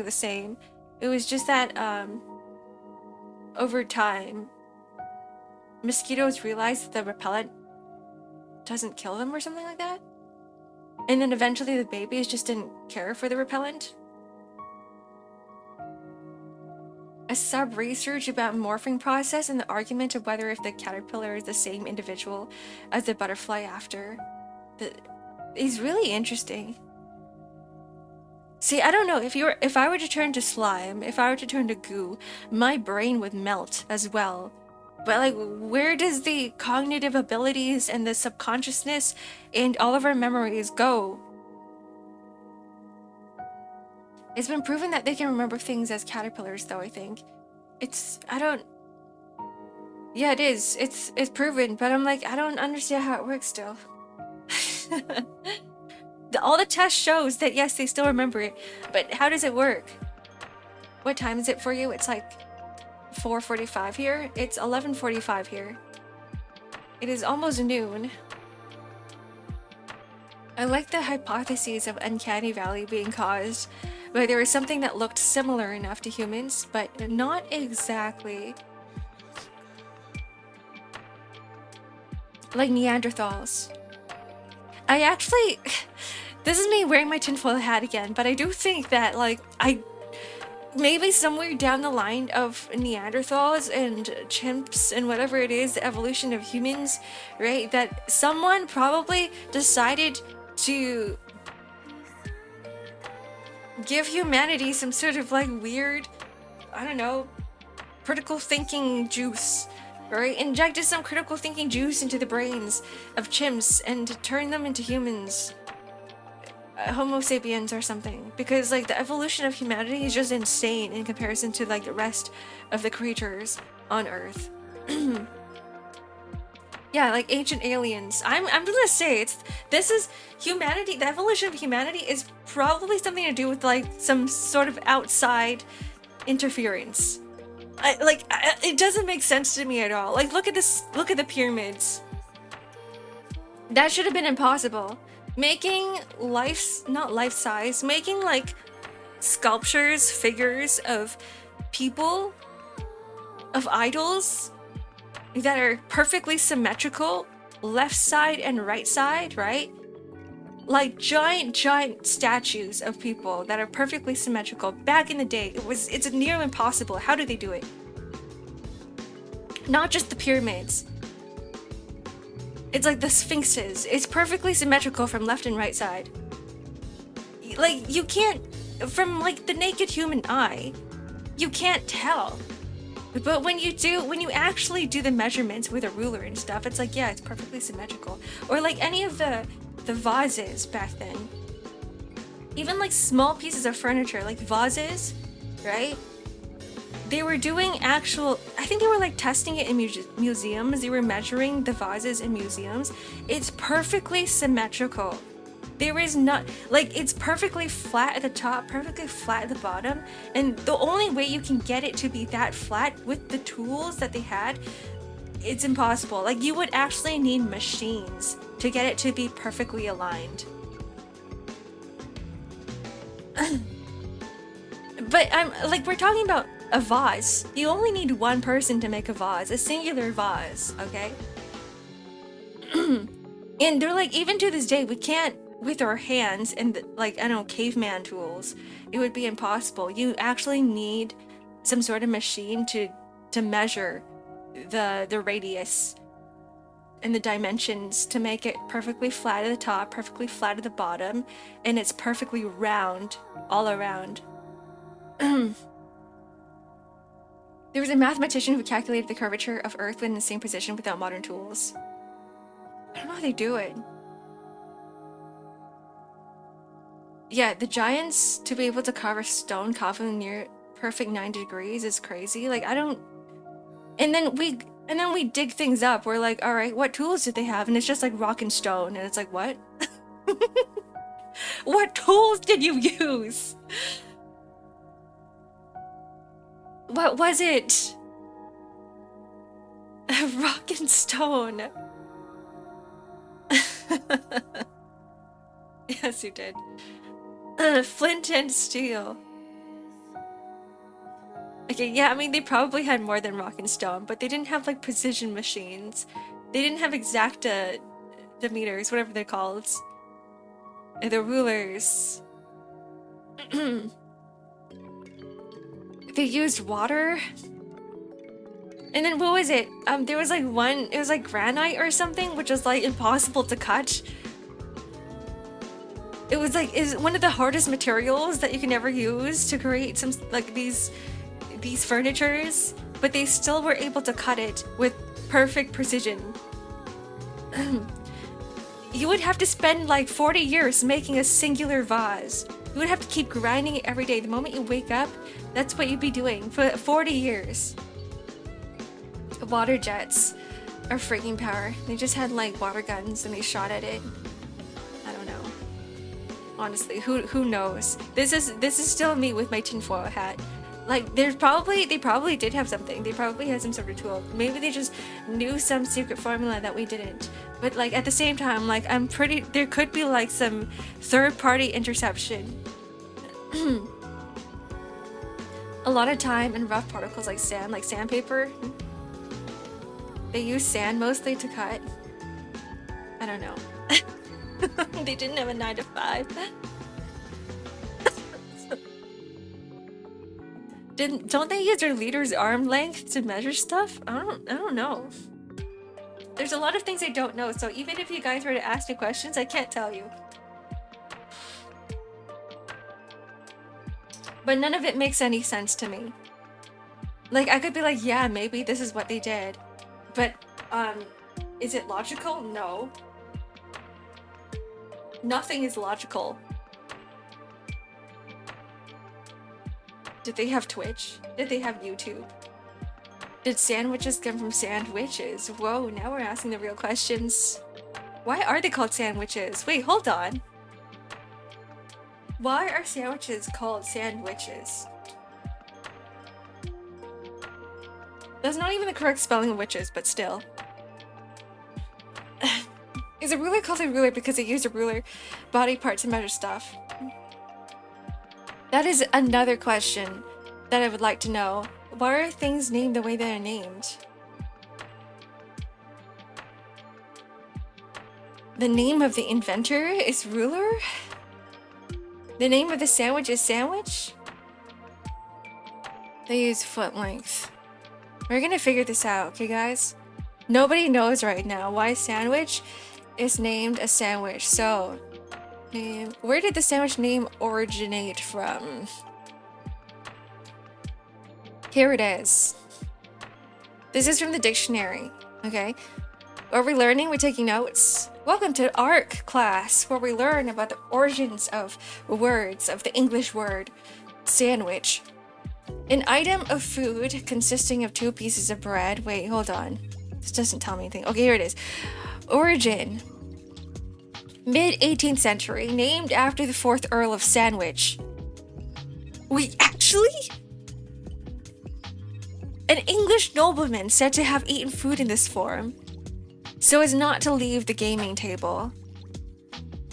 the same. It was just that over time, mosquitoes realized that the repellent doesn't kill them or something like that. And then eventually the babies just didn't care for the repellent. A sub-research about morphing process and the argument of whether if the caterpillar is the same individual as the butterfly after is really interesting. See, I don't know, if I were to turn to slime, if I were to turn to goo, my brain would melt as well. But like, where does the cognitive abilities and the subconsciousness and all of our memories go? It's been proven that they can remember things as caterpillars, though, I think. Yeah, it is. It's proven, but I'm like, I don't understand how it works still. All the test shows that yes, they still remember it, but how does it work? What time is it for you? It's like 4:45 here. It's 11:45 here. It is almost noon. I like the hypotheses of Uncanny Valley being caused by there was something that looked similar enough to humans, but not exactly. Like Neanderthals. I actually, this is me wearing my tinfoil hat again, but I do think that like maybe somewhere down the line of Neanderthals and chimps and whatever it is, the evolution of humans, right? That someone probably decided to give humanity some sort of like weird, I don't know, critical thinking juice, right? Injected some critical thinking juice into the brains of chimps and turned them into humans. Homo sapiens or something, because like the evolution of humanity is just insane in comparison to like the rest of the creatures on Earth. Yeah, like ancient aliens. I'm gonna say this is humanity. The evolution of humanity is probably something to do with like some sort of outside interference. It doesn't make sense to me at all. Like look at this. Look at the pyramids. That should have been impossible. Making not life-size, making like sculptures, figures of people, of idols that are perfectly symmetrical, left side and right side, right? Like giant statues of people that are perfectly symmetrical. Back in the day, it's nearly impossible. How do they do it? Not just the pyramids. It's like the sphinxes. It's perfectly symmetrical from left and right side. Like, you can't, from like the naked human eye, you can't tell. But when you actually do the measurements with a ruler and stuff, it's like, yeah, it's perfectly symmetrical. Or like any of the vases back then. Even like small pieces of furniture, like vases, right? They were doing actual, I think they were like testing it in museums. They were measuring the vases in museums. It's perfectly symmetrical. There is not, like, it's perfectly flat at the top, perfectly flat at the bottom. And the only way you can get it to be that flat with the tools that they had, it's impossible. Like, you would actually need machines to get it to be perfectly aligned. But we're talking about a vase. You only need one person to make a vase, a singular vase, okay? And they're like, even to this day, we can't, with our hands and like, I don't know, caveman tools, it would be impossible. You actually need some sort of machine to measure the radius and the dimensions to make it perfectly flat at the top, perfectly flat at the bottom, and it's perfectly round all around. There was a mathematician who calculated the curvature of Earth in the same position without modern tools. I don't know how they do it. Yeah, the giants, to be able to carve a stone coffin near perfect 90 degrees is crazy. Like, I don't... And then we dig things up. We're like, all right, what tools did they have? And it's just like rock and stone. And it's like, what? What tools did you use? What was it? Rock and stone. Yes, you did. Flint and steel. Okay, yeah, I mean, they probably had more than rock and stone, but they didn't have, like, precision machines. They didn't have exacta meters, whatever they're called. The rulers. They used water. And then what was it? There was, like, it was, like, granite or something, which was, like, impossible to cut. It was, like, is one of the hardest materials that you can ever use to create some, like, these furnitures, but they still were able to cut it with perfect precision. You would have to spend like 40 years making a singular vase. You would have to keep grinding it every day. The moment you wake up, that's what you'd be doing for 40 years. Water jets are freaking power. They just had like water guns and they shot at it. I don't know. Honestly, who knows? This is still me with my tinfoil hat. Like, they probably did have something. They probably had some sort of tool. Maybe they just knew some secret formula that we didn't. But, like, at the same time, like, there could be, like, some third-party interception. A lot of time in rough particles like sand, like sandpaper. They use sand mostly to cut. I don't know. They didn't have a 9 to 5. Don't they use their leader's arm length to measure stuff? I don't know. There's a lot of things I don't know, so even if you guys were to ask me questions, I can't tell you. But none of it makes any sense to me. Like, I could be like, yeah, maybe this is what they did. But, is it logical? No. Nothing is logical. Did they have Twitch? Did they have YouTube? Did sandwiches come from sandwiches? Whoa, now we're asking the real questions. Why are they called sandwiches? Wait, hold on. Why are sandwiches called sandwiches? That's not even the correct spelling of witches, but still. Is a ruler called a ruler because it used a ruler body part to measure stuff? That is another question that I would like to know. Why are things named the way they are named? The name of the inventor is ruler? The name of the sandwich is sandwich? They use foot length. We're gonna figure this out, okay guys? Nobody knows right now why sandwich is named a sandwich, so... where did the sandwich name originate from? Here it is. This is from the dictionary, okay? Are we learning? We're taking notes. Welcome to Ark class, where we learn about the origins of words, of the English word sandwich. An item of food consisting of 2 pieces of bread. Wait, hold on. This doesn't tell me anything. Okay, here it is. Origin. Mid-18th century, named after the 4th Earl of Sandwich. Wait, actually? An English nobleman said to have eaten food in this form, so as not to leave the gaming table.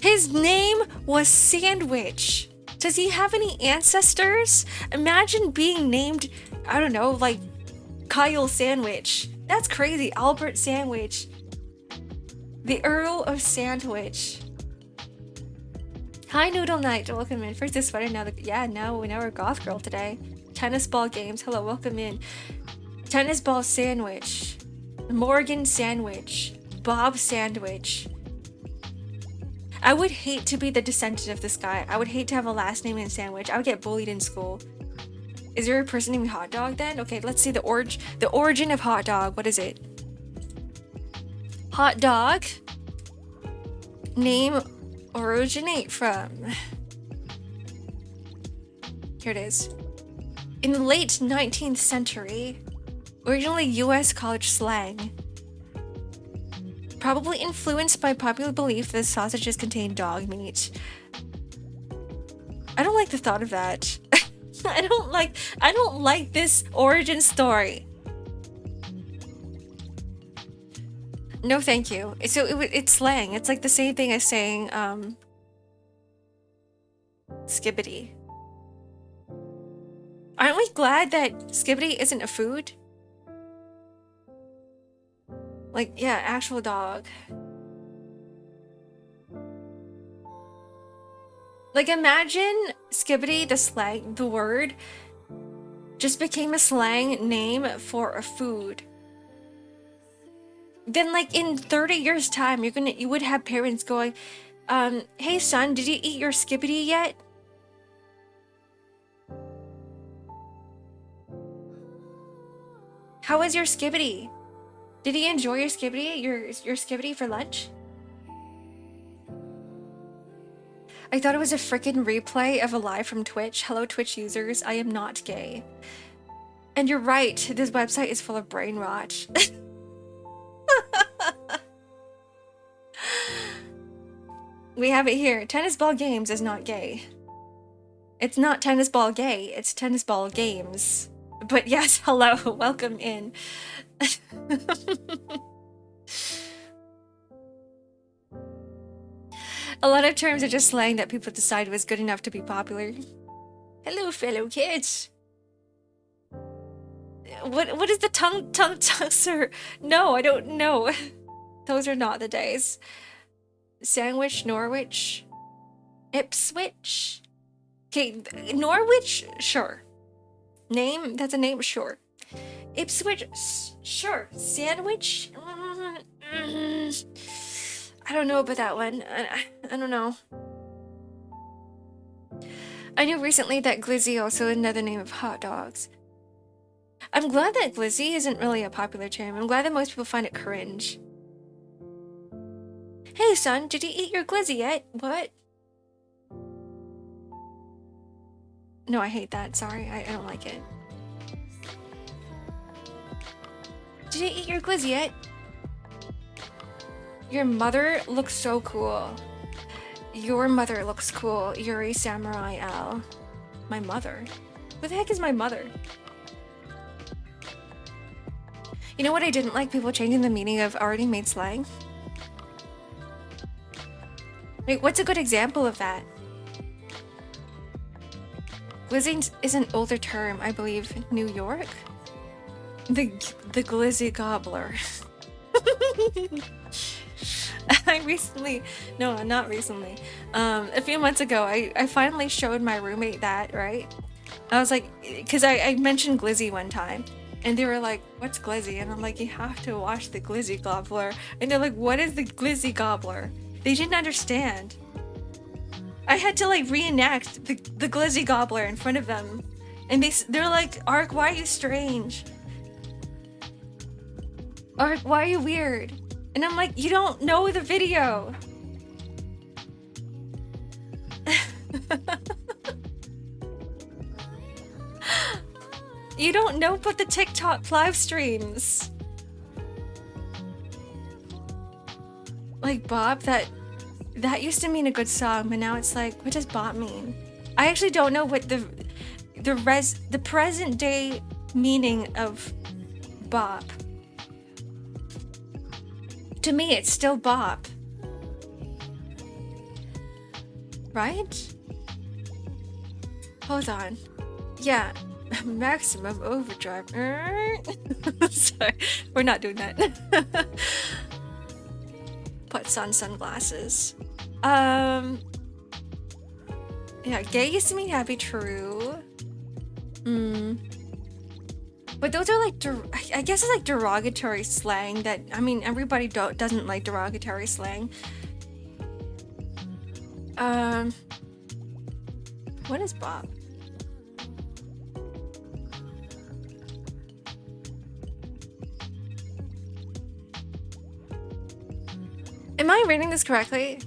His name was Sandwich. Does he have any ancestors? Imagine being named, I don't know, like Kyle Sandwich. That's crazy. Albert Sandwich. The Earl of Sandwich. Hi, Noodle Knight. Welcome in. First this sweater, now the now we're goth girl today. Tennis ball games. Hello, welcome in. Tennis ball sandwich. Morgan sandwich. Bob sandwich. I would hate to be the descendant of this guy. I would hate to have a last name in sandwich. I would get bullied in school. Is there a person named Hot Dog then? Okay, let's see the origin of hot dog. What is it? Hot dog. Name originate from. Here it is. In the late 19th century, originally US college slang. Probably influenced by popular belief that sausages contain dog meat. I don't like the thought of that. I don't like this origin story. No, thank you. So it's slang. It's like the same thing as saying skibbity. Aren't we glad that skibbity isn't a food? Like, yeah, actual dog. Like, imagine skibbity, the slang, the word, just became a slang name for a food. Then, like, in 30 years' time, you would have parents going, hey son, did you eat your skibbity yet? How was your skibbity? Did he enjoy your skibbity? Your skibbity for lunch? I thought it was a freaking replay of a live from Twitch. Hello, Twitch users. I am not gay. And you're right. This website is full of brain rot. We have it here. Tennis ball games is not gay. It's not tennis ball gay. It's tennis ball games. But yes, hello. Welcome in. A lot of terms are just slang that people decide was good enough to be popular. Hello, fellow kids. What is the tongue sir? No, I don't know. Those are not the days. Sandwich, Norwich, Ipswich. Okay, Norwich, sure. Name, that's a name, sure. Ipswich, sure. Sandwich, I don't know about that one. I don't know. I knew recently that glizzy also another name of hot dogs. I'm glad that glizzy isn't really a popular term. I'm glad that most people find it cringe. Hey son, did you eat your glizzy yet? What? No, I hate that. Sorry, I don't like it. Did you eat your glizzy yet? Your mother looks so cool. Your mother looks cool. Yuri Samurai L. My mother? Who the heck is my mother? You know what I didn't like? People changing the meaning of already made slang. Wait, what's a good example of that? Glizzy is an older term, I believe. New York? The glizzy gobbler. I recently, no, not recently, a few months ago, I finally showed my roommate that, right? I was like, because I mentioned glizzy one time, and they were like, what's glizzy? And I'm like, you have to watch the glizzy gobbler. And they're like, what is the glizzy gobbler? They didn't understand. I had to like reenact the glizzy gobbler in front of them. And they're like, Ark, why are you strange? Ark, why are you weird? And I'm like, you don't know the video. You don't know about the TikTok live streams. Like Bob, that used to mean a good song, but now it's like, what does Bob mean? I actually don't know what the present day meaning of Bob. To me, it's still Bob. Right? Hold on. Yeah, maximum overdrive. Sorry, we're not doing that. puts on sunglasses. Yeah, gay used to mean happy, true. But those are like, I guess it's like derogatory slang that, I mean, everybody doesn't like derogatory slang. What is Bob? Am I reading this correctly?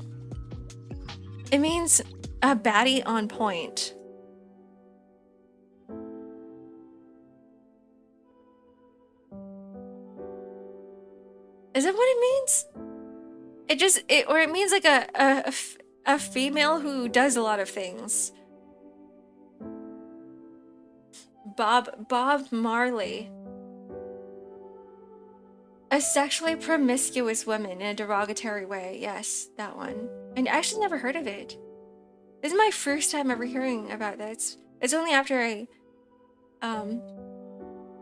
It means a baddie on point. Is that what it means? Or it means like a female who does a lot of things. Bob Marley. A sexually promiscuous woman in a derogatory way. Yes, that one. And I actually never heard of it. This is my first time ever hearing about this. It's only after I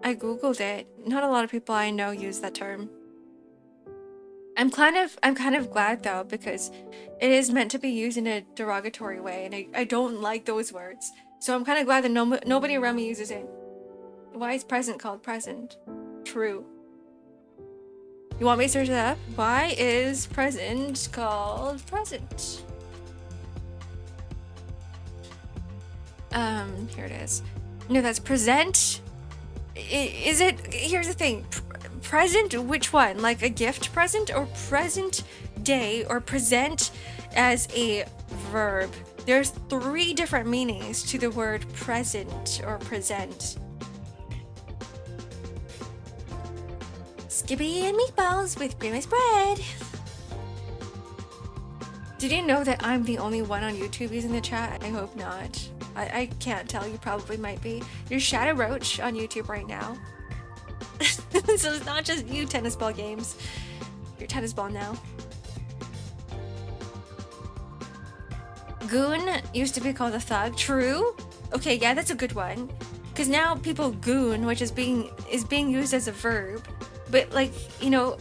googled it. Not a lot of people I know use that term. I'm kind of glad though, because it is meant to be used in a derogatory way, and I don't like those words. So I'm kind of glad that nobody around me uses it. Why is present called present? True. You want me to search it up? Why is present called present? Here it is. No, that's present. Is it? Here's the thing. Present, which one? Like a gift present, or present day, or present as a verb? There's 3 different meanings to the word present or present. Skippy and meatballs with cream bread. Did you know that I'm the only one on YouTube using the chat? I hope not. I can't tell, you probably might be. You're Shadow Roach on YouTube right now. So it's not just you, tennis ball games. You're tennis ball now. Goon used to be called a thug. True? Okay, yeah, that's a good one. Because now people goon, which is being used as a verb. But like, you know,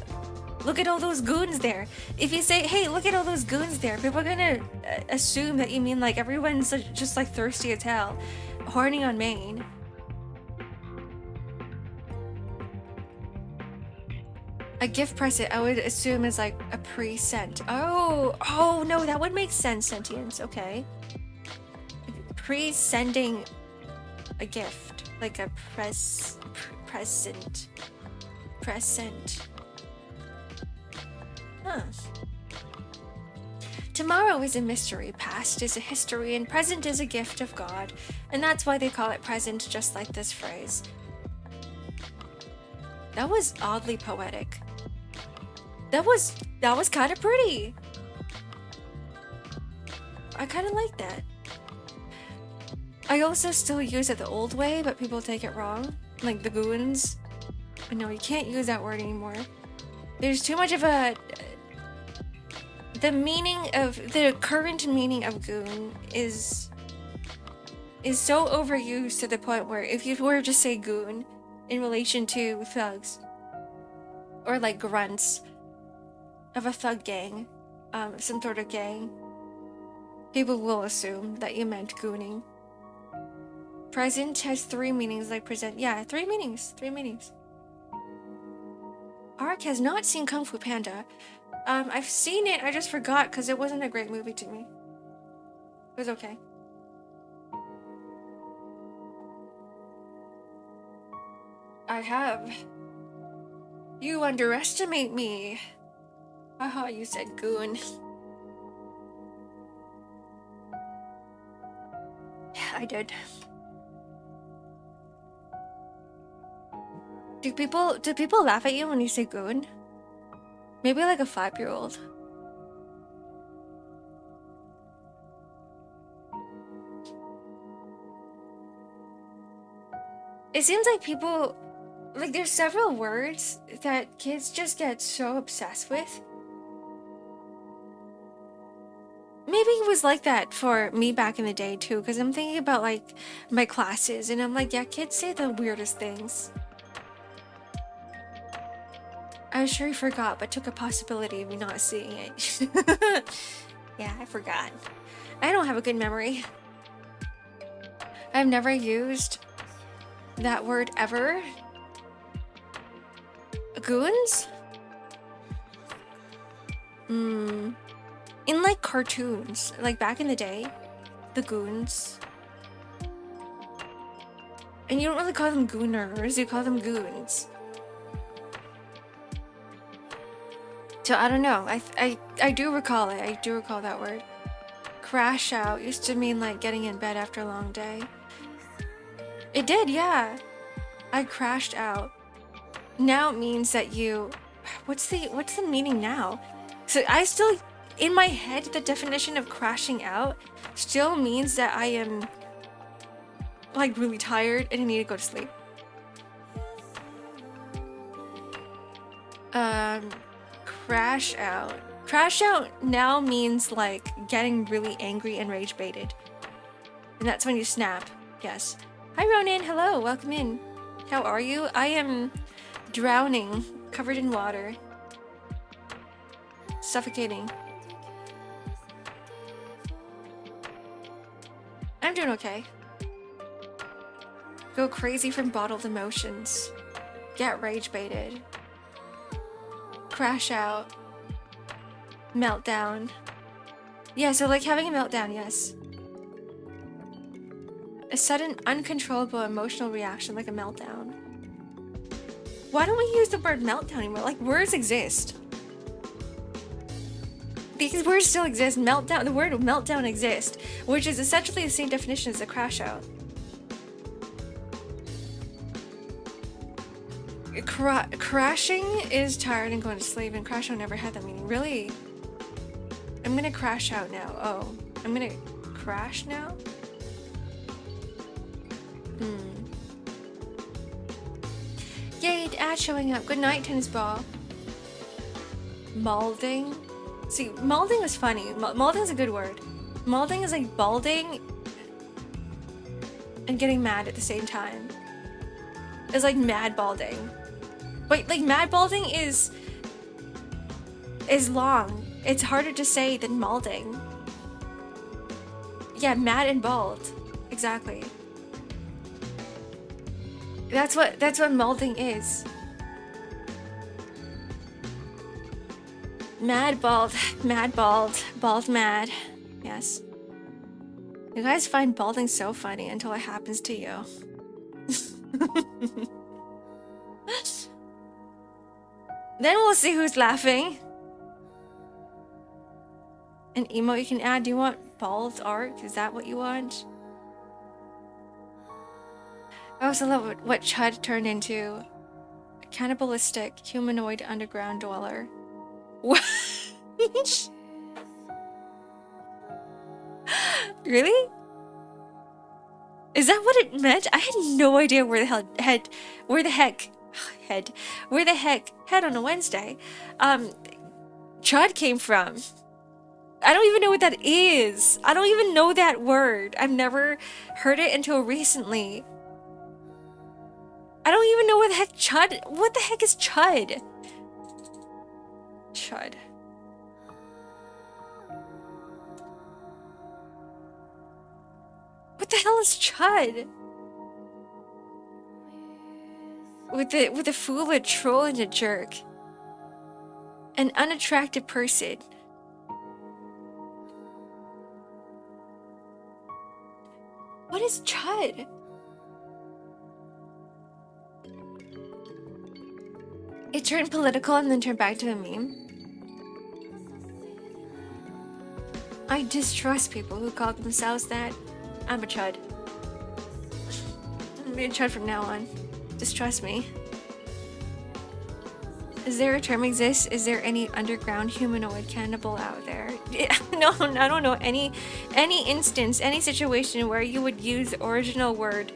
look at all those goons there. If you say, hey, look at all those goons there, people are gonna assume that you mean like everyone's just like thirsty as hell, horny on Maine. A gift present, I would assume, is like a pre-sent. Oh no, that would make sense, sentience. Okay. Pre-sending a gift, like a present. Huh. Tomorrow is a mystery, past is a history, and present is a gift of God. And that's why they call it present, just like this phrase. That was oddly poetic. That was kind of pretty. I kind of like that. I also still use it the old way, but people take it wrong. Like the goons. No, you can't use that word anymore. There's too much of a... The current meaning of goon is so overused to the point where if you were to say goon in relation to thugs, or like grunts of a thug gang, some sort of gang, people will assume that you meant gooning. Present has 3 meanings like present. Yeah, 3 meanings. 3 meanings. Ark has not seen Kung Fu Panda. I've seen it, I just forgot because it wasn't a great movie to me. It was okay. I have. You underestimate me. Haha, you said goon. Yeah, I did. Do people laugh at you when you say goon? Maybe like a 5-year-old. It seems like people, like there's several words that kids just get so obsessed with. Maybe it was like that for me back in the day too, because I'm thinking about like my classes and I'm like, yeah, kids say the weirdest things. I was sure he forgot, but took a possibility of me not seeing it. Yeah, I forgot. I don't have a good memory. I've never used that word ever. Goons? In like cartoons, like back in the day, the goons. And you don't really call them gooners, you call them goons. So I don't know. I do recall it. I do recall that word. Crash out used to mean like getting in bed after a long day. It did, yeah. I crashed out. Now it means that you. What's the meaning now? So I still, in my head, the definition of crashing out still means that I am like really tired and I need to go to sleep. Crash out. Crash out now means like getting really angry and rage baited. And that's when you snap. Yes. Hi Ronan, hello, welcome in. How are you? I am drowning, covered in water. Suffocating. I'm doing okay. Go crazy from bottled emotions. Get rage baited. Crash out. Meltdown. Yeah, so like having a meltdown, yes. A sudden, uncontrollable emotional reaction like a meltdown. Why don't we use the word meltdown anymore? Like, words exist. These words still exist. Meltdown, the word meltdown exists, which is essentially the same definition as a crash out. Crashing is tired and going to sleep, and crash out never had that meaning. Really? I'm gonna crash out now. Oh, I'm gonna crash now? Yay, the ad showing up. Good night, tennis ball. Malding? See, malding is funny. Malding is a good word. Malding is like balding and getting mad at the same time. It's like mad balding. Wait, like mad balding is long. It's harder to say than malding. Yeah, mad and bald. Exactly. That's what malding is. Mad, bald, bald, mad. Yes. You guys find balding so funny until it happens to you. Then we'll see who's laughing. An emote you can add. Do you want bald art? Is that what you want? I also love what Chud turned into. A cannibalistic humanoid underground dweller. What? Really? Is that what it meant? I had no idea where the heck on a Wednesday Chud came from. I don't even know what that is. I don't even know that word. I've never heard it until recently. I don't even know what the heck is Chud? Chud. What the hell is Chud? With a fool, a troll, and a jerk. An unattractive person. What is Chud? It turned political and then turned back to a meme. I distrust people who call themselves that. I'm a Chud. I'm gonna be a Chud from now on. Just trust me. Is there a term exists? Is there any underground humanoid cannibal out there? No, I don't know any instance, any situation where you would use the original word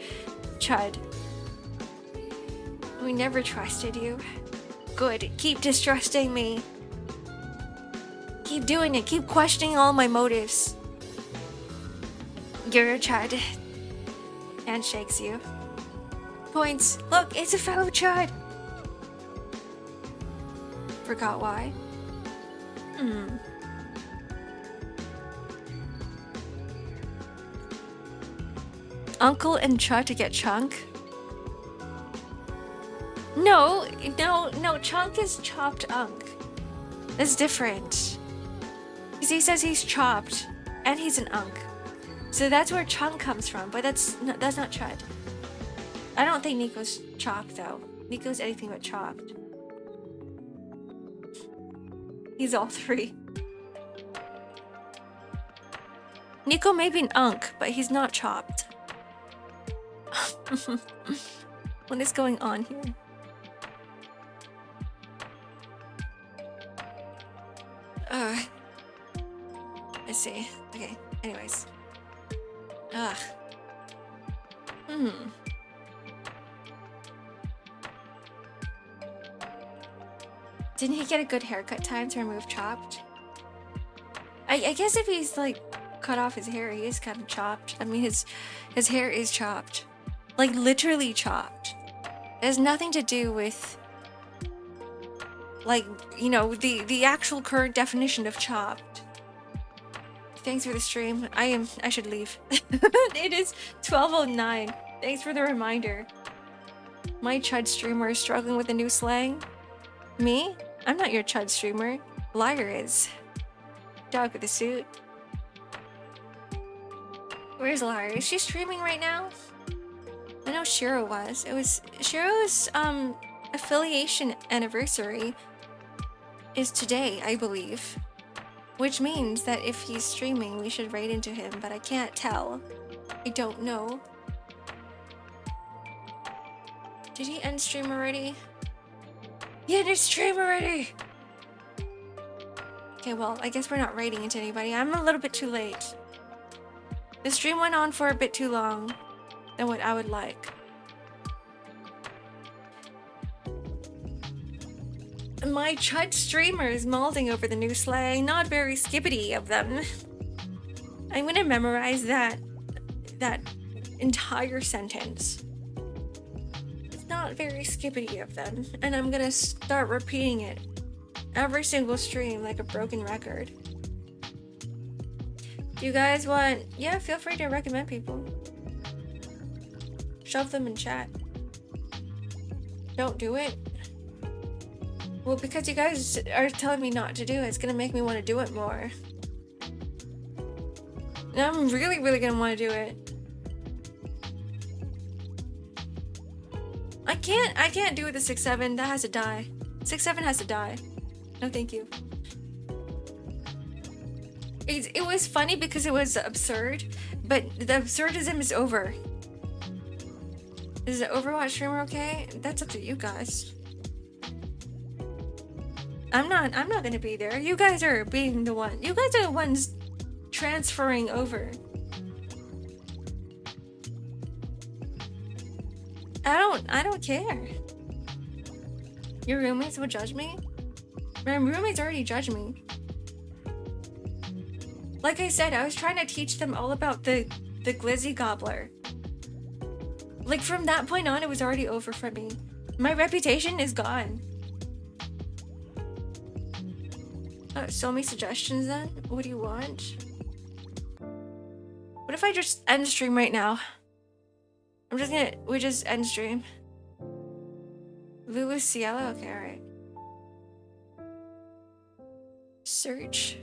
Chud. We never trusted you. Good. Keep distrusting me. Keep doing it. Keep questioning all my motives. You're a Chud. And shakes you. Points. Look, it's a fellow Chud. Forgot why. Uncle and Chud to get Chunk? No, Chunk is chopped Unk. That's different. Because he says he's chopped, and he's an Unk. So that's where Chunk comes from, but that's not Chud. I don't think Nico's chopped, though. Nico's anything but chopped. He's all three. Nico may be an Unk, but he's not chopped. What is going on here? I see. Okay, anyways. Didn't he get a good haircut time to remove chopped? I guess if he's like cut off his hair, he is kind of chopped. I mean, his hair is chopped. Like literally chopped. It has nothing to do with like, you know, the actual current definition of chopped. Thanks for the stream. I should leave. It is 12:09. Thanks for the reminder. My Chud streamer is struggling with a new slang. Me? I'm not your Chud streamer. Liar is. Dog with a suit. Where's Liar? Is she streaming right now? I know Shiro was. It was Shiro's affiliation anniversary is today, I believe. Which means that if he's streaming, we should raid into him, but I can't tell. I don't know. Did he end stream already? He ended stream already! Okay, well, I guess we're not raiding into anybody. I'm a little bit too late. The stream went on for a bit too long than what I would like. My Chud streamer is molding over the new slang. Not very skippity of them. I'm gonna memorize that entire sentence. It's not very skippity of them, and I'm gonna start repeating it every single stream like a broken record. Do you guys want? Yeah, feel free to recommend people. Shove them in chat. Don't do it. Well, because you guys are telling me not to do it, it's gonna make me want to do it more. And I'm really gonna want to do it. I can't do it the 6-7. That has to die. 6-7 has to die. No, thank you. It was funny because it was absurd, but the absurdism is over. Is the Overwatch streamer okay? That's up to you guys. I'm not gonna be there. You guys are being the one. You guys are the ones transferring over. I don't care. Your roommates would judge me? My roommates already judge me. Like I said, I was trying to teach them all about the glizzy gobbler. Like from that point on, it was already over for me. My reputation is gone. So many suggestions then? What do you want? What if I just end stream right now? We just end stream. Lulu Cielo? Okay, alright. Search.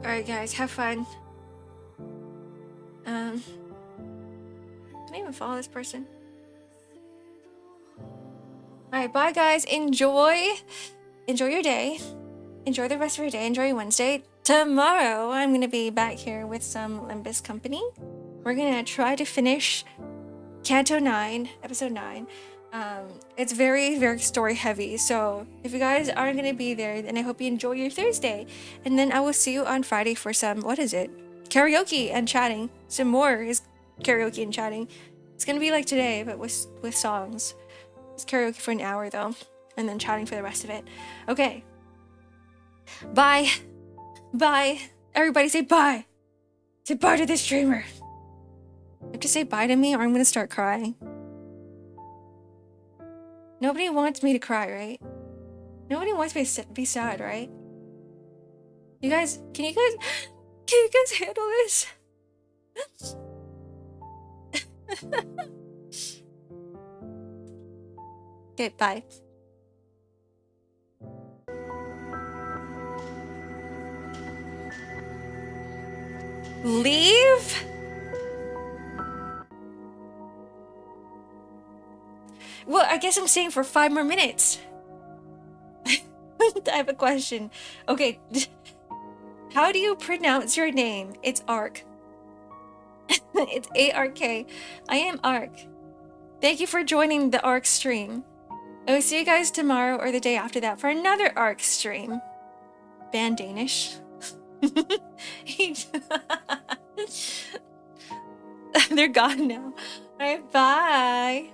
Alright guys, have fun. Can I even follow this person? Alright, bye guys. Enjoy your day. Enjoy the rest of your day. Enjoy your Wednesday. Tomorrow, I'm going to be back here with some Limbus company. We're going to try to finish Canto 9, Episode 9. It's very story heavy, so if you guys aren't going to be there, then I hope you enjoy your Thursday. And then I will see you on Friday for some, what is it? Karaoke and chatting. Some more is karaoke and chatting. It's going to be like today, but with songs. It's karaoke for an hour though, and then chatting for the rest of it. Okay. Bye. Bye. Everybody say bye. Say bye to the streamer. You have to say bye to me or I'm gonna start crying. Nobody wants me to cry, right? Nobody wants me to be sad, right? You guys, can you guys handle this? Okay, bye. Leave? Well, I guess I'm staying for 5 more minutes. I have a question. Okay, how do you pronounce your name? It's Ark. It's A-R-K. I am Ark. Thank you for joining the Ark stream. I will see you guys tomorrow or the day after that for another Ark stream. Ban Danish. They're gone now. Alright, bye.